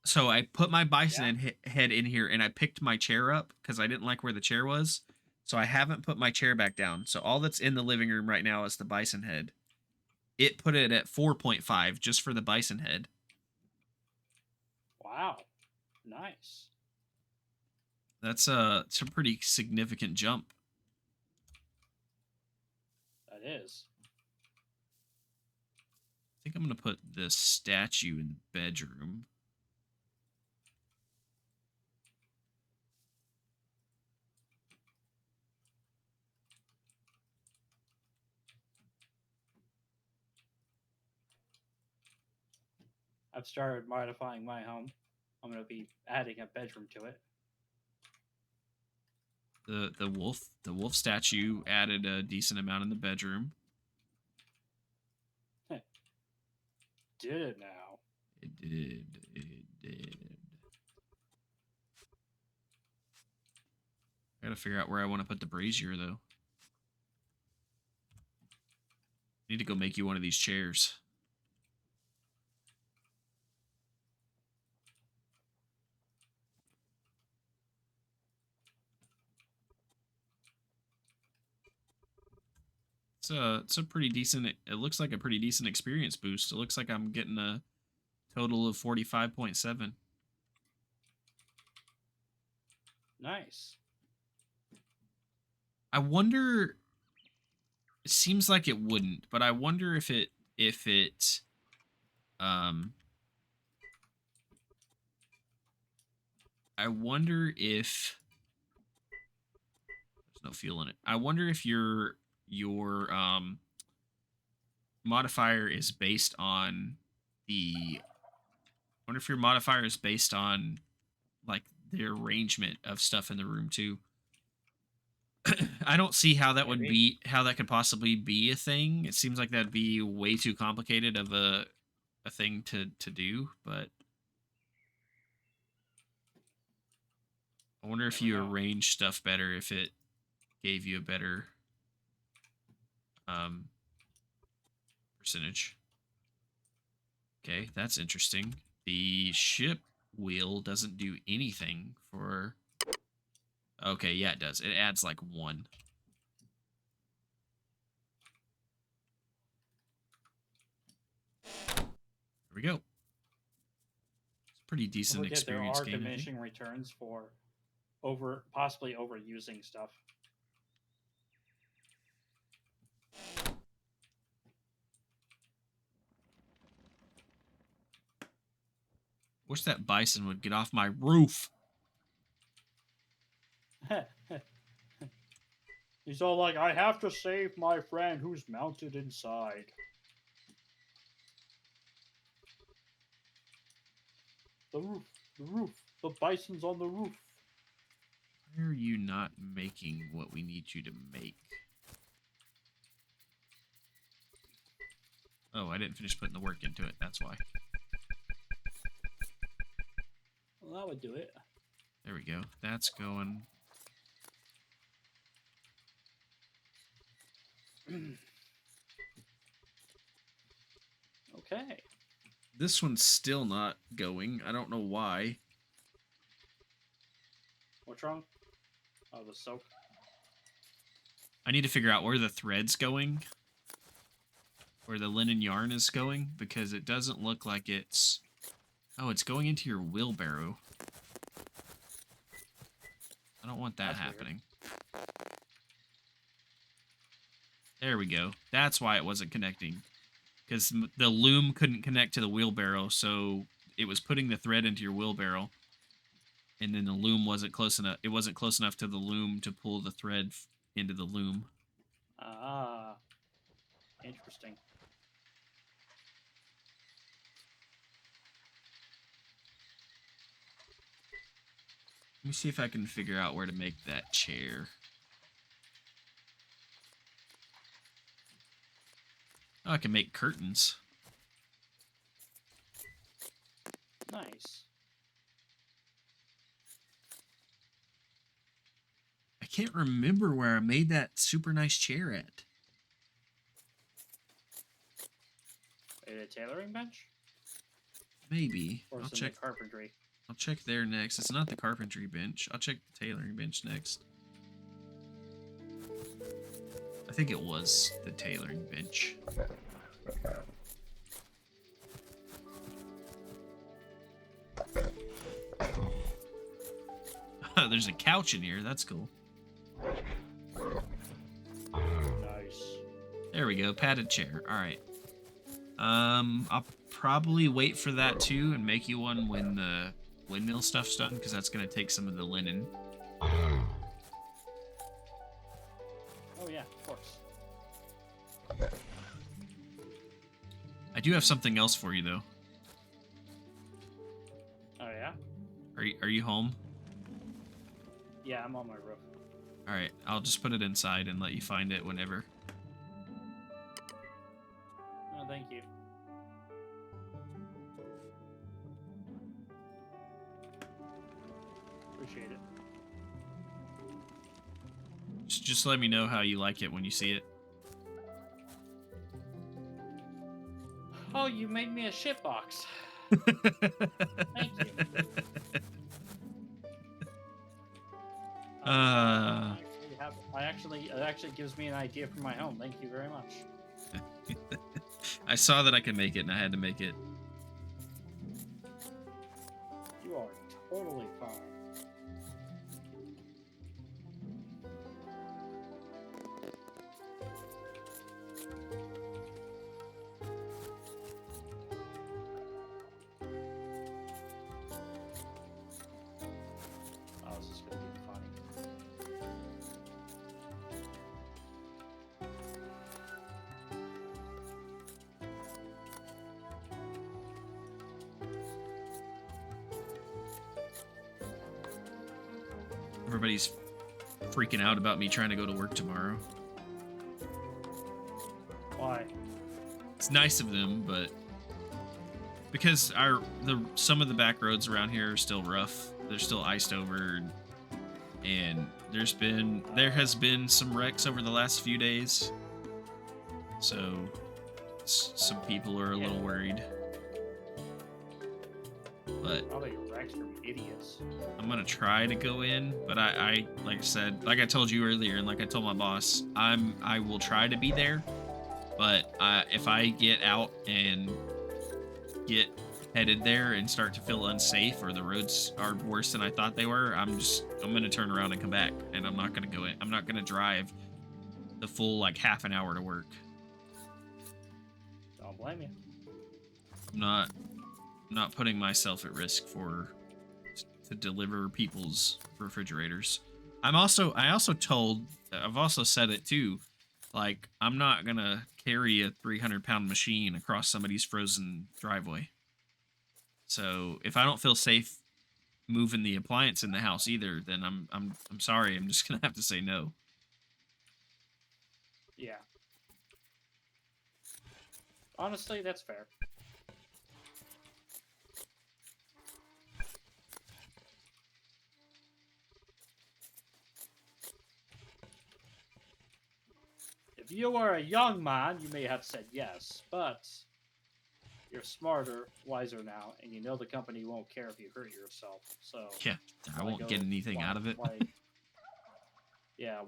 Speaker 1: So I put my bison head in here and I picked my chair up because I didn't like where the chair was. So I haven't put my chair back down. So all that's in the living room right now is the bison head. It put it at 4.5 just for the bison head.
Speaker 2: Wow. Nice.
Speaker 1: It's a pretty significant jump.
Speaker 2: That is.
Speaker 1: I think I'm going to put this statue in the bedroom.
Speaker 2: I've started modifying my home. I'm going to be adding a bedroom to it.
Speaker 1: The wolf statue added a decent amount in the bedroom.
Speaker 2: Did it now?
Speaker 1: It did. It did. I gotta figure out where I want to put the brazier, though. I need to go make you one of these chairs. It's a pretty decent. It looks like a pretty decent experience boost. It looks like I'm getting a total of 45.7.
Speaker 2: Nice.
Speaker 1: I wonder. It seems like it wouldn't, but I wonder if it I wonder if there's no fuel in it. I wonder if your modifier is based on the. I wonder if your modifier is based on like the arrangement of stuff in the room too. I don't see how that would be, how that could possibly be a thing. It seems like that'd be way too complicated of a thing to do, but I wonder if you arrange stuff better, if it gave you a better percentage. Okay, that's interesting. The ship wheel doesn't do anything for... Okay, yeah, it does. It adds like 1. There we go. It's a pretty decent experience
Speaker 2: there are
Speaker 1: game.
Speaker 2: diminishing returns for possibly overusing stuff.
Speaker 1: Wish that bison would get off my roof.
Speaker 2: He's all like, I have to save my friend who's mounted inside. The roof. The roof. The bison's on the roof.
Speaker 1: Why are you not making what we need you to make? Oh, I didn't finish putting the work into it. That's why.
Speaker 2: Well, that would do it.
Speaker 1: There we go. That's going.
Speaker 2: Okay.
Speaker 1: This one's still not going. I don't know why.
Speaker 2: What's wrong? Oh, the soak.
Speaker 1: I need to figure out where the thread's going. Where the linen yarn is going. Because it doesn't look like it's... Oh, it's going into your wheelbarrow. I don't want that
Speaker 2: That's
Speaker 1: happening. There we go. That's why it wasn't connecting. Because the loom couldn't connect to the wheelbarrow, so it was putting the thread into your wheelbarrow. And then the loom wasn't close enough. It wasn't close enough to the loom to pull the thread into the loom.
Speaker 2: Ah. Interesting.
Speaker 1: Let me see if I can figure out where to make that chair. Oh, I can make curtains.
Speaker 2: Nice.
Speaker 1: I can't remember where I made that super nice chair at.
Speaker 2: Is it a tailoring bench?
Speaker 1: Maybe.
Speaker 2: Or
Speaker 1: I'll
Speaker 2: is it
Speaker 1: check.
Speaker 2: the carpentry?
Speaker 1: I'll check there next. It's not the carpentry bench. I'll check the tailoring bench next. I think it was the tailoring bench. There's a couch in here. That's cool.
Speaker 2: Nice.
Speaker 1: There we go. Padded chair. All right. I'll probably wait for that too and make you one when the windmill stuff's done, because that's going to take some of the linen.
Speaker 2: Oh yeah, of course.
Speaker 1: I do have something else for you though.
Speaker 2: Oh yeah?
Speaker 1: Are you home?
Speaker 2: Yeah, I'm on my roof.
Speaker 1: All right. I'll just put it inside and let you find it whenever.
Speaker 2: Oh, thank you. Appreciate it.
Speaker 1: Just let me know how you like it when you see it.
Speaker 2: Oh, you made me a shit box. Thank you. It actually gives me an idea for my home. Thank you very much.
Speaker 1: I saw that I could make it, and I had to make it.
Speaker 2: You are totally fine. Oh, this is gonna be funny.
Speaker 1: Everybody's freaking out about me trying to go to work tomorrow.
Speaker 2: Why?
Speaker 1: It's nice of them, but because some of the back roads around here are still rough. They're still iced over, and there has been some wrecks over the last few days. So some people are a little worried. But
Speaker 2: Probably wrecks from idiots.
Speaker 1: I'm gonna try to go in, but I like I said, like I told you earlier, and like I told my boss, I will try to be there. But if I get out and get headed there and start to feel unsafe, or the roads are worse than I thought they were, I'm gonna turn around and come back, and I'm not gonna go in. I'm not gonna drive the full like half an hour to work.
Speaker 2: Don't blame you.
Speaker 1: I'm not putting myself at risk to deliver people's refrigerators. I've also said it too, like I'm not gonna carry a 300-pound machine across somebody's frozen driveway. So if I don't feel safe moving the appliance in the house either, then I'm sorry. I'm just gonna have to say no.
Speaker 2: Yeah. Honestly, that's fair. If you were a young man, you may have said yes, but you're smarter, wiser now, and you know the company won't care if you hurt yourself. So
Speaker 1: Yeah, I won't get anything out of it.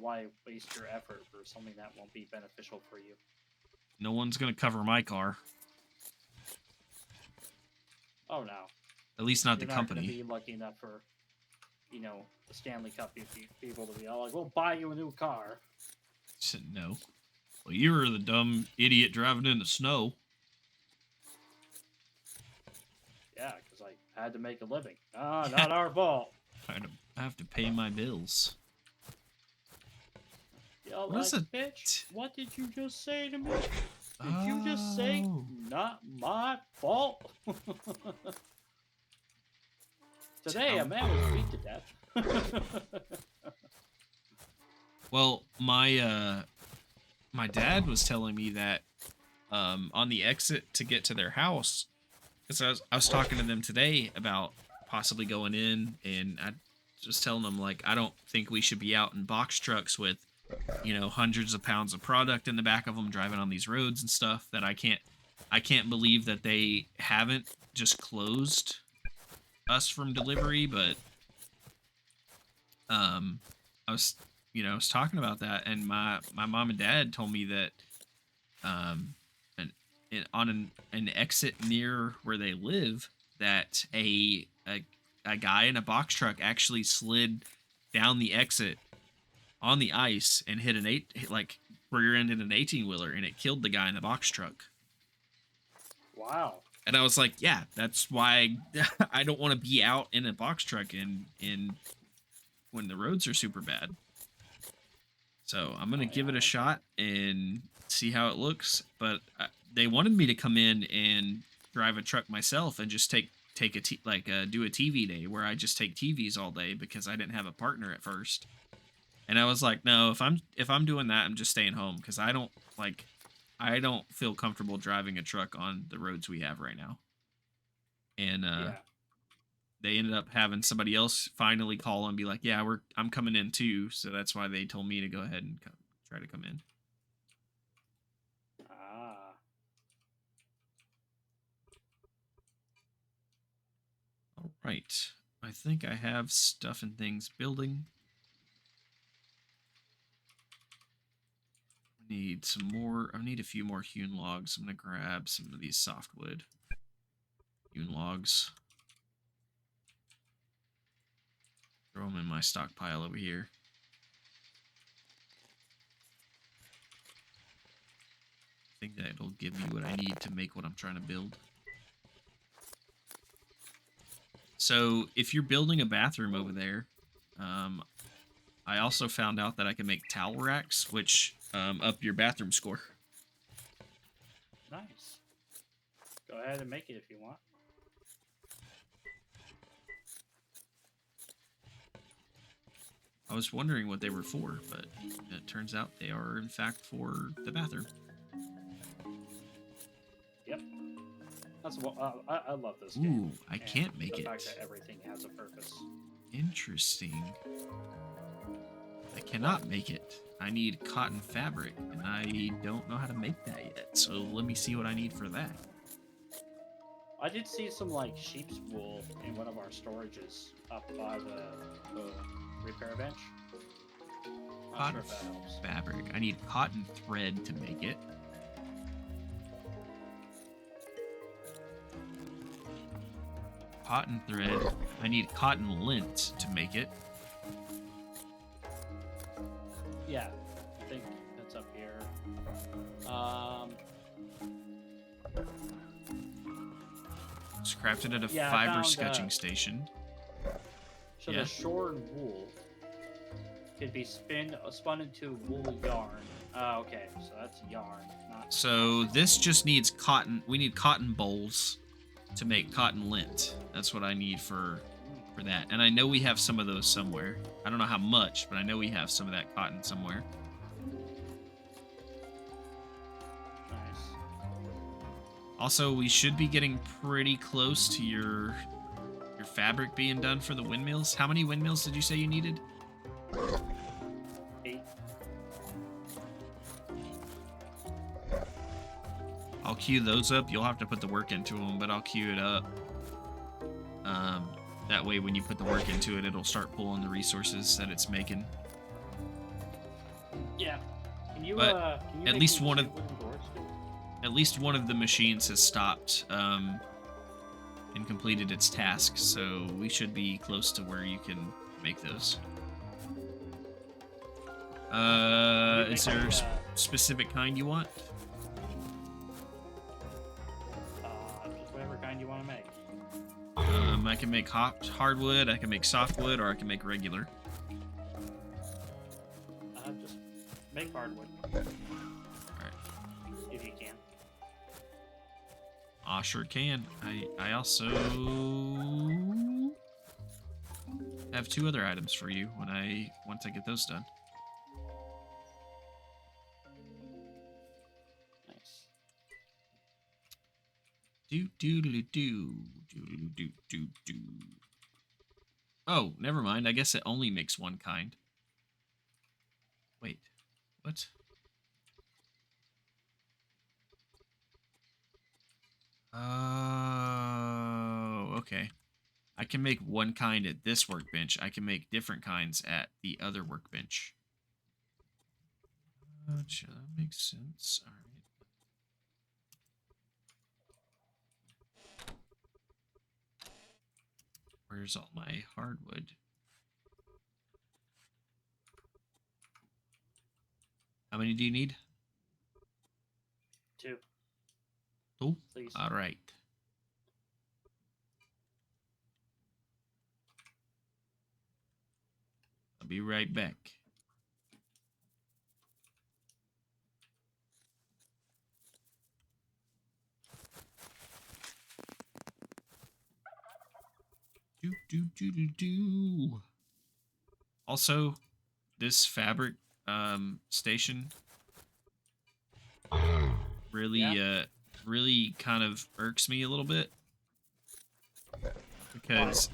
Speaker 2: Why waste your effort for something that won't be beneficial for you?
Speaker 1: No one's gonna cover my car.
Speaker 2: Oh no.
Speaker 1: At least not
Speaker 2: You're
Speaker 1: the
Speaker 2: not going
Speaker 1: company.
Speaker 2: to be lucky enough for, the Stanley Cup people to be all like, "We'll buy you a new car."
Speaker 1: Said no. Well, you were the dumb idiot driving in the snow.
Speaker 2: Yeah, because I had to make a living. Ah, not our fault.
Speaker 1: I have to pay my bills.
Speaker 2: Yo,
Speaker 1: What is
Speaker 2: like,
Speaker 1: a
Speaker 2: bitch, what did you just say to me? Did you just say,
Speaker 1: Oh.
Speaker 2: not my fault? Today, a man was beat to death.
Speaker 1: Well, my dad was telling me that on the exit to get to their house, because I was talking to them today about possibly going in, and I just telling them, like, I don't think we should be out in box trucks with, hundreds of pounds of product in the back of them driving on these roads and stuff. That I can't believe that they haven't just closed us from delivery. But I was talking about that, and my mom and dad told me that on an exit near where they live, that a guy in a box truck actually slid down the exit on the ice and hit rear-ended an 18-wheeler, and it killed the guy in the box truck.
Speaker 2: Wow.
Speaker 1: And I was like, yeah, that's why I don't want to be out in a box truck in when the roads are super bad. So I'm gonna give it a shot and see how it looks. But they wanted me to come in and drive a truck myself and just do a TV day where I just take TVs all day, because I didn't have a partner at first. And I was like, no, if I'm doing that, I'm just staying home, because I don't feel comfortable driving a truck on the roads we have right now. And they ended up having somebody else finally call and be like, yeah, I'm coming in too. So that's why they told me to go ahead and try to come in.
Speaker 2: Ah.
Speaker 1: All right. I think I have stuff and things building. I need a few more hewn logs. I'm going to grab some of these softwood hewn logs. Throw them in my stockpile over here. I think that'll give me what I need to make what I'm trying to build. So if you're building a bathroom over there, I also found out that I can make towel racks, which up your bathroom score.
Speaker 2: Nice. Go ahead and make it if you want.
Speaker 1: I was wondering what they were for, but it turns out they are, in fact, for the bathroom.
Speaker 2: Yep. That's what I love this game.
Speaker 1: Ooh, I can't make it.
Speaker 2: The fact that everything has a purpose.
Speaker 1: Interesting. I cannot make it. I need cotton fabric, and I don't know how to make that yet. So let me see what I need for that.
Speaker 2: I did see some sheep's wool in one of our storages up by the repair bench. Not
Speaker 1: Cotton
Speaker 2: sure if that helps.
Speaker 1: fabric. I need cotton thread to make it. Cotton thread. I need cotton lint to make it.
Speaker 2: Yeah, I think that's up here.
Speaker 1: It's crafted at a
Speaker 2: Yeah, I
Speaker 1: fiber
Speaker 2: found,
Speaker 1: sketching station.
Speaker 2: So
Speaker 1: Yeah.
Speaker 2: the shorn wool could be spun into wool yarn. Okay, so that's yarn. Not
Speaker 1: So this just needs cotton. We need cotton bowls to make cotton lint. That's what I need for that. And I know we have some of those somewhere. I don't know how much, but I know we have some of that cotton somewhere.
Speaker 2: Nice.
Speaker 1: Also, we should be getting pretty close to your fabric being done for the windmills. How many windmills did you say you needed?
Speaker 2: 8.
Speaker 1: I'll queue those up. You'll have to put the work into them, but I'll queue it up. That way, when you put the work into it, it'll start pulling the resources that it's making.
Speaker 2: Yeah. Can you,
Speaker 1: But
Speaker 2: can you
Speaker 1: at
Speaker 2: make
Speaker 1: least
Speaker 2: me
Speaker 1: one
Speaker 2: two
Speaker 1: of-
Speaker 2: wooden doors, dude?
Speaker 1: At least one of the machines has stopped and completed its task, so we should be close to where you can make those. Is there a specific kind you want?
Speaker 2: Just whatever kind you want to make.
Speaker 1: I can make hardwood, I can make softwood, or I can make regular.
Speaker 2: Just make hardwood.
Speaker 1: Alright.
Speaker 2: If you can.
Speaker 1: I sure can. I also have 2 other items for you once I get those done.
Speaker 2: Nice.
Speaker 1: Do. Oh, never mind. I guess it only makes one kind. Wait, what? Oh, okay. I can make one kind at this workbench. I can make different kinds at the other workbench. Gotcha, that makes sense. All right. Where's all my hardwood? How many do you need?
Speaker 2: 2.
Speaker 1: 2?
Speaker 2: Please.
Speaker 1: All right. I'll be right back. Do. Also, this fabric station really really kind of irks me a little bit because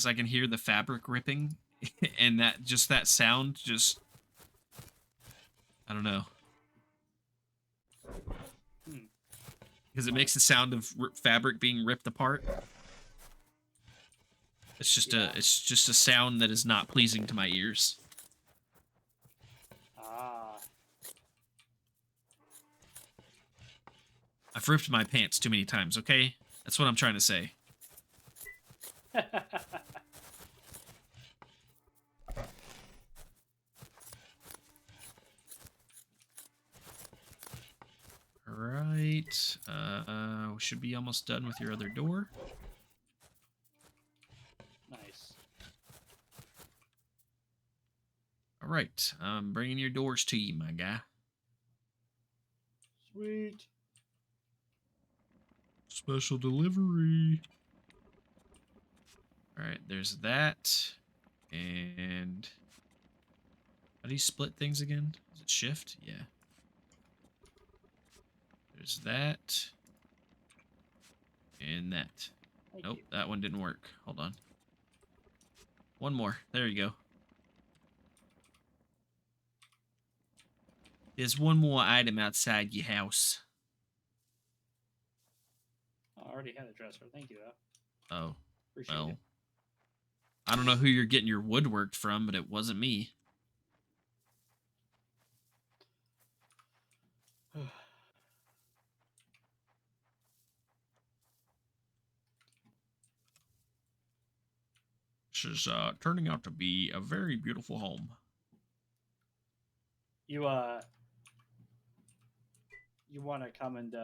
Speaker 1: I can hear the fabric ripping and that sound just I don't know. Because it makes the sound of fabric being ripped apart. It's just a sound that is not pleasing to my ears. I've ripped my pants too many times, okay? That's what I'm trying to say. Alright. We should be almost done with your other door.
Speaker 2: Nice.
Speaker 1: Alright. I'm bringing your doors to you, my guy.
Speaker 2: Sweet.
Speaker 1: Special delivery. Alright, there's that. And how do you split things again? Is it shift? Yeah. There's that. And that.
Speaker 2: Thank
Speaker 1: Nope,
Speaker 2: you.
Speaker 1: that one didn't work. Hold on. One more. There you go. There's one more item outside your house.
Speaker 2: Oh, I already had a dresser. Thank you, though.
Speaker 1: Oh,
Speaker 2: Appreciate
Speaker 1: well.
Speaker 2: it.
Speaker 1: I don't know who you're getting your woodwork from, but it wasn't me. This is turning out to be a very beautiful home.
Speaker 2: You want to come and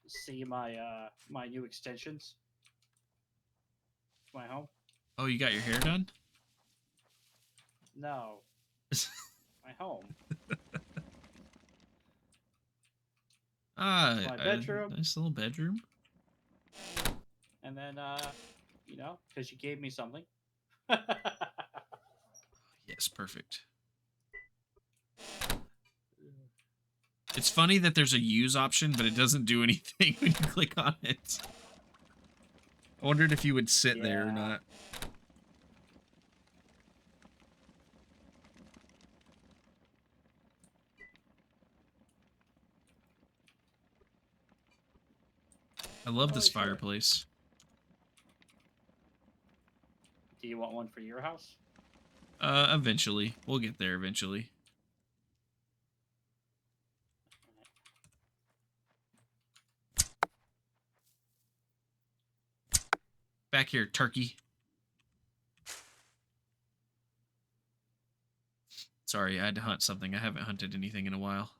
Speaker 2: see my my new extensions to my home?
Speaker 1: Oh, you got your hair done?
Speaker 2: No, my home.
Speaker 1: Ah,
Speaker 2: My bedroom.
Speaker 1: nice little bedroom.
Speaker 2: and then you know, because you gave me something.
Speaker 1: Yes, perfect. It's funny that there's a use option, but it doesn't do anything when you click on it. I wondered if you would sit there or
Speaker 2: Yeah.
Speaker 1: not. I love
Speaker 2: Oh,
Speaker 1: this
Speaker 2: sure.
Speaker 1: fireplace.
Speaker 2: Do you want one for your house?
Speaker 1: Eventually. We'll get there eventually. Back here, turkey. Sorry, I had to hunt something. I haven't hunted anything in a while.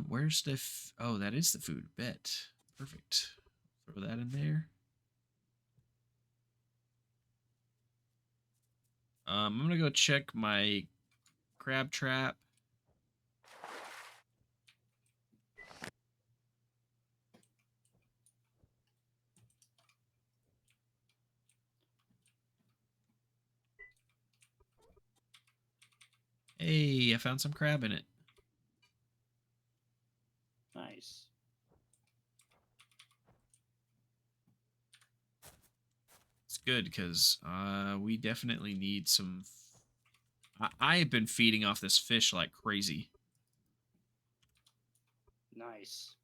Speaker 1: Where's the... oh, that is the food. Bet. Perfect. Throw that in there. I'm gonna go check my crab trap. Hey, I found some crab in it.
Speaker 2: Nice.
Speaker 1: It's good because we definitely need some. I've been feeding off this fish like crazy
Speaker 2: Nice.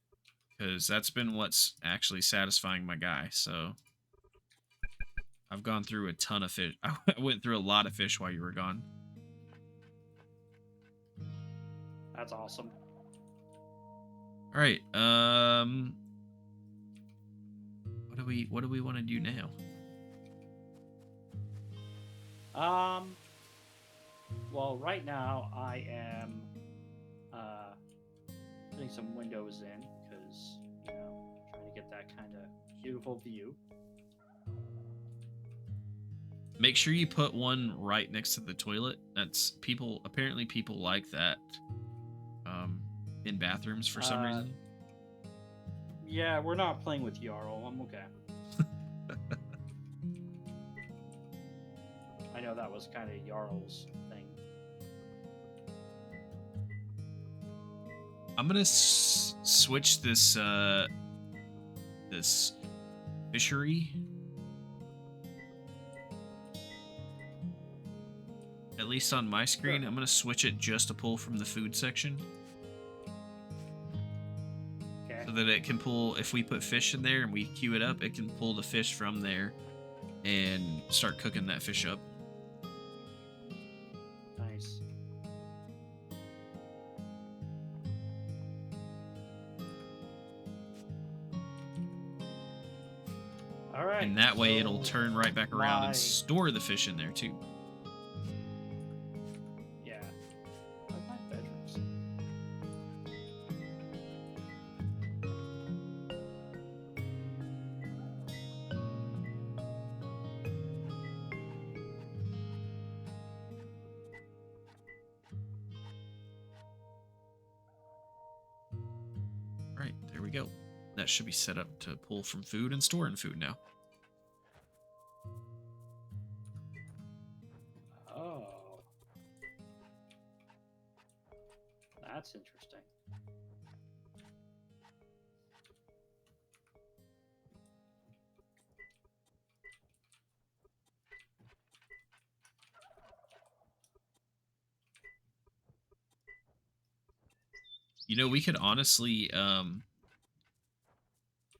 Speaker 1: because that's been what's actually satisfying my guy. So I've gone through a ton of fish. I went through a lot of fish while you were gone.
Speaker 2: That's awesome.
Speaker 1: All right. What do we want to do now?
Speaker 2: Well, right now I am putting some windows in because, you know, trying to get that kind of beautiful view.
Speaker 1: Make sure you put one right next to the toilet. That's people. Apparently, people like that. In bathrooms for some reason.
Speaker 2: Yeah, we're not playing with Jarl. I'm okay. I know that was kind of Jarl's thing.
Speaker 1: I'm gonna switch this this fishery. At least on my screen,
Speaker 2: Sure.
Speaker 1: I'm gonna switch it just to pull from the food section.
Speaker 2: Okay.
Speaker 1: So that it can pull, if we put fish in there and we queue it up, it can pull the fish from there and start cooking that fish up.
Speaker 2: Nice. All right.
Speaker 1: And that way it'll
Speaker 2: so
Speaker 1: turn right back around
Speaker 2: my-
Speaker 1: and store the fish in there too.
Speaker 2: Yeah. Where's my bedrooms?
Speaker 1: All right, there we go. That should be set up to pull from food and store in food now.
Speaker 2: Oh. That's interesting.
Speaker 1: You know, we could honestly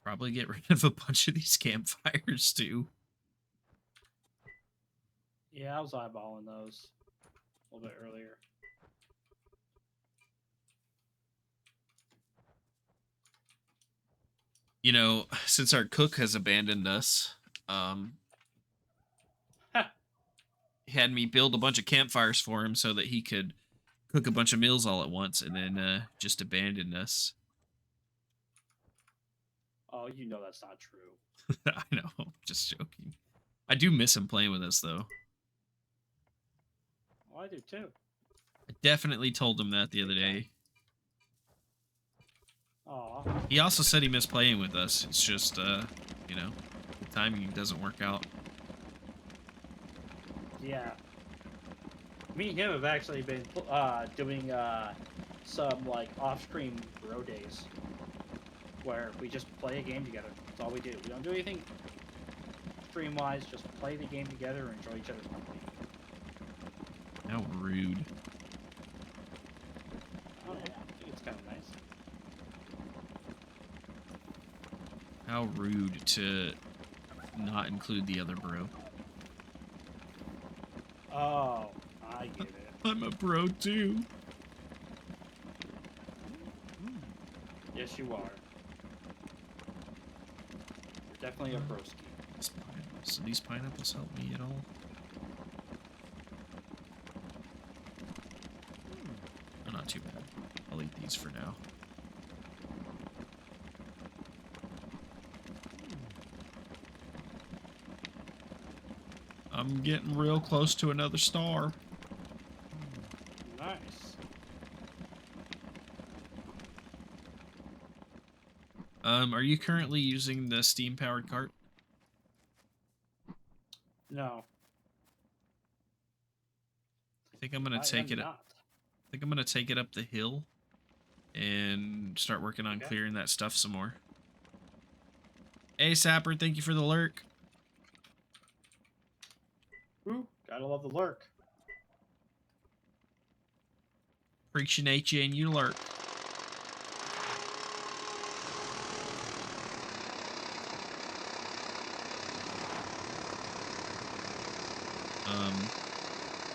Speaker 1: probably get rid of a bunch of these campfires too.
Speaker 2: Yeah, I was eyeballing those a little bit earlier.
Speaker 1: You know, since our cook has abandoned us, he had me build a bunch of campfires for him so that he could cook a bunch of meals all at once, and then just abandoned us.
Speaker 2: Oh, you know that's not true.
Speaker 1: I know, just joking. I do miss him playing with us, though.
Speaker 2: Oh, I do too.
Speaker 1: I definitely told him that the other day.
Speaker 2: Aw.
Speaker 1: He also said he missed playing with us. It's just, you know, the timing doesn't work out.
Speaker 2: Yeah. Me and him have actually been doing some like off-screen bro days where we just play a game together. That's all we do. We don't do anything stream-wise. Just play the game together and enjoy each other's company.
Speaker 1: How rude.
Speaker 2: Oh, yeah. I think it's kind of nice.
Speaker 1: How rude to not include the other bro.
Speaker 2: Oh, I get it.
Speaker 1: I'm a bro too.
Speaker 2: Yes, you are. You're definitely a broski.
Speaker 1: So these pineapples help me at all? Oh, not too bad. I'll eat these for now. I'm getting real close to another star.
Speaker 2: Nice.
Speaker 1: Are you currently using the steam-powered cart?
Speaker 2: No.
Speaker 1: I think I'm gonna take it.
Speaker 2: Not.
Speaker 1: I think I'm gonna take it up the hill and start working on clearing that stuff some more. Hey, Sapper, thank you for the lurk.
Speaker 2: Ooh, gotta love the lurk.
Speaker 1: Appreciate you and you lurk.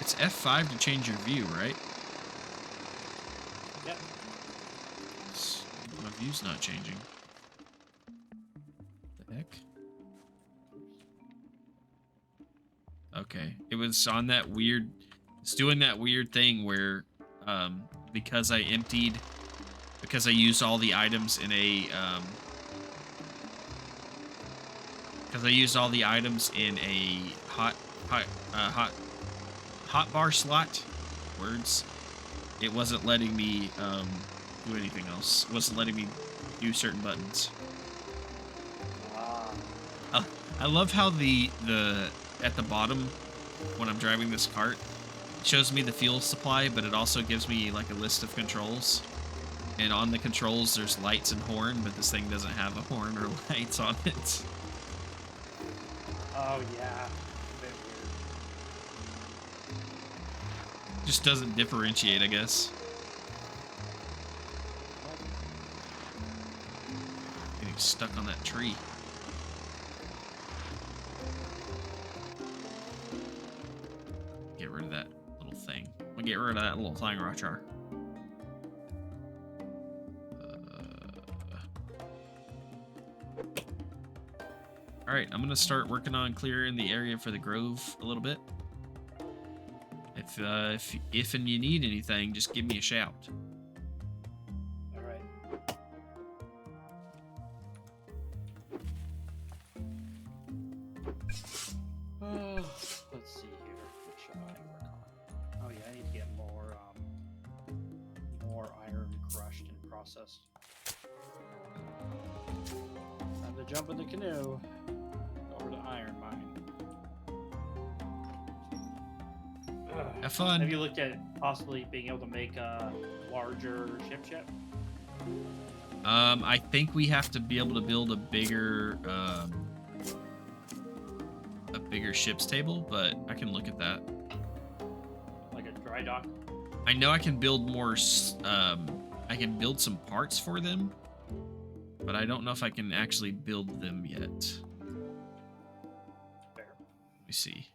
Speaker 1: It's F5 to change your view, right?
Speaker 2: Yep.
Speaker 1: My view's not changing. The heck? Okay, it was on that weird. It's doing that weird thing where, because I used all the items in a, hot bar slot. Words. It wasn't letting me do anything else. It wasn't letting me do certain buttons. I love how the at the bottom when I'm driving this cart, it shows me the fuel supply, but it also gives me like a list of controls. And on the controls, there's lights and horn, but this thing doesn't have a horn or lights on it.
Speaker 2: Oh yeah.
Speaker 1: Just doesn't differentiate, I guess. Getting stuck on that tree. Get rid of that little thing. I'm gonna get rid of that little flying rochar. Alright, I'm gonna start working on clearing the area for the grove a little bit. If and you need anything, just give me a shout.
Speaker 2: All right. Let's see here. What should I work on? Oh yeah, I need to get more iron crushed and processed. Time to jump in the canoe. Over to iron mine.
Speaker 1: Have fun.
Speaker 2: Have you looked at possibly being able to make a larger ship yet?
Speaker 1: I think we have to be able to build a bigger ship's table, but I can look at that.
Speaker 2: Like a dry dock?
Speaker 1: I know I can build more. I can build some parts for them, but I don't know if I can actually build them yet.
Speaker 2: Fair.
Speaker 1: Let me see.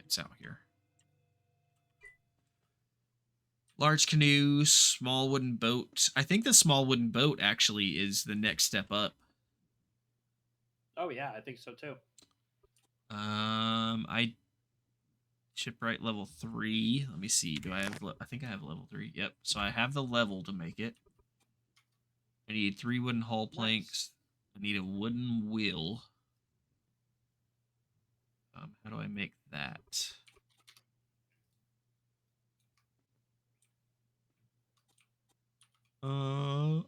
Speaker 1: It's out here. Large canoe, small wooden boat. I think the small wooden boat actually is the next step up.
Speaker 2: Oh yeah, I think so too.
Speaker 1: I shipwright level 3. Let me see. Do I have? I think I have level 3. Yep. So I have the level to make it. I need 3 wooden hull planks. I need a wooden wheel. How do I make that?
Speaker 2: I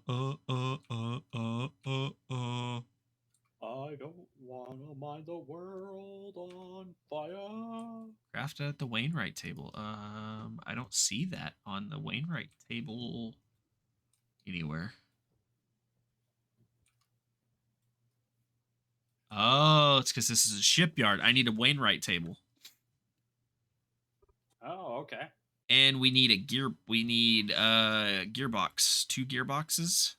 Speaker 2: don't wanna mind the world on fire.
Speaker 1: Craft at the Wainwright table. I don't see that on the Wainwright table anywhere. Oh, it's because this is a shipyard. I need a Wainwright table.
Speaker 2: Oh, okay.
Speaker 1: And we need a gear. We need gearbox. 2 gearboxes.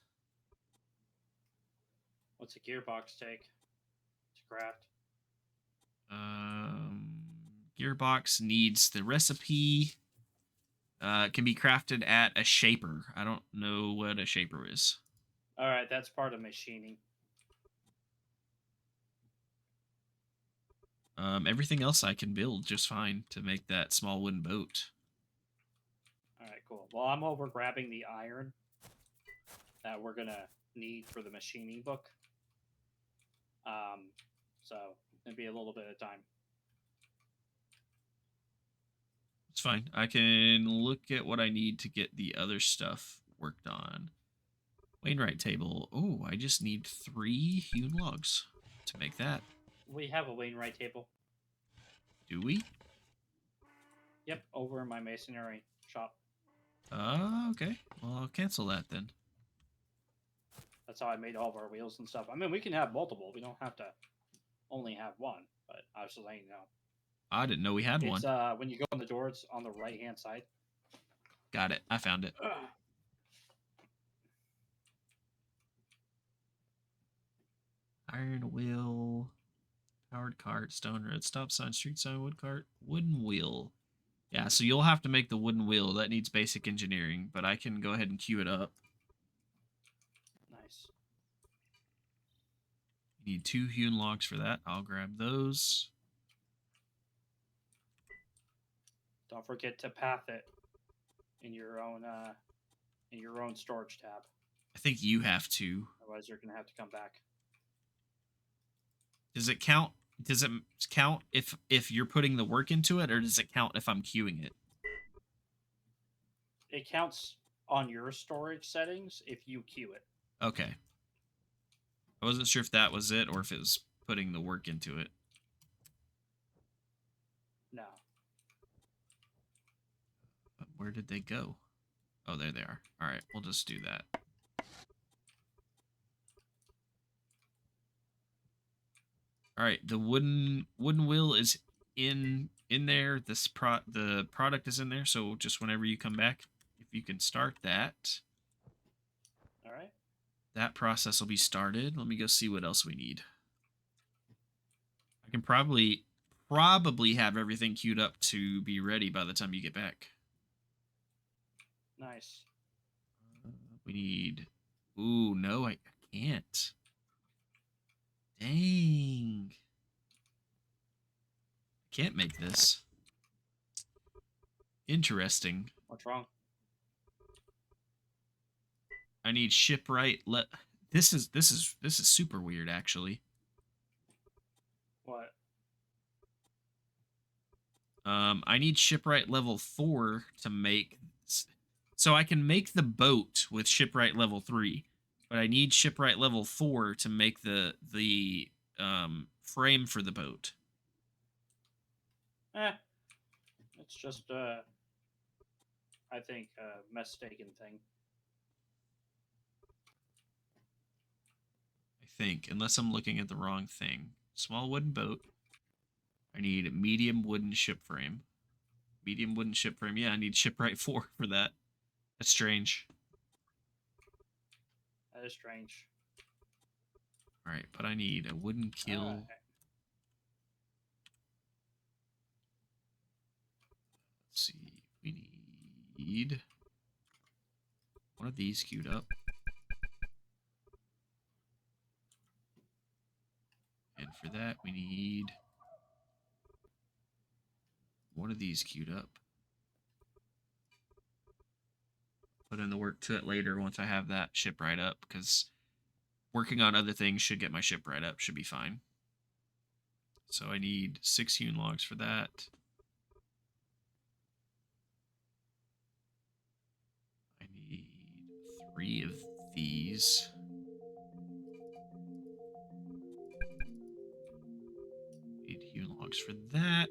Speaker 2: What's a gearbox take to craft?
Speaker 1: Gearbox needs the recipe. It can be crafted at a shaper. I don't know what a shaper is.
Speaker 2: All right, that's part of machining.
Speaker 1: Everything else I can build just fine to make that small wooden boat.
Speaker 2: All right, cool. Well, I'm over grabbing the iron that we're gonna need for the machining book. So it'll be a little bit of time.
Speaker 1: It's fine. I can look at what I need to get the other stuff worked on. Wainwright table. Oh, I just need 3 hewn logs to make that.
Speaker 2: We have a Wainwright table.
Speaker 1: Do we?
Speaker 2: Yep, over in my masonry shop.
Speaker 1: Okay. Well, I'll cancel that then.
Speaker 2: That's how I made all of our wheels and stuff. I mean, we can have multiple. We don't have to only have one, but I was just letting you know.
Speaker 1: I didn't know we had one.
Speaker 2: It's when you go in the doors on the right hand side.
Speaker 1: Got it. I found it. Iron wheel, powered cart, stone road, stop sign, street sign, wood cart, wooden wheel. Yeah, so you'll have to make the wooden wheel. That needs basic engineering, but I can go ahead and queue it up.
Speaker 2: Nice.
Speaker 1: You need 2 hewn logs for that. I'll grab those.
Speaker 2: Don't forget to path it in your own storage tab.
Speaker 1: I think you have to.
Speaker 2: Otherwise, you're gonna have to come back.
Speaker 1: Does it count? Does it count if you're putting the work into it, or does it count if I'm queuing it?
Speaker 2: It counts on your storage settings if you queue it.
Speaker 1: Okay. I wasn't sure if that was it or if it was putting the work into it.
Speaker 2: No.
Speaker 1: But where did they go? Oh, there they are. All right, we'll just do that. All right, the wooden wheel is in there. The product is in there. So just whenever you come back, if you can start that,
Speaker 2: All right.
Speaker 1: that process will be started. Let me go see what else we need. I can probably have everything queued up to be ready by the time you get back.
Speaker 2: Nice.
Speaker 1: We need. Ooh, no, I can't. Dang. Can't make this. Interesting.
Speaker 2: What's wrong?
Speaker 1: I need shipwright. This is super weird, actually.
Speaker 2: What?
Speaker 1: I need shipwright level 4 to make. So I can make the boat with shipwright level 3, but I need shipwright level 4 to make the frame for the boat.
Speaker 2: It's just I think a mistaken thing.
Speaker 1: I think, unless I'm looking at the wrong thing. Small wooden boat. I need a medium wooden ship frame. Medium wooden ship frame. Yeah, I need shipwright 4 for that. That's strange.
Speaker 2: That is strange.
Speaker 1: All right, but I need a wooden keel.
Speaker 2: Right.
Speaker 1: Let's see. We need one of these queued up. And for that, we need one of these queued up. Put in the work to it later once I have that shipwright up, because working on other things should get my shipwright up. Should be fine. So I need 6 hewn logs for that. I need 3 of these. Need hewn logs for that.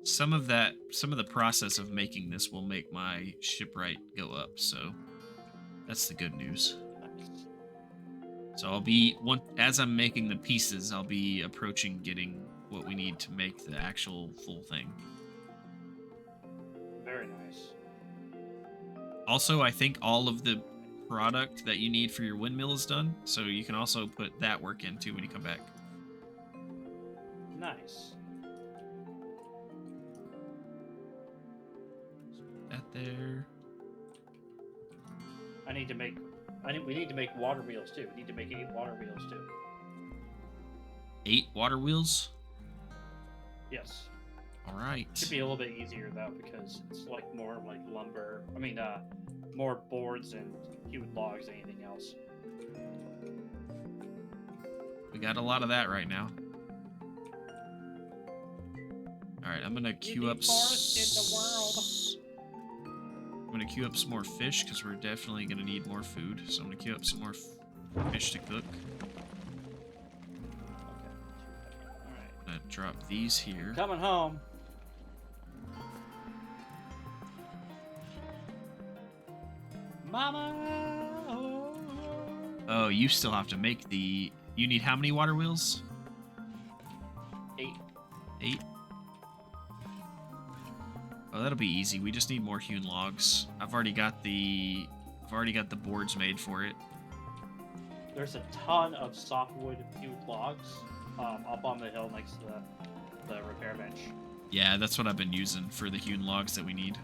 Speaker 1: Some of the process of making this will make my shipwright go up, so that's the good news.
Speaker 2: Nice.
Speaker 1: So as I'm making the pieces, I'll be approaching getting what we need to make the actual full thing.
Speaker 2: Very nice.
Speaker 1: Also, I think all of the product that you need for your windmill is done, so you can also put that work in too when you come back.
Speaker 2: Nice.
Speaker 1: That there.
Speaker 2: We need to make water wheels too. We need to make 8 water wheels too.
Speaker 1: 8 water wheels?
Speaker 2: Yes.
Speaker 1: Alright.
Speaker 2: Should be a little bit easier though because it's like more like lumber. I mean, more boards and hewn logs than anything else.
Speaker 1: We got a lot of that right now. Alright, I'm gonna queue up I'm gonna queue up some more fish because we're definitely gonna need more food. So I'm gonna queue up some more fish to cook.
Speaker 2: Alright.
Speaker 1: I'm gonna drop these here.
Speaker 2: Coming home. Mama!
Speaker 1: Oh, you still have to make the... You need how many water wheels?
Speaker 2: 8.
Speaker 1: 8? Oh, that'll be easy. We just need more hewn logs. I've already got the boards made for it.
Speaker 2: There's a ton of softwood hewn logs up on the hill next to the repair bench.
Speaker 1: Yeah, that's what I've been using for the hewn logs that we need.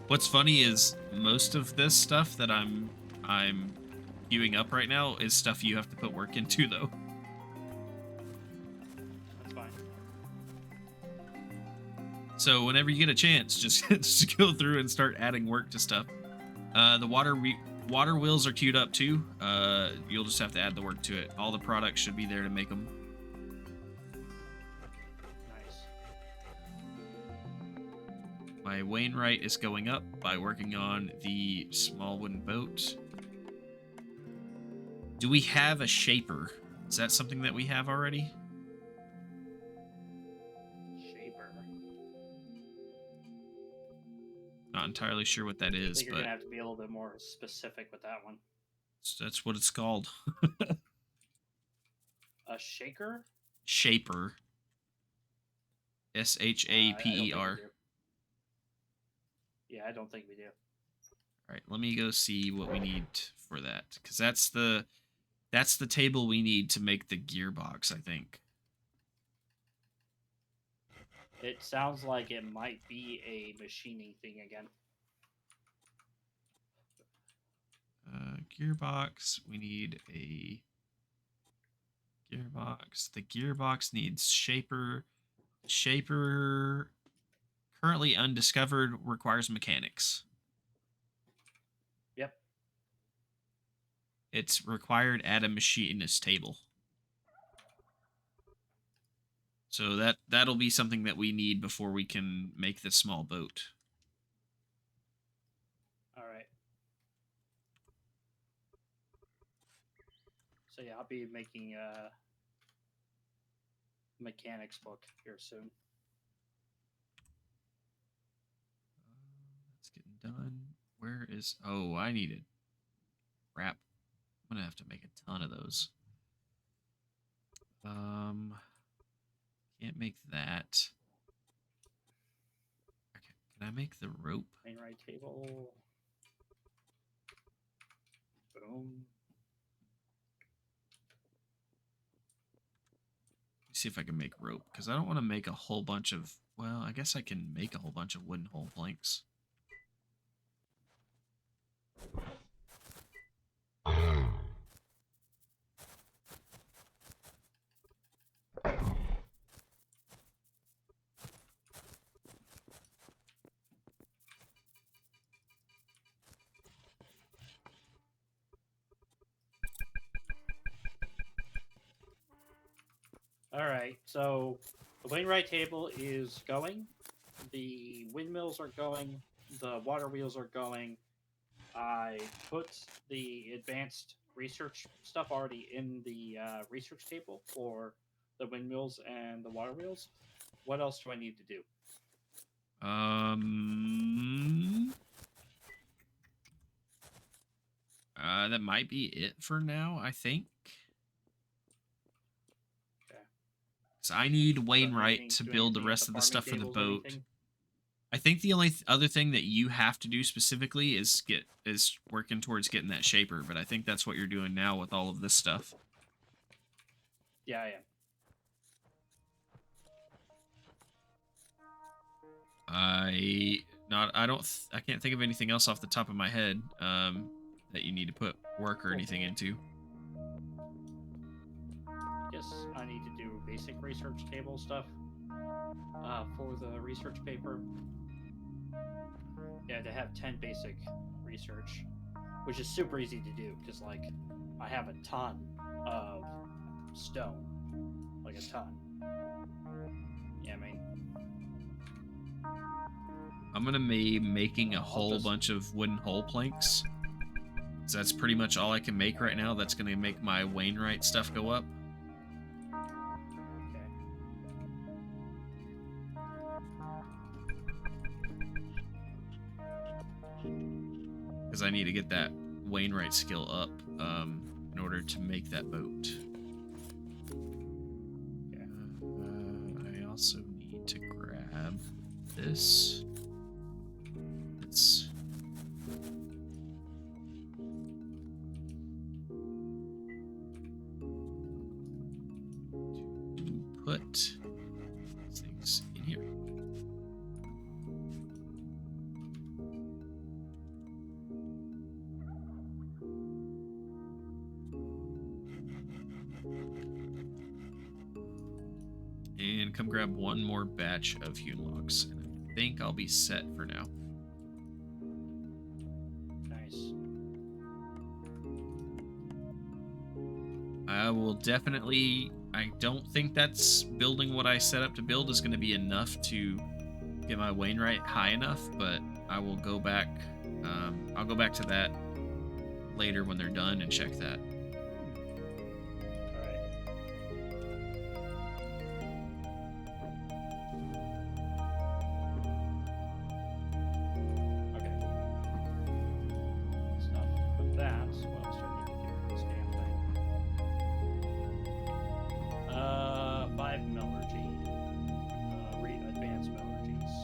Speaker 1: What's funny is most of this stuff that I'm queuing up right now is stuff you have to put work into, though.
Speaker 2: That's fine.
Speaker 1: So whenever you get a chance, just go through and start adding work to stuff. The water wheels are queued up too. You'll just have to add the work to it. All the products should be there to make them.
Speaker 2: Nice.
Speaker 1: My Wainwright is going up by working on the small wooden boat. Do we have a shaper? Is that something that we have already?
Speaker 2: Shaper.
Speaker 1: Not entirely sure what that
Speaker 2: I
Speaker 1: is,
Speaker 2: think you're
Speaker 1: but
Speaker 2: gonna have to be a little bit more specific with that one.
Speaker 1: that's what it's called.
Speaker 2: A shaker?
Speaker 1: Shaper.
Speaker 2: I don't think
Speaker 1: SHAPER.
Speaker 2: we do. Yeah, I don't think we do.
Speaker 1: All right, let me go see what we need for that, because that's the table we need to make the gearbox, I think.
Speaker 2: It sounds like it might be a machining thing again.
Speaker 1: Gearbox. We need a gearbox. The gearbox needs shaper. Shaper, currently undiscovered, requires mechanics.
Speaker 2: Yep.
Speaker 1: It's required at a machinist table. So that'll be something that we need before we can make the small boat.
Speaker 2: All right. So yeah, I'll be making a mechanics book here soon.
Speaker 1: That's getting done. Where is... Oh, I need it. Crap. I'm gonna have to make a ton of those. Can't make that. Okay, can I make the rope?
Speaker 2: Wainwright table. Boom.
Speaker 1: Let me see if I can make rope, because I don't want to make a whole bunch of... Well, I guess I can make a whole bunch of wooden hull planks.
Speaker 2: All right. So the Wainwright table is going. The windmills are going. The water wheels are going. I put the advanced research stuff already in the research table for the windmills and the water wheels. What else do I need to do?
Speaker 1: That might be it for now, I think.
Speaker 2: Okay.
Speaker 1: So I need
Speaker 2: So
Speaker 1: Wainwright
Speaker 2: anything,
Speaker 1: to
Speaker 2: do
Speaker 1: build the
Speaker 2: anything at
Speaker 1: rest of the
Speaker 2: farming
Speaker 1: stuff for the
Speaker 2: tables or
Speaker 1: boat.
Speaker 2: anything?
Speaker 1: I think the only other thing that you have to do specifically is working towards getting that shaper, but I think that's what you're doing now with all of this stuff.
Speaker 2: Yeah, I am.
Speaker 1: I can't think of anything else off the top of my head that you need to put work or anything into.
Speaker 2: Yes, I need to do basic research table stuff for the research paper. Yeah, to have 10 basic research, which is super easy to do because, like, I have a ton of stone, like a ton. Yeah, I mean,
Speaker 1: I'm gonna be making a
Speaker 2: I'll
Speaker 1: whole
Speaker 2: just-
Speaker 1: bunch of wooden hull planks. So that's pretty much all I can make right now. That's gonna make my Wainwright stuff go up.
Speaker 2: okay.
Speaker 1: Because I need to get that Wainwright skill up in order to make that boat. I also need to grab this. Let's put these things in here. And come grab one more batch of hewn logs. And I think I'll be set for now.
Speaker 2: Nice.
Speaker 1: I will definitely... I don't think that's building what I set up to build is going to be enough to get my Wainwright high enough, but I will go back. I'll go back to that later when they're done and check that.
Speaker 2: All right. Okay. That's enough with that. What else do I need to do for this damn thing? 5 metallurgy. Advanced metallurgies.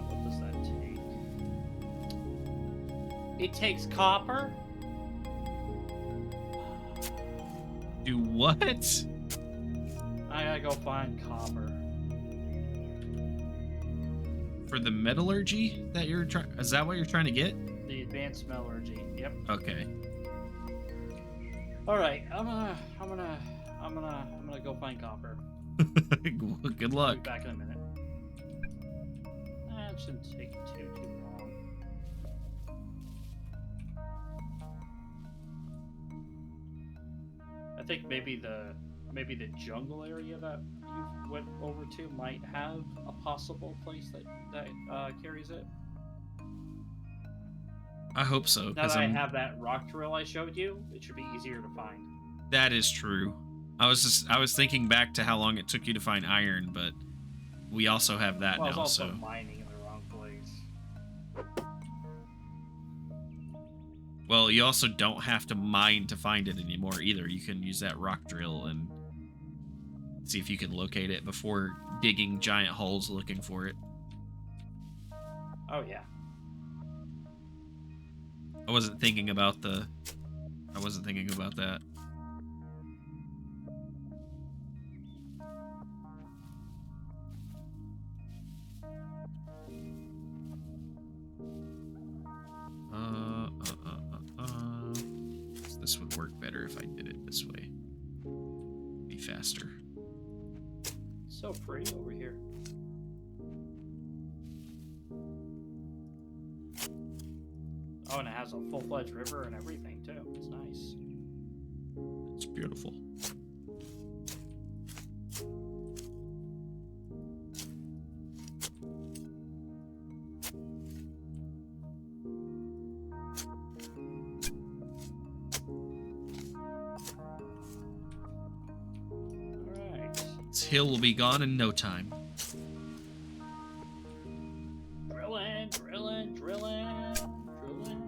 Speaker 2: What does that take? It takes copper.
Speaker 1: Do what?
Speaker 2: I gotta go find copper.
Speaker 1: For the metallurgy that you're trying... Is that what you're trying to get?
Speaker 2: The advanced metallurgy. Yep.
Speaker 1: Okay.
Speaker 2: All right. I'm gonna go find copper.
Speaker 1: Good
Speaker 2: I'll
Speaker 1: luck.
Speaker 2: be back in a minute. That shouldn't take too long. I think maybe the jungle area that you went over to might have a possible place that carries it.
Speaker 1: I hope so.
Speaker 2: Now that I have that rock drill I showed you, it should be easier to find.
Speaker 1: That is true. I was thinking back to how long it took you to find iron, but we also have that
Speaker 2: Well, I was
Speaker 1: now.
Speaker 2: also
Speaker 1: So
Speaker 2: mining in the wrong place.
Speaker 1: well, you also don't have to mine to find it anymore either. You can use that rock drill and see if you can locate it before digging giant holes looking for it.
Speaker 2: Oh yeah.
Speaker 1: I wasn't thinking about that. This would work better if I did it this way. Be faster.
Speaker 2: So pretty over here. Oh, and it has a full-fledged river and everything too. It's nice.
Speaker 1: It's beautiful. hill will be gone in no time.
Speaker 2: Drilling, drilling, drilling, drilling.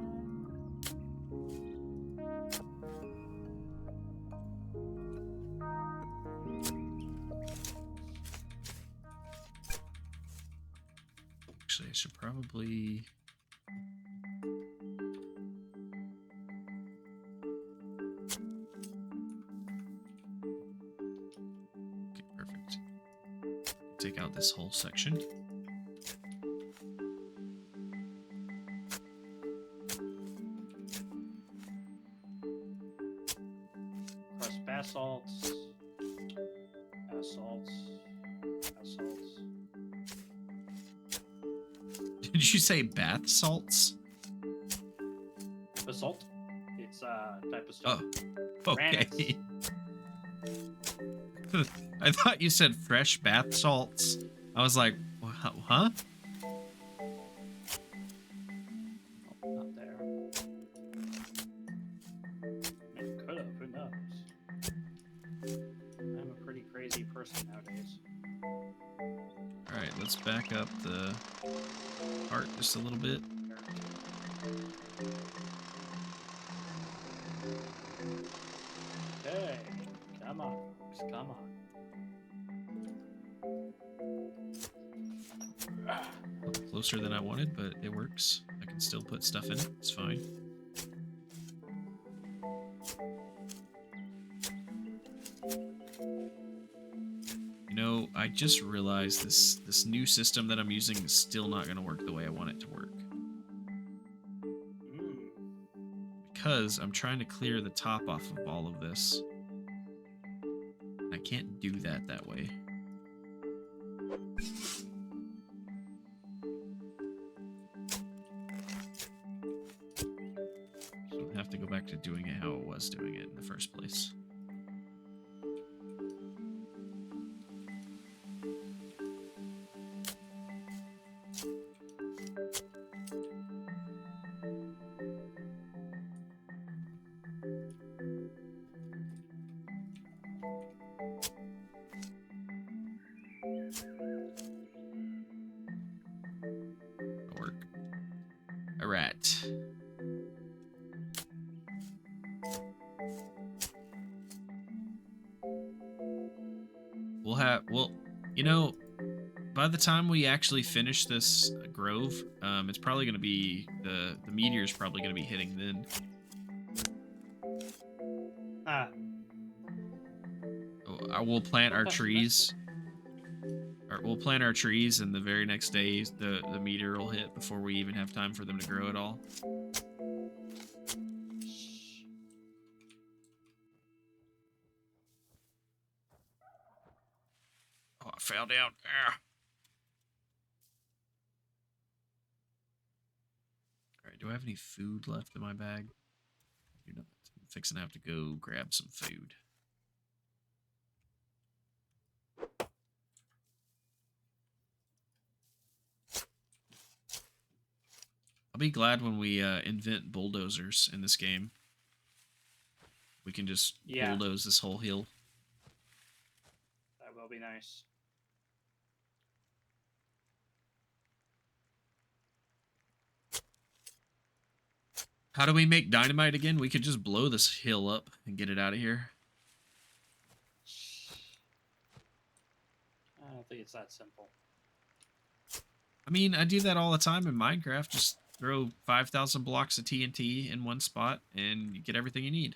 Speaker 1: Actually, I should probably... Okay, perfect. Take out this whole section.
Speaker 2: Crushed basalts. Basalts. Basalts.
Speaker 1: Did you say bath salts?
Speaker 2: Basalt. It's a type of stone.
Speaker 1: Oh, okay. I thought you said fresh bath salts. I was like, huh?
Speaker 2: Oh, not there. It could have. Who knows? I'm a pretty crazy person nowadays.
Speaker 1: Alright, let's back up the cart just a little bit.
Speaker 2: Okay. Come on. Just come on.
Speaker 1: Closer than I wanted, but it works. I can still put stuff in it. It's fine. You know, I just realized this new system that I'm using is still not going to work the way I want it to work. Because I'm trying to clear the top off of all of this. I can't do that way. So I have to go back to doing it how it was doing it in the first place. Work. Alright. Well, you know, by the time we actually finish this grove, it's probably going to be, the meteor's probably going to be hitting then.
Speaker 2: Ah.
Speaker 1: We'll plant our trees. We'll plant our trees, and the very next day, the meteor will hit before we even have time for them to grow at all. Oh, I fell down. Ah. Alright, do I have any food left in my bag? I do not. I'm fixing to have to go grab some food. I'll be glad when we invent bulldozers in this game. We can just bulldoze this whole hill.
Speaker 2: That will be nice.
Speaker 1: How do we make dynamite again? We could just blow this hill up and get it out of here.
Speaker 2: I don't think it's that simple.
Speaker 1: I mean, I do that all the time in Minecraft. Just throw 5,000 blocks of TNT in one spot and you get everything you need.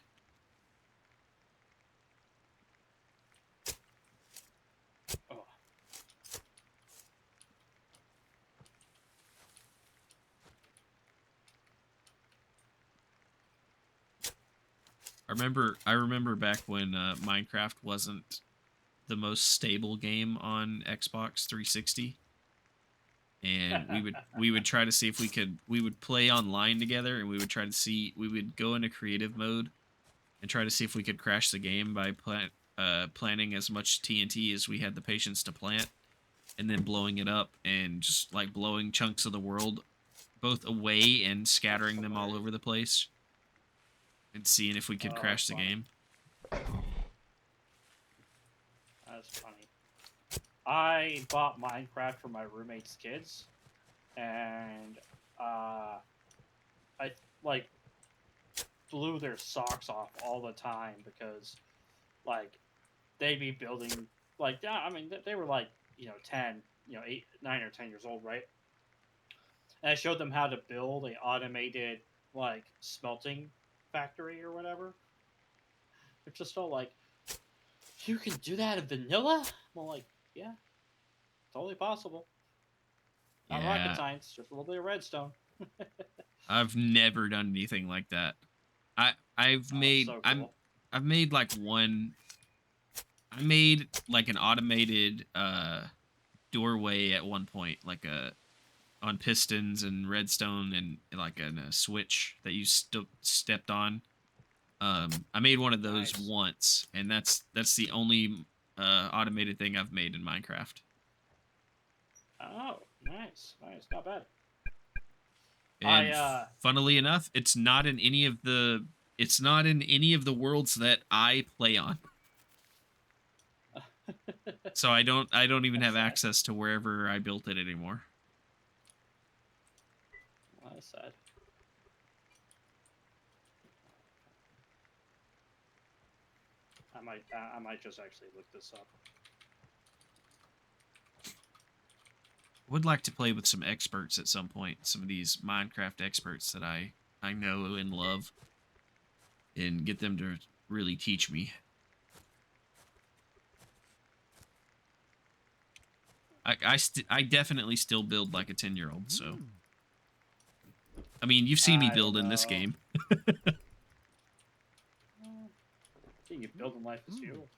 Speaker 2: Oh.
Speaker 1: I remember back when Minecraft wasn't the most stable game on Xbox 360. And we would try to see if we would play online together, and we would try to see, we would go into creative mode and try to see if we could crash the game by planting as much TNT as we had the patience to plant, and then blowing it up and just like blowing chunks of the world both away and scattering them all over the place and seeing if we could crash the game.
Speaker 2: That's funny. I bought Minecraft for my roommate's kids, and I like blew their socks off all the time because like they'd be building like yeah, I mean they were like 10, 8, 9 or 10 years old, right? And I showed them how to build a automated like smelting factory or whatever. They're just all like, you can do that in vanilla? Well, like, yeah, totally possible. Not rocket
Speaker 1: Yeah,
Speaker 2: science, just a little bit of redstone.
Speaker 1: I've never done anything like that. I've
Speaker 2: Oh, it's
Speaker 1: made
Speaker 2: so cool.
Speaker 1: I've made like one. I made like an automated doorway at one point, like a on pistons and redstone and like a switch that you stepped on. I made one of those
Speaker 2: Nice.
Speaker 1: once, and that's the only automated thing I've made in Minecraft.
Speaker 2: Oh, nice, nice, not bad.
Speaker 1: And funnily enough, it's not in any of the worlds that I play on. So I don't even have
Speaker 2: That's sad.
Speaker 1: access to wherever I built it anymore.
Speaker 2: Well, that's sad. I might just actually look this up.
Speaker 1: Would like to play with some experts at some point. Some of these Minecraft experts that I know and love, and get them to really teach me. I definitely still build like a 10-year-old. So, I mean, you've seen me
Speaker 2: I
Speaker 1: build
Speaker 2: don't
Speaker 1: in this
Speaker 2: know.
Speaker 1: game.
Speaker 2: You building life is fuel.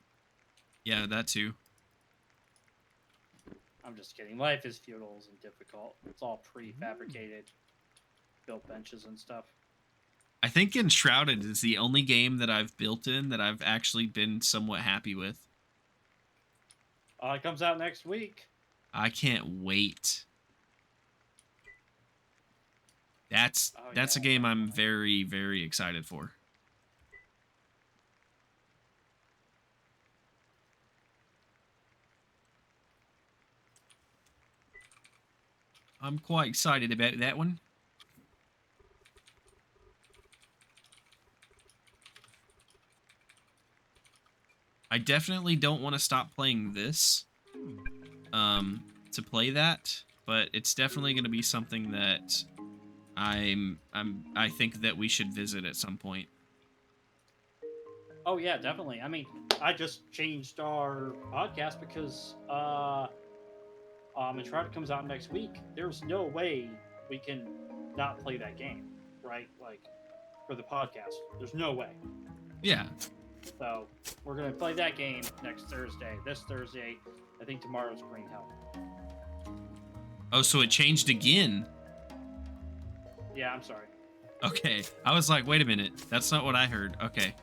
Speaker 1: Yeah, that too.
Speaker 2: I'm just kidding. Life is futile and difficult. It's all prefabricated, built benches and stuff.
Speaker 1: I think Enshrouded is the only game that I've built in that I've actually been somewhat happy with.
Speaker 2: It comes out next week.
Speaker 1: I can't wait. That's a
Speaker 2: yeah,
Speaker 1: game I'm
Speaker 2: definitely.
Speaker 1: very, very excited for. I'm quite excited about that one. I definitely don't want to stop playing this to play that, but it's definitely going to be something that I think that we should visit at some point.
Speaker 2: Oh yeah, definitely. I mean, I just changed our podcast because Uncharted comes out next week. There's no way we can not play that game, right? Like for the podcast, there's no way.
Speaker 1: Yeah.
Speaker 2: So we're gonna play that game next Thursday. This Thursday, I think tomorrow's Green Hell.
Speaker 1: Oh, so it changed again.
Speaker 2: Yeah, I'm sorry.
Speaker 1: Okay. I was like, wait a minute. That's not what I heard. Okay.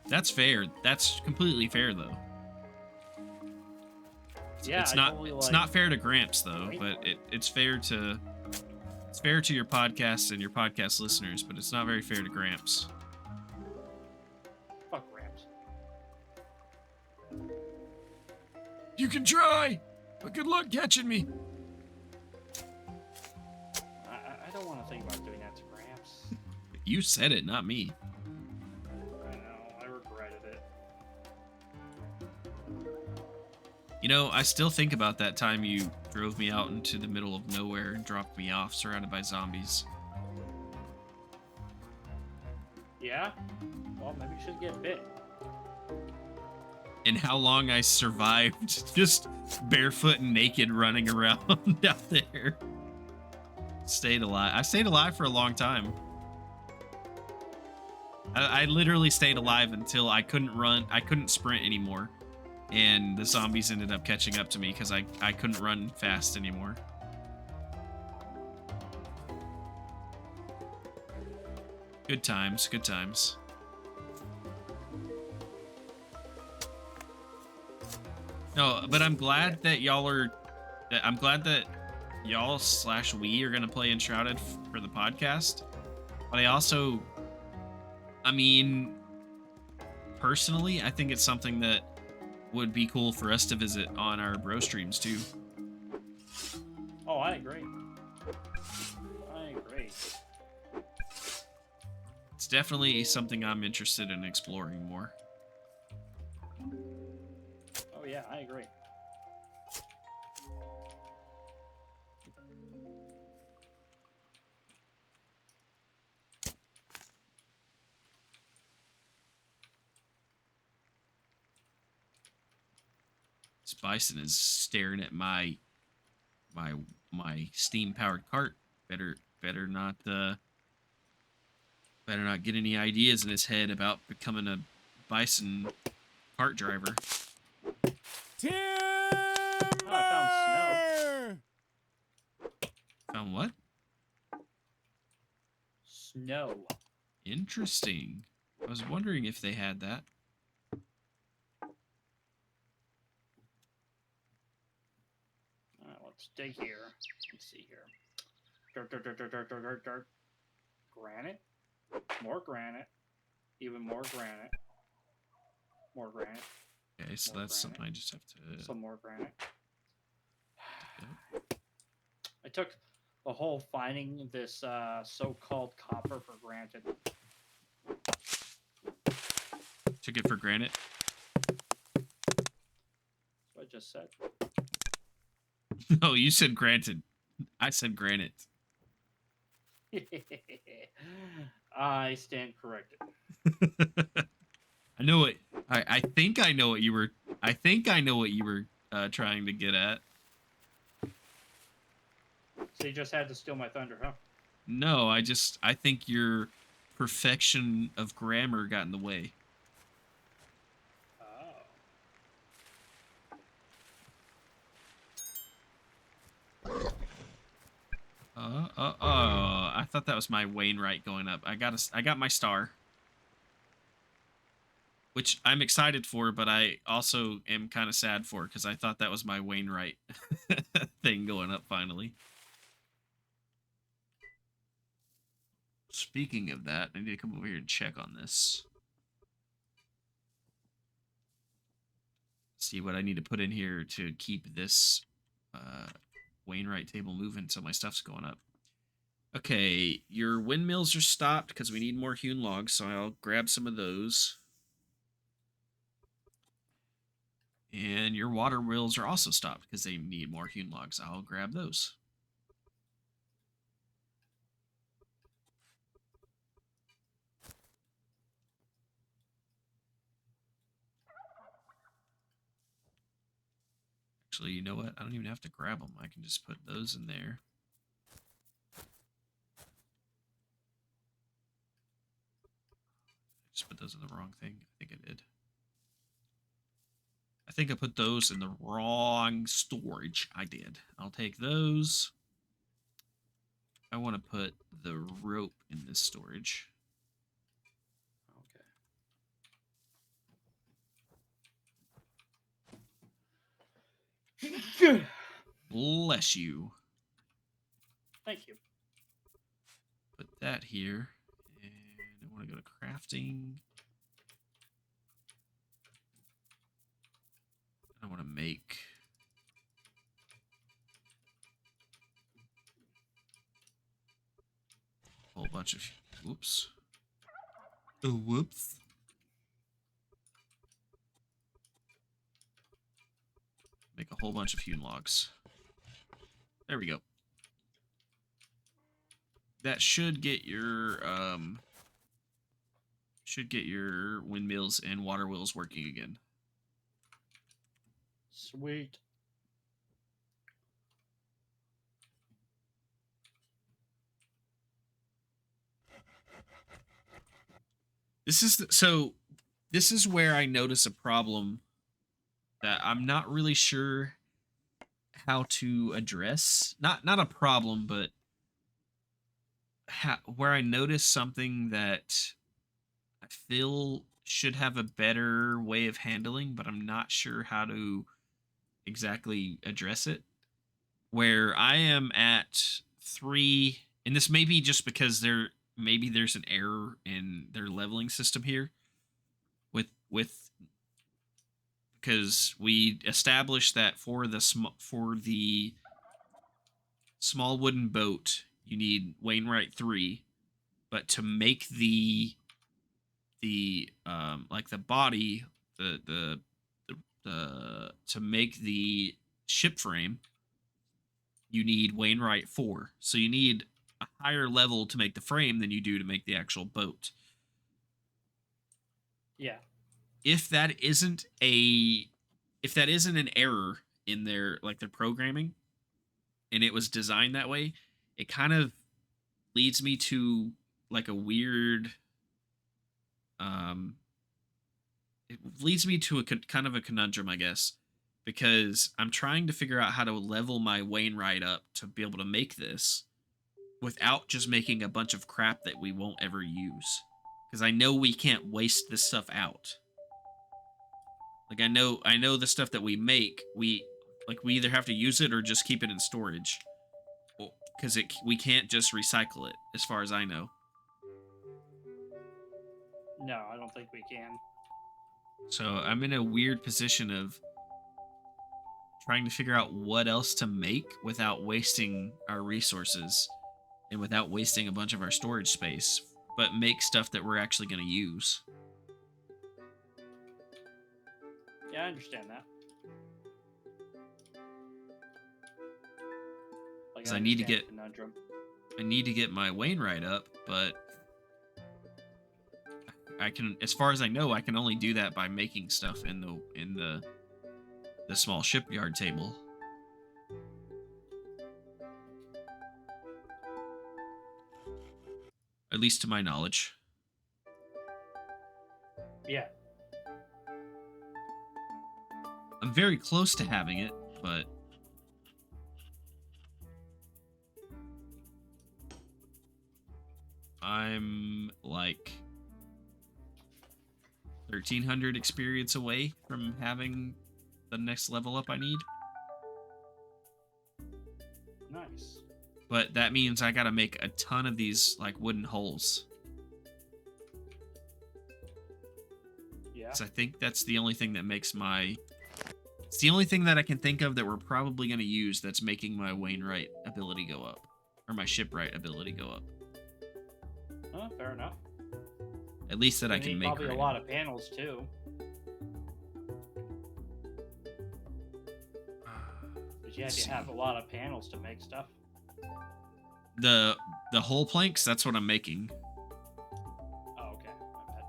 Speaker 1: That's fair. That's completely fair though.
Speaker 2: Yeah,
Speaker 1: it's
Speaker 2: I
Speaker 1: not
Speaker 2: totally,
Speaker 1: it's
Speaker 2: like,
Speaker 1: not fair to Gramps though,
Speaker 2: Green
Speaker 1: but
Speaker 2: Hell.
Speaker 1: it's fair to your podcast and your podcast listeners, but it's not very fair to Gramps.
Speaker 2: Fuck Rams.
Speaker 1: You can try, but good luck catching me.
Speaker 2: I don't want to think about doing that to Rams.
Speaker 1: You said it, not me.
Speaker 2: I know. I regretted it.
Speaker 1: You know, I still think about that time you drove me out into the middle of nowhere and dropped me off surrounded by zombies.
Speaker 2: Yeah? Well, maybe you should get bit.
Speaker 1: And how long I survived just barefoot and naked running around out there. Stayed alive. I stayed alive for a long time. I literally stayed alive until I couldn't run. I couldn't sprint anymore. And the zombies ended up catching up to me because I couldn't run fast anymore. Good times, good times. No, but I'm glad that y'all are... I'm glad that y'all / we are going to play Enshrouded for the podcast. But I also... I mean... Personally, I think it's something that would be cool for us to visit on our bro streams too.
Speaker 2: Oh, I agree. I agree.
Speaker 1: It's definitely something I'm interested in exploring more.
Speaker 2: Oh yeah, I agree.
Speaker 1: This bison is staring at my steam powered cart. Better not get any ideas in his head about becoming a bison cart driver.
Speaker 2: Oh, I
Speaker 1: Found what?
Speaker 2: Snow.
Speaker 1: Interesting. I was wondering if they had that.
Speaker 2: Alright, let's dig here. Let's see here. Dirt, dirt, dirt, dirt, dirt, dirt, dirt, dirt. Granite. More granite. Even more granite. More granite.
Speaker 1: Okay, so
Speaker 2: More
Speaker 1: that's
Speaker 2: granite.
Speaker 1: something I just have to...
Speaker 2: Some more granite. I took the whole finding this so-called copper for granted.
Speaker 1: Took it for granted.
Speaker 2: That's what I just said.
Speaker 1: No, you said granted. I said granite.
Speaker 2: I stand corrected.
Speaker 1: I know it. I think I know what you were. I think I know what you were trying to get at.
Speaker 2: So you just had to steal my thunder, huh?
Speaker 1: No, I think your perfection of grammar got in the way. I thought that was my Wainwright going up. I got my star, which I'm excited for, but I also am kind of sad for because I thought that was my Wainwright thing going up finally. Speaking of that, I need to come over here and check on this. See what I need to put in here to keep this Wainwright table moving so my stuff's going up. Okay, your windmills are stopped because we need more hewn logs, so I'll grab some of those. And your water wheels are also stopped because they need more hewn logs. I'll grab those. Actually, you know what? I don't even have to grab them. I can just put those in there. Just put those in the wrong thing. I think I did. I think I put those in the wrong storage. I did. I'll take those. I want to put the rope in this storage.
Speaker 2: Okay.
Speaker 1: Bless you.
Speaker 2: Thank you.
Speaker 1: Put that here. And I want to go to crafting. I want to make a whole bunch of... Whoops. Oh, whoops. Make a whole bunch of hewn logs. There we go. That should get your windmills and water wheels working again.
Speaker 2: Sweet.
Speaker 1: This is where I notice a problem that I'm not really sure how to address. Not a problem, but where I notice something that I feel should have a better way of handling, but I'm not sure how to exactly address it. Where I am at 3, and this may be just because there's an error in their leveling system here with because we established that for the small wooden boat, you need Wainwright 3, but to make the like the body, the to make the ship frame, you need Wainwright 4. So you need a higher level to make the frame than you do to make the actual boat.
Speaker 2: Yeah.
Speaker 1: If that isn't an error in their programming, and it was designed that way, it kind of leads me to like a weird it leads me to a kind of a conundrum, I guess, because I'm trying to figure out how to level my Wainwright up to be able to make this without just making a bunch of crap that we won't ever use. Because I know we can't waste this stuff out. Like I know the stuff that we make, we either have to use it or just keep it in storage. Because we can't just recycle it, as far as I know.
Speaker 2: No, I don't think we can.
Speaker 1: So I'm in a weird position of trying to figure out what else to make without wasting our resources and without wasting a bunch of our storage space, but make stuff that we're actually going to use.
Speaker 2: Yeah, I understand that. Like,
Speaker 1: 'Cause I need to
Speaker 2: understand
Speaker 1: get-
Speaker 2: the conundrum.
Speaker 1: I need to get my Wainwright up, but I can, as far as I know, I can only do that by making stuff in the small shipyard table. At least to my knowledge.
Speaker 2: Yeah.
Speaker 1: I'm very close to having it, but I'm like 1,300 experience away from having the next level up I need.
Speaker 2: Nice.
Speaker 1: But that means I gotta make a ton of these like wooden holes.
Speaker 2: Yeah.
Speaker 1: 'Cause I think that's the only thing that makes my... It's the only thing that I can think of that we're probably gonna use that's making my Wainwright ability go up. Or my Shipwright ability go up.
Speaker 2: Oh, fair enough.
Speaker 1: At least that I
Speaker 2: You
Speaker 1: can
Speaker 2: need
Speaker 1: make
Speaker 2: probably
Speaker 1: right
Speaker 2: a
Speaker 1: now.
Speaker 2: lot of panels too. But you have
Speaker 1: Let's
Speaker 2: to have
Speaker 1: see.
Speaker 2: a lot of panels to make stuff.
Speaker 1: The hull planks, that's what I'm making.
Speaker 2: Oh, okay. My bad.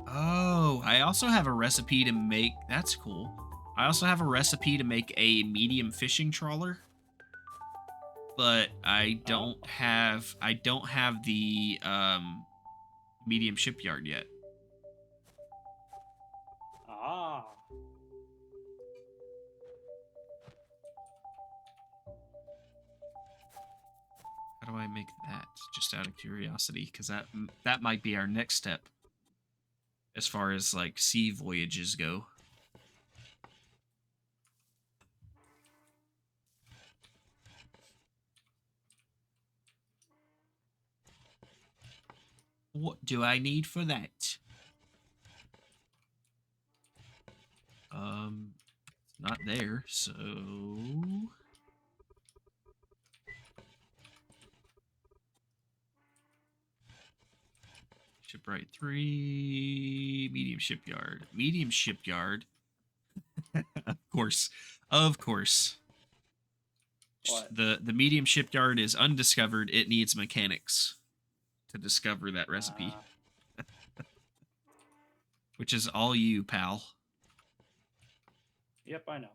Speaker 1: Oh, I also have a recipe to make... That's cool. I also have a recipe to make a medium fishing trawler. But I don't have the medium shipyard yet.
Speaker 2: Ah.
Speaker 1: How do I make that? Just out of curiosity, because that might be our next step as far as like sea voyages go. What do I need for that? It's not there, so Shipwright 3, medium shipyard. Medium shipyard. Of course. Of course.
Speaker 2: What?
Speaker 1: The medium shipyard is undiscovered. It needs mechanics to discover that recipe. Which is all you, pal.
Speaker 2: Yep, I know.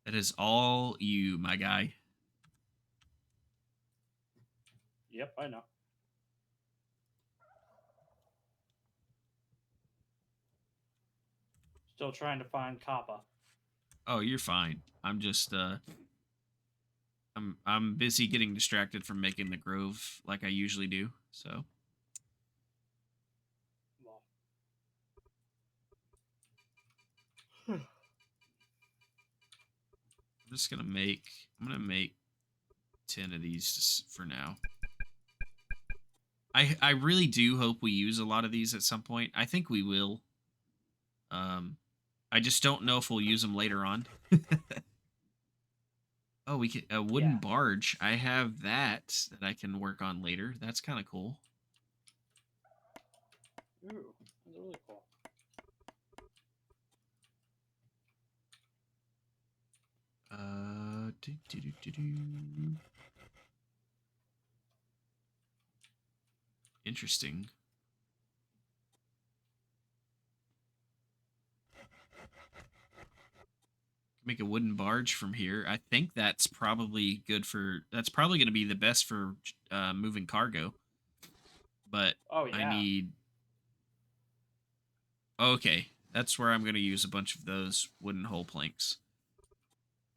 Speaker 1: That is all you, my guy.
Speaker 2: Yep, I know. Still trying to find Kappa.
Speaker 1: Oh, you're fine. I'm just I'm busy getting distracted from making the grove like I usually do. So
Speaker 2: Well,
Speaker 1: I'm gonna make 10 of these just for now. I really do hope we use a lot of these at some point. I think we will. I just don't know if we'll use them later on. Oh, we can a wooden barge. I have that I can work on later. That's kind of cool.
Speaker 2: Ooh, that's really cool.
Speaker 1: Interesting. Make a wooden barge from here. I think that's probably good for. That's probably going to be the best for moving cargo. But
Speaker 2: Oh yeah.
Speaker 1: I need. Okay, that's where I'm going to use a bunch of those wooden hull planks.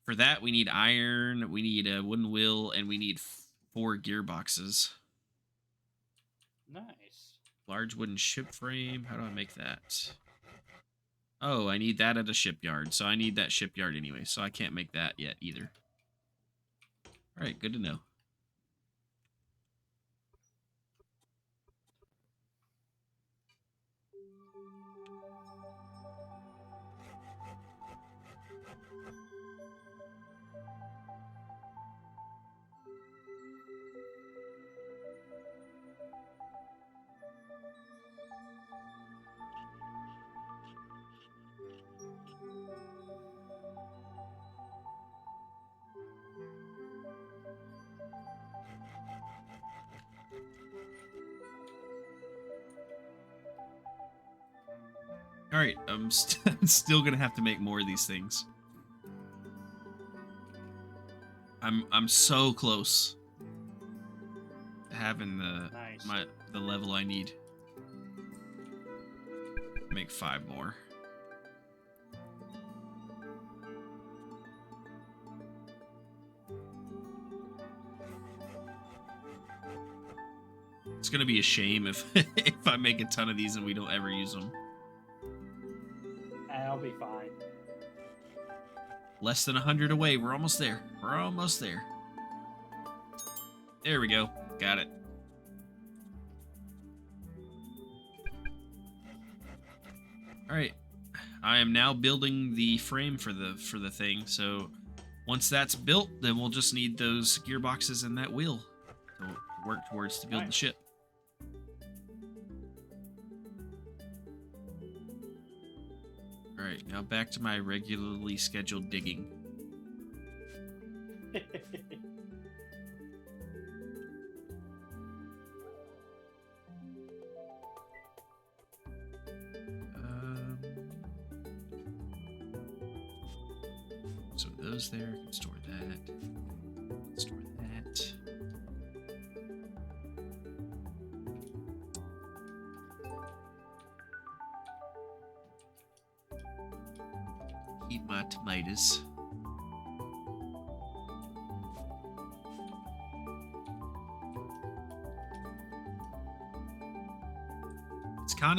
Speaker 1: For that, we need iron, we need a wooden wheel, and we need 4 gearboxes.
Speaker 2: Nice.
Speaker 1: Large wooden ship frame. How do I make that? Oh, I need that at a shipyard. So I need that shipyard anyway. So I can't make that yet either. All right, good to know. All right, I'm still gonna have to make more of these things. I'm so close to having the level I need. Make 5 more. It's gonna be a shame if if I make a ton of these and we don't ever use them.
Speaker 2: I'll be fine.
Speaker 1: Less than 100 away. We're almost there. We're almost there. There we go. Got it. All right. I am now building the frame for the thing. So once that's built, then we'll just need those gearboxes and that wheel to work towards to build the ship. All right, now back to my regularly scheduled digging. So those there, I can store that. Store that. Eat my tomatoes. It's kind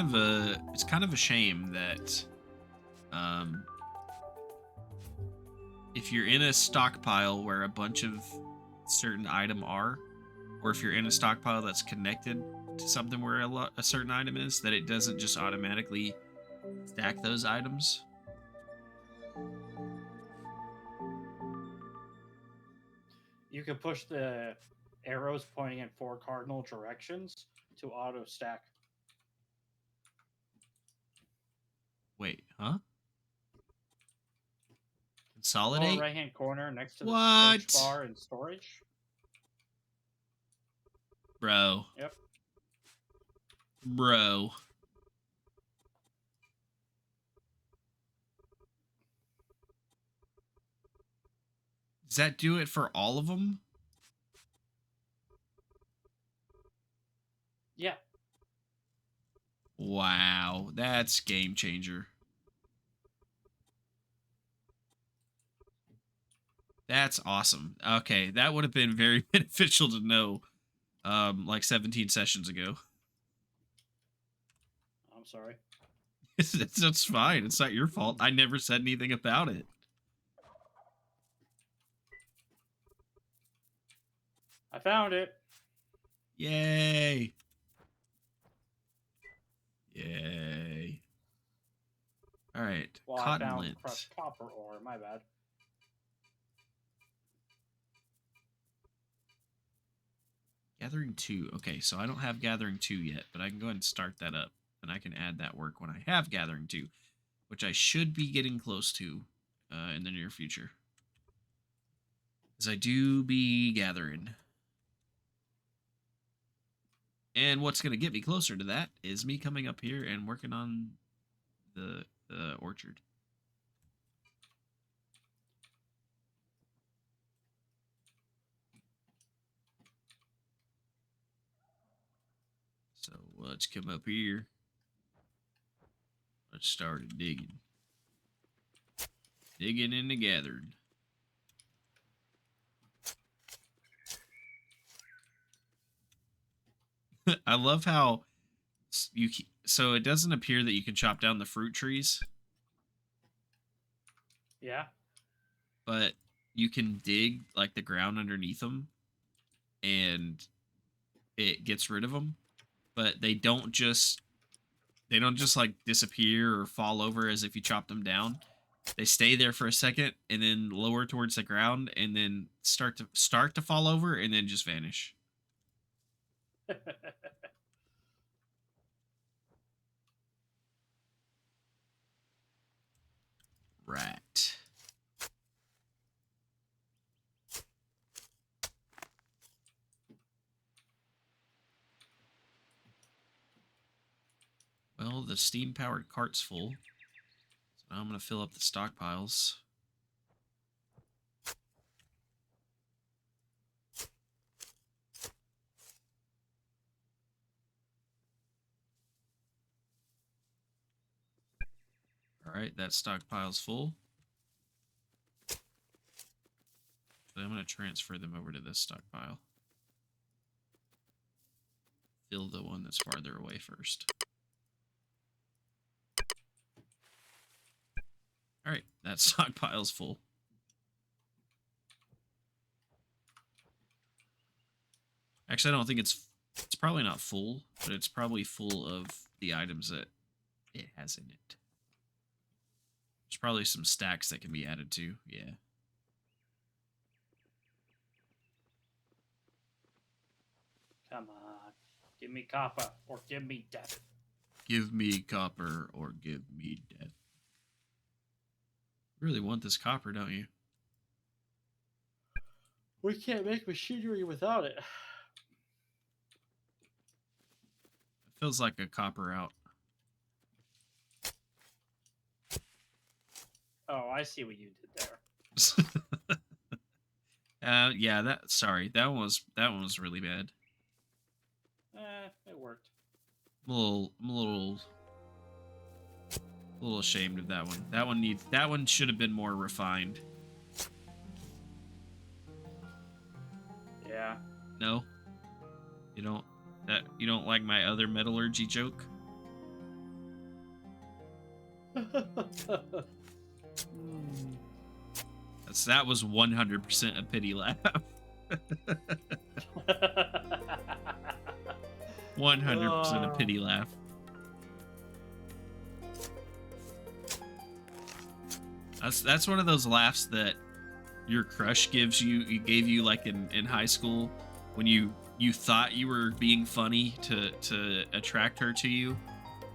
Speaker 1: of a shame that if you're in a stockpile where a bunch of certain item are, or if you're in a stockpile that's connected to something where a certain item is, that it doesn't just automatically stack those items.
Speaker 2: You can push the arrows pointing in 4 cardinal directions to auto stack.
Speaker 1: Wait, huh? Consolidate?
Speaker 2: Lower right-hand corner next to the
Speaker 1: What?
Speaker 2: search bar and storage.
Speaker 1: Bro.
Speaker 2: Yep.
Speaker 1: Bro. Does that do it for all of them?
Speaker 2: Yeah.
Speaker 1: Wow, that's game changer. That's awesome. Okay, that would have been very beneficial to know like 17 sessions ago.
Speaker 2: I'm sorry.
Speaker 1: That's fine. It's not your fault. I never said anything about it.
Speaker 2: I found it.
Speaker 1: Yay! Yay! All right,
Speaker 2: Well, I
Speaker 1: cotton
Speaker 2: found
Speaker 1: lint.
Speaker 2: crushed copper ore. My bad.
Speaker 1: Gathering 2. Okay, so I don't have Gathering 2 yet, but I can go ahead and start that up. And I can add that work when I have Gathering 2, which I should be getting close to in the near future. Because I do be gathering. And what's going to get me closer to that is me coming up here and working on the orchard. So let's come up here. Let's start digging. Digging into gathering. I love how so it doesn't appear that you can chop down the fruit trees.
Speaker 2: Yeah.
Speaker 1: But you can dig like the ground underneath them and it gets rid of them. But they don't just like disappear or fall over as if you chop them down. They stay there for a second and then lower towards the ground and then start to fall over and then just vanish. Right. Well, the steam-powered cart's full. So now I'm going to fill up the stockpiles. Alright, that stockpile's full. So I'm going to transfer them over to this stockpile. Fill the one that's farther away first. Alright, that stockpile's full. Actually, I don't think it's probably not full, but it's probably full of the items that it has in it. There's probably some stacks that can be added to, yeah.
Speaker 2: Come on. Give me copper or give me death.
Speaker 1: Give me copper or give me death. You really want this copper, don't you?
Speaker 2: We can't make machinery without it.
Speaker 1: It feels like a copper out.
Speaker 2: Oh, I see what you did there.
Speaker 1: Yeah, that one was really bad.
Speaker 2: It worked.
Speaker 1: I'm a little ashamed of that one. That one should have been more refined.
Speaker 2: Yeah.
Speaker 1: No? You don't like my other metallurgy joke? That was 100% a pity laugh. 100% a pity laugh. That's one of those laughs that your crush gave you like in high school when you thought you were being funny to attract her to you,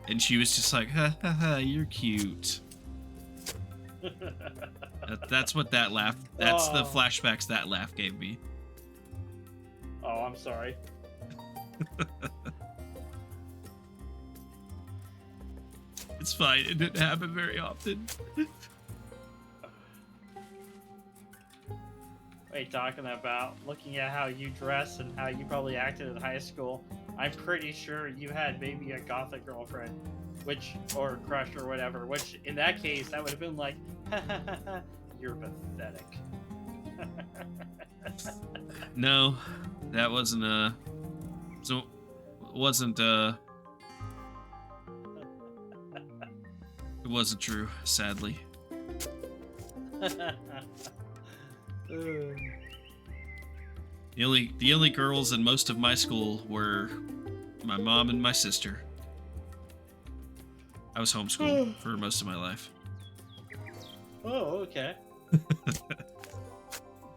Speaker 1: and she was just like, ha ha ha, you're cute. That's what that laugh. That's the flashbacks that laugh gave me.
Speaker 2: Oh, I'm sorry.
Speaker 1: It's fine. It didn't happen very often.
Speaker 2: Wait, talking about looking at how you dress and how you probably acted in high school, I'm pretty sure you had maybe a gothic girlfriend, or crush or whatever, which in that case, that would have been like, you're pathetic.
Speaker 1: No, that wasn't it wasn't true, sadly. The only girls in most of my school were my mom and my sister. I was homeschooled for most of my life.
Speaker 2: Oh, okay.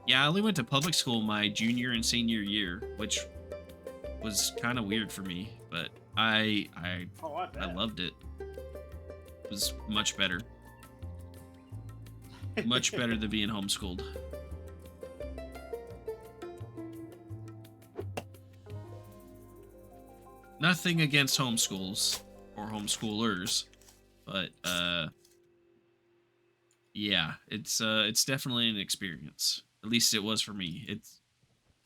Speaker 1: Yeah, I only went to public school my junior and senior year, which was kind of weird for me, but I
Speaker 2: Oh, I bet.
Speaker 1: loved it. It was much better. Much better than being homeschooled. Nothing against homeschools or homeschoolers, but yeah, it's definitely an experience. At least it was for me. It's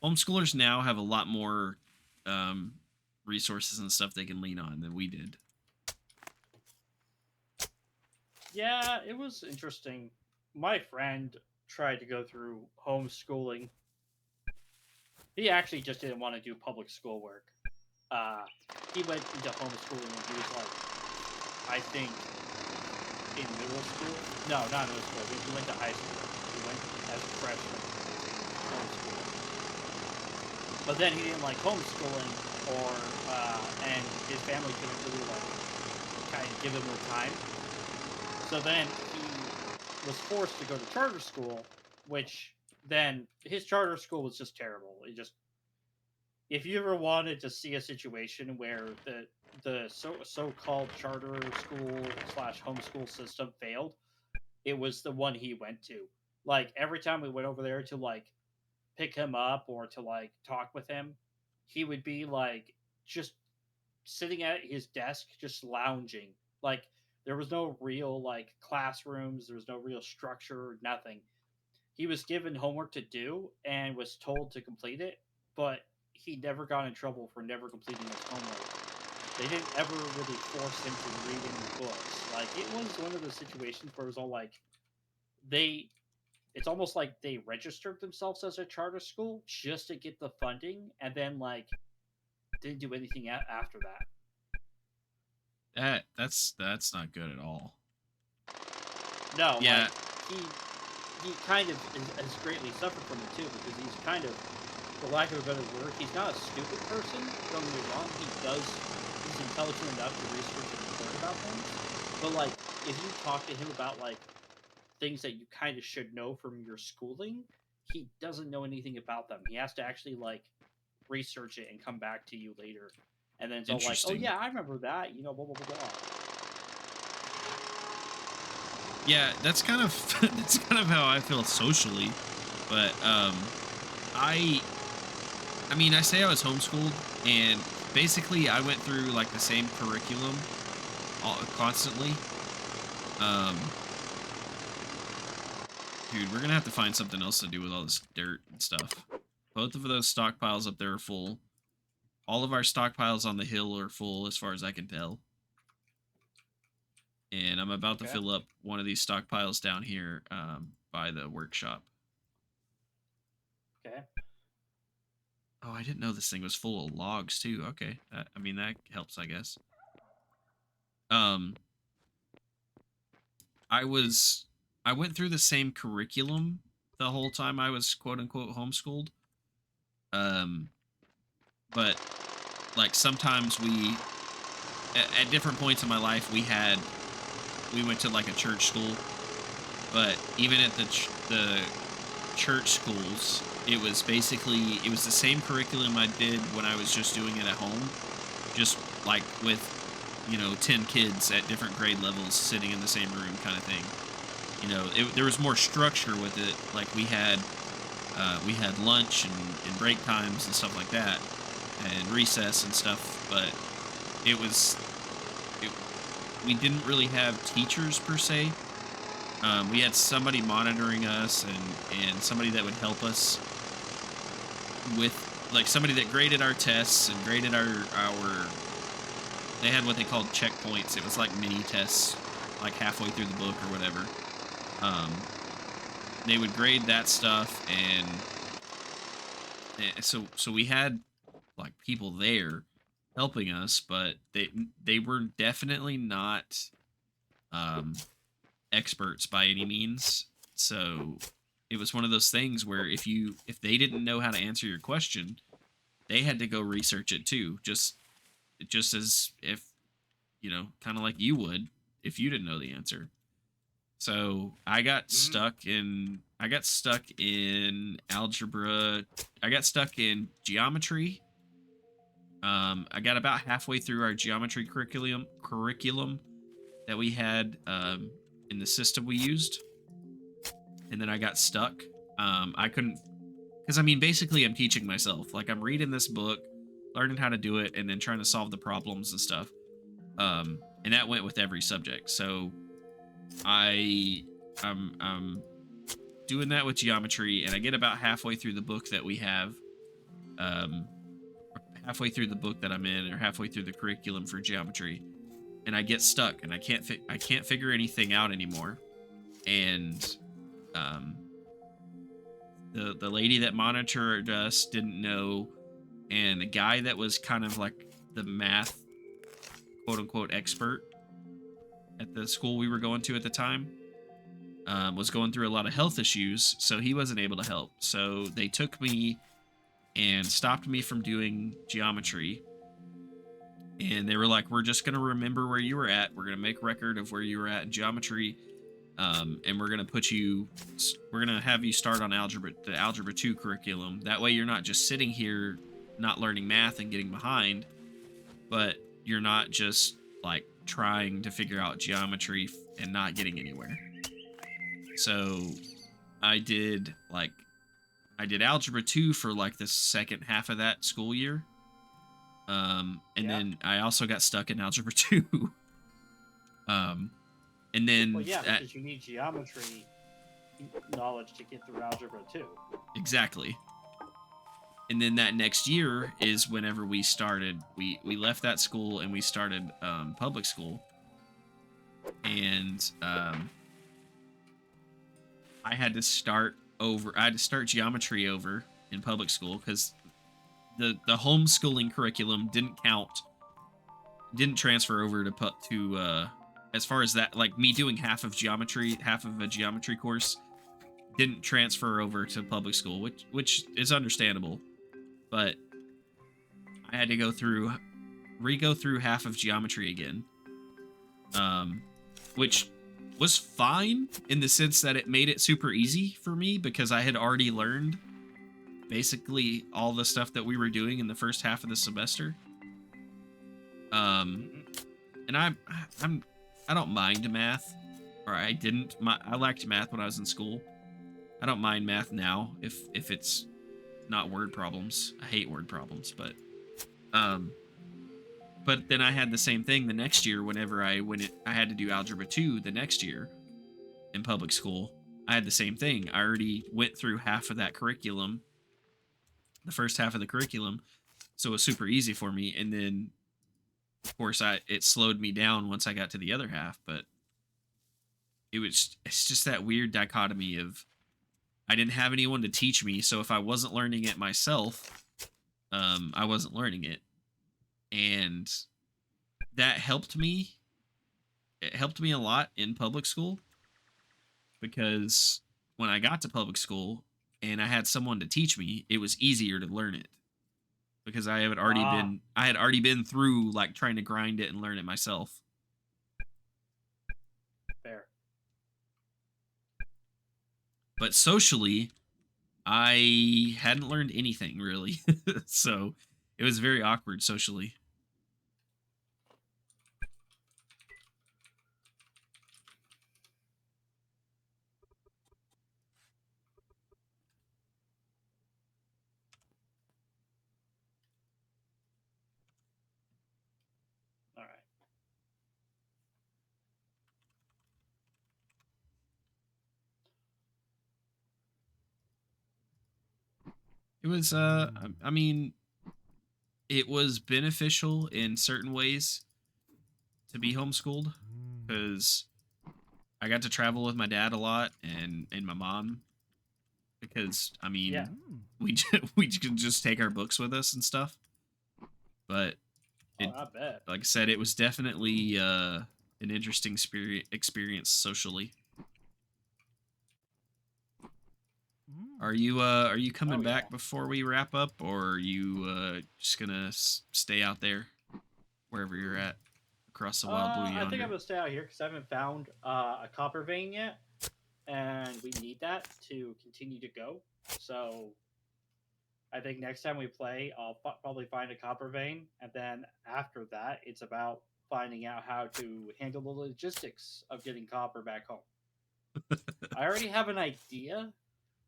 Speaker 1: homeschoolers now have a lot more um resources and stuff they can lean on than we did.
Speaker 2: Yeah, it was interesting. My friend tried to go through homeschooling. He actually just didn't want to do public school work. Uh, he went into homeschooling when he was like, I think, in middle school. No, not middle school. He went to high school. He went as a freshman to homeschool. But then he didn't like homeschooling, and his family couldn't really like kind of give him the time. So then he was forced to go to charter school, which then his charter school was just terrible. It just, if you ever wanted to see a situation where the so-called charter school slash homeschool system failed, it was the one he went to. Like every time we went over there to like pick him up or to like talk with him, he would be like just sitting at his desk, just lounging. Like there was no real like classrooms, there was no real structure, nothing. He was given homework to do and was told to complete it, but he never got in trouble for never completing his homework. They didn't ever really force him to read any books. Like it was one of those situations where it was all like they it's almost like they registered themselves as a charter school just to get the funding and then like didn't do anything after that.
Speaker 1: That's not good at all.
Speaker 2: No,
Speaker 1: Yeah,
Speaker 2: like he kind of has greatly suffered from it too because he's kind of, for lack of a better word, he's not a stupid person. Don't get me wrong. He's intelligent enough to research and learn about things. But like, if you talk to him about like things that you kind of should know from your schooling, he doesn't know anything about them. He has to actually like research it and come back to you later. And then it's all like, oh
Speaker 1: interesting.
Speaker 2: yeah, I remember that. You know, blah blah blah blah.
Speaker 1: Yeah, that's kind of that's kind of how I feel socially, but I I mean, I say I was homeschooled, and basically I went through like the same curriculum constantly. Um, Dude, we're gonna have to find something else to do with all this dirt and stuff. Both of those stockpiles up there are full. All of our stockpiles on the hill are full, as far as I can tell. And I'm about to
Speaker 2: Okay.
Speaker 1: fill up one of these stockpiles down here by the workshop.
Speaker 2: Okay.
Speaker 1: Oh, I didn't know this thing was full of logs too. Okay, I mean that helps, I guess. Um, I went through the same curriculum the whole time I was quote unquote homeschooled. Um, but like sometimes at different points in my life we went to like a church school, but even at the church schools, it was the same curriculum I did when I was just doing it at home, just like with 10 kids at different grade levels sitting in the same room kind of thing. There was more structure with it. Like we had lunch and break times and stuff like that, and recess and stuff, but we didn't really have teachers per se. We had somebody monitoring us and somebody that would help us with, like, somebody that graded our tests and graded our they had what they called checkpoints. It was like mini tests, like halfway through the book or whatever. They would grade that stuff, and so we had like people there helping us, but they were definitely not experts by any means. So it was one of those things where if they didn't know how to answer your question, they had to go research it too. Just as if, kind of like you would if you didn't know the answer. So I got stuck in algebra. I got stuck in geometry. I got about halfway through our geometry curriculum that we had in the system we used, and then I got stuck. I couldn't, because basically I'm teaching myself. Like, I'm reading this book, learning how to do it, and then trying to solve the problems and stuff. And that went with every subject. So I'm doing that with geometry, and I get about halfway through the book that we have, halfway through the book that I'm in, or halfway through the curriculum for geometry, and I get stuck, and I can't figure anything out anymore. And the lady that monitored us didn't know, and the guy that was kind of like the math quote unquote expert at the school we were going to at the time was going through a lot of health issues, so he wasn't able to help. So they took me and stopped me from doing geometry, and they were like, we're just going to remember where you were at, we're going to make record of where you were at in geometry, and we're going to have you start on the algebra 2 curriculum. That way you're not just sitting here not learning math and getting behind, but you're not just like trying to figure out geometry and not getting anywhere. So I did algebra 2 for like the second half of that school year. Then I also got stuck in algebra 2. And then
Speaker 2: because you need geometry knowledge to get through algebra 2.
Speaker 1: Exactly. And then that next year is whenever we started. We left that school and we started public school. And I had to start geometry over in public school because the homeschooling curriculum didn't transfer over to as far as that, like me doing half of a geometry course didn't transfer over to public school, which is understandable. But I had to go through half of geometry again, which was fine in the sense that it made it super easy for me because I had already learned basically all the stuff that we were doing in the first half of the semester. And I don't mind math, or I didn't. I liked math when I was in school. I don't mind math now if it's not word problems. I hate word problems, but then I had the same thing the next year whenever I had to do algebra 2 the next year in public school. I had the same thing. I already went through half of that curriculum, the first half of the curriculum, so it was super easy for me. And then, of course, it slowed me down once I got to the other half. But it's just that weird dichotomy of I didn't have anyone to teach me, so if I wasn't learning it myself, I wasn't learning it. And that helped me. It helped me a lot in public school because when I got to public school and I had someone to teach me, it was easier to learn it because I had already been through like trying to grind it and learn it myself.
Speaker 2: Fair.
Speaker 1: But socially, I hadn't learned anything really. So it was very awkward socially.
Speaker 2: All right.
Speaker 1: It was it was beneficial in certain ways to be homeschooled because I got to travel with my dad a lot and my mom because we could just take our books with us and stuff. But
Speaker 2: I bet.
Speaker 1: like I said, it was definitely an interesting experience socially. Are you coming
Speaker 2: Oh
Speaker 1: back
Speaker 2: yeah.
Speaker 1: before we wrap up, or are you just gonna stay out there wherever you're at across the wild blue
Speaker 2: I think I'm
Speaker 1: yonder?
Speaker 2: gonna stay out here because I haven't found a copper vein yet, and we need that to continue to go. So I think next time we play, I'll probably find a copper vein, and then after that, it's about finding out how to handle the logistics of getting copper back home. I already have an idea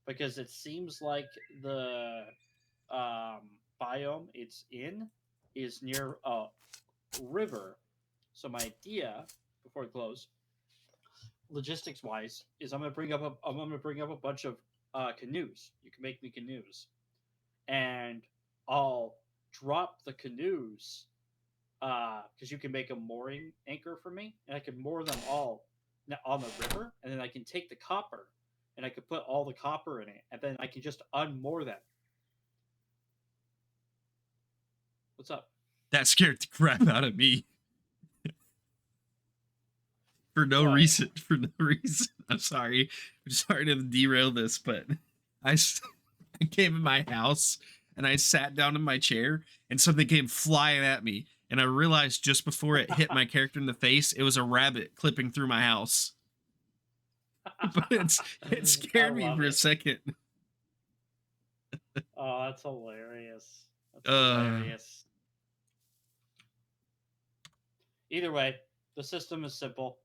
Speaker 2: because it seems like the um, biome it's in is near a river. So my idea before we close, logistics wise, is I'm gonna bring up a bunch of canoes. You can make me canoes, and I'll drop the canoes because you can make a mooring anchor for me, and I can moor them all on the river, and then I can take the copper and I can put all the copper in it, and then I can just unmoor them. What's up?
Speaker 1: That scared the crap out of me for no
Speaker 2: What?
Speaker 1: reason. For no reason. I'm sorry. I'm sorry to derail this, but I, I came in my house and I sat down in my chair and something came flying at me. And I realized just before it hit my character in the face, it was a rabbit clipping through my house. But it
Speaker 2: I
Speaker 1: scared me
Speaker 2: love
Speaker 1: for a
Speaker 2: it.
Speaker 1: second.
Speaker 2: Oh, that's hilarious. That's
Speaker 1: Uh,
Speaker 2: hilarious. Either way, the system is simple.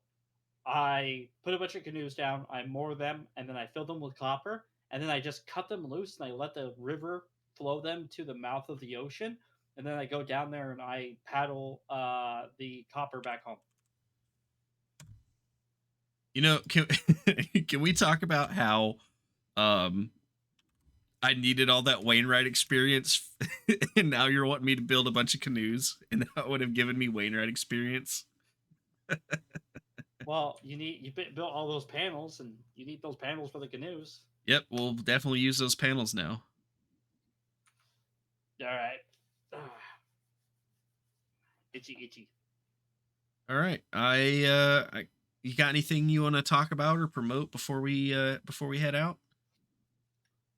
Speaker 2: I put a bunch of canoes down, I moor them, and then I fill them with copper, and then I just cut them loose and I let the river flow them to the mouth of the ocean, and then I go down there and I paddle the copper back home.
Speaker 1: you know, can can we talk about how um I needed all that Wainwright experience, and now you're wanting me to build a bunch of canoes, and that would have given me Wainwright experience.
Speaker 2: Well, you built all those panels, and you need those panels for the canoes.
Speaker 1: Yep, we'll definitely use those panels now.
Speaker 2: All right. Itchy, itchy.
Speaker 1: All right, you got anything you want to talk about or promote before we head out?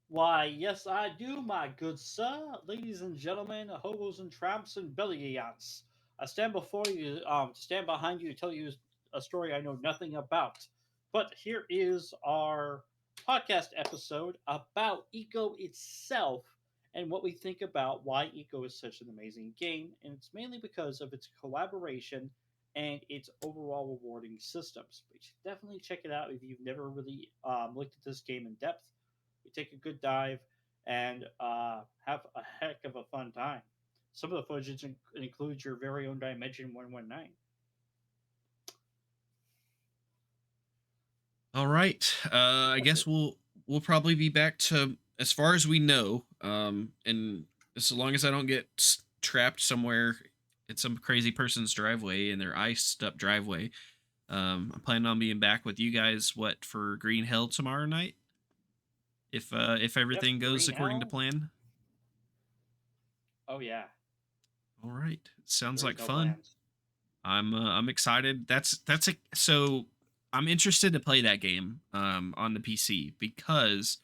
Speaker 2: Why, yes, I do, my good sir, ladies and gentlemen, hobos and tramps and bellyaches. I stand before you, to stand behind you to tell you a story I know nothing about. But here is our podcast episode about Eco itself and what we think about why Eco is such an amazing game. And it's mainly because of its collaboration and its overall rewarding systems. But you should definitely check it out if you've never really looked at this game in depth. We take a good dive and have a heck of a fun time. Some of the footage includes your very own Dimension 119.
Speaker 1: All right, I
Speaker 2: That's
Speaker 1: guess
Speaker 2: it.
Speaker 1: we'll probably be back to as far as we know, and as long as I don't get trapped somewhere in some crazy person's driveway in their iced up driveway. I'm planning on being back with you guys. What for Green Hill tomorrow night? If
Speaker 2: Yep,
Speaker 1: everything goes
Speaker 2: Green
Speaker 1: according to
Speaker 2: Hell.
Speaker 1: plan.
Speaker 2: Oh, yeah.
Speaker 1: All right, sounds
Speaker 2: There's
Speaker 1: like
Speaker 2: no
Speaker 1: fun.
Speaker 2: plans.
Speaker 1: I'm excited. That's a so I'm interested to play that game on the PC because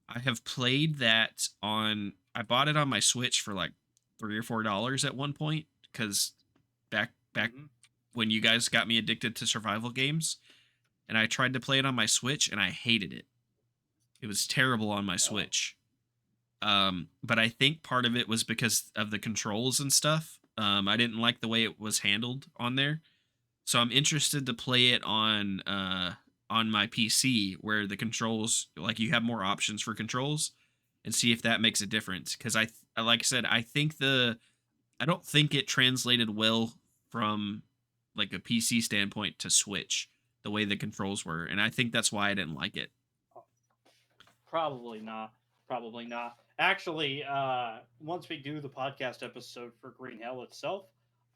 Speaker 1: I have played that on. I bought it on my Switch for like $3 or $4 at one point because back
Speaker 2: Mm-hmm.
Speaker 1: when you guys got me addicted to survival games, and I tried to play it on my Switch and I hated it. It was terrible on my
Speaker 2: Oh.
Speaker 1: Switch. But I think part of it was because of the controls and stuff. I didn't like the way it was handled on there. So I'm interested to play it on my PC where the controls like you have more options for controls and see if that makes a difference cuz like I said I don't think it translated well from like a PC standpoint to Switch the way the controls were and I think that's why I didn't like it.
Speaker 2: Probably not. Probably not. Actually, once we do the podcast episode for Green Hell itself,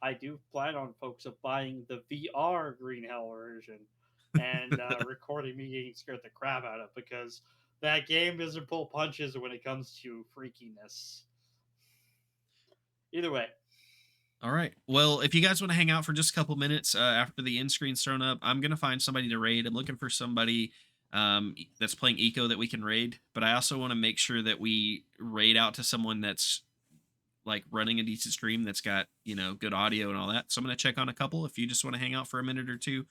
Speaker 2: I do plan on folks of buying the VR Green Hell version and recording me getting scared the crap out of because that game doesn't pull punches when it comes to freakiness. Either way,
Speaker 1: All right. Well, if you guys want to hang out for just a couple minutes after the end screen's thrown up, I'm gonna find somebody to raid. I'm looking for somebody that's playing eco that we can raid, but I also want to make sure that we raid out to someone that's like running a decent stream that's got, you know, good audio and all that. So I'm going to check on a couple. If you just want to hang out for a minute or two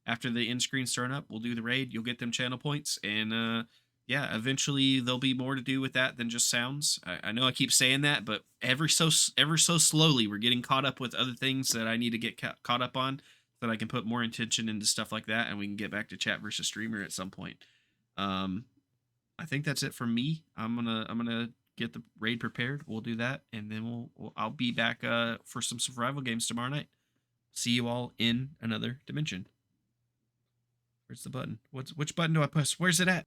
Speaker 1: after the end screen's turn up, we'll do the raid. You'll get them channel points, and yeah, eventually there'll be more to do with that than just sounds. I know I keep saying that, but ever so slowly we're getting caught up with other things that I need to get caught up on, so that I can put more intention into stuff like that, and we can get back to chat versus streamer at some point. I think that's it for me. I'm gonna get the raid prepared. We'll do that, and then I'll be back for some survival games tomorrow night. See you all in another dimension. Where's the button? Which button do I push? Where's it at?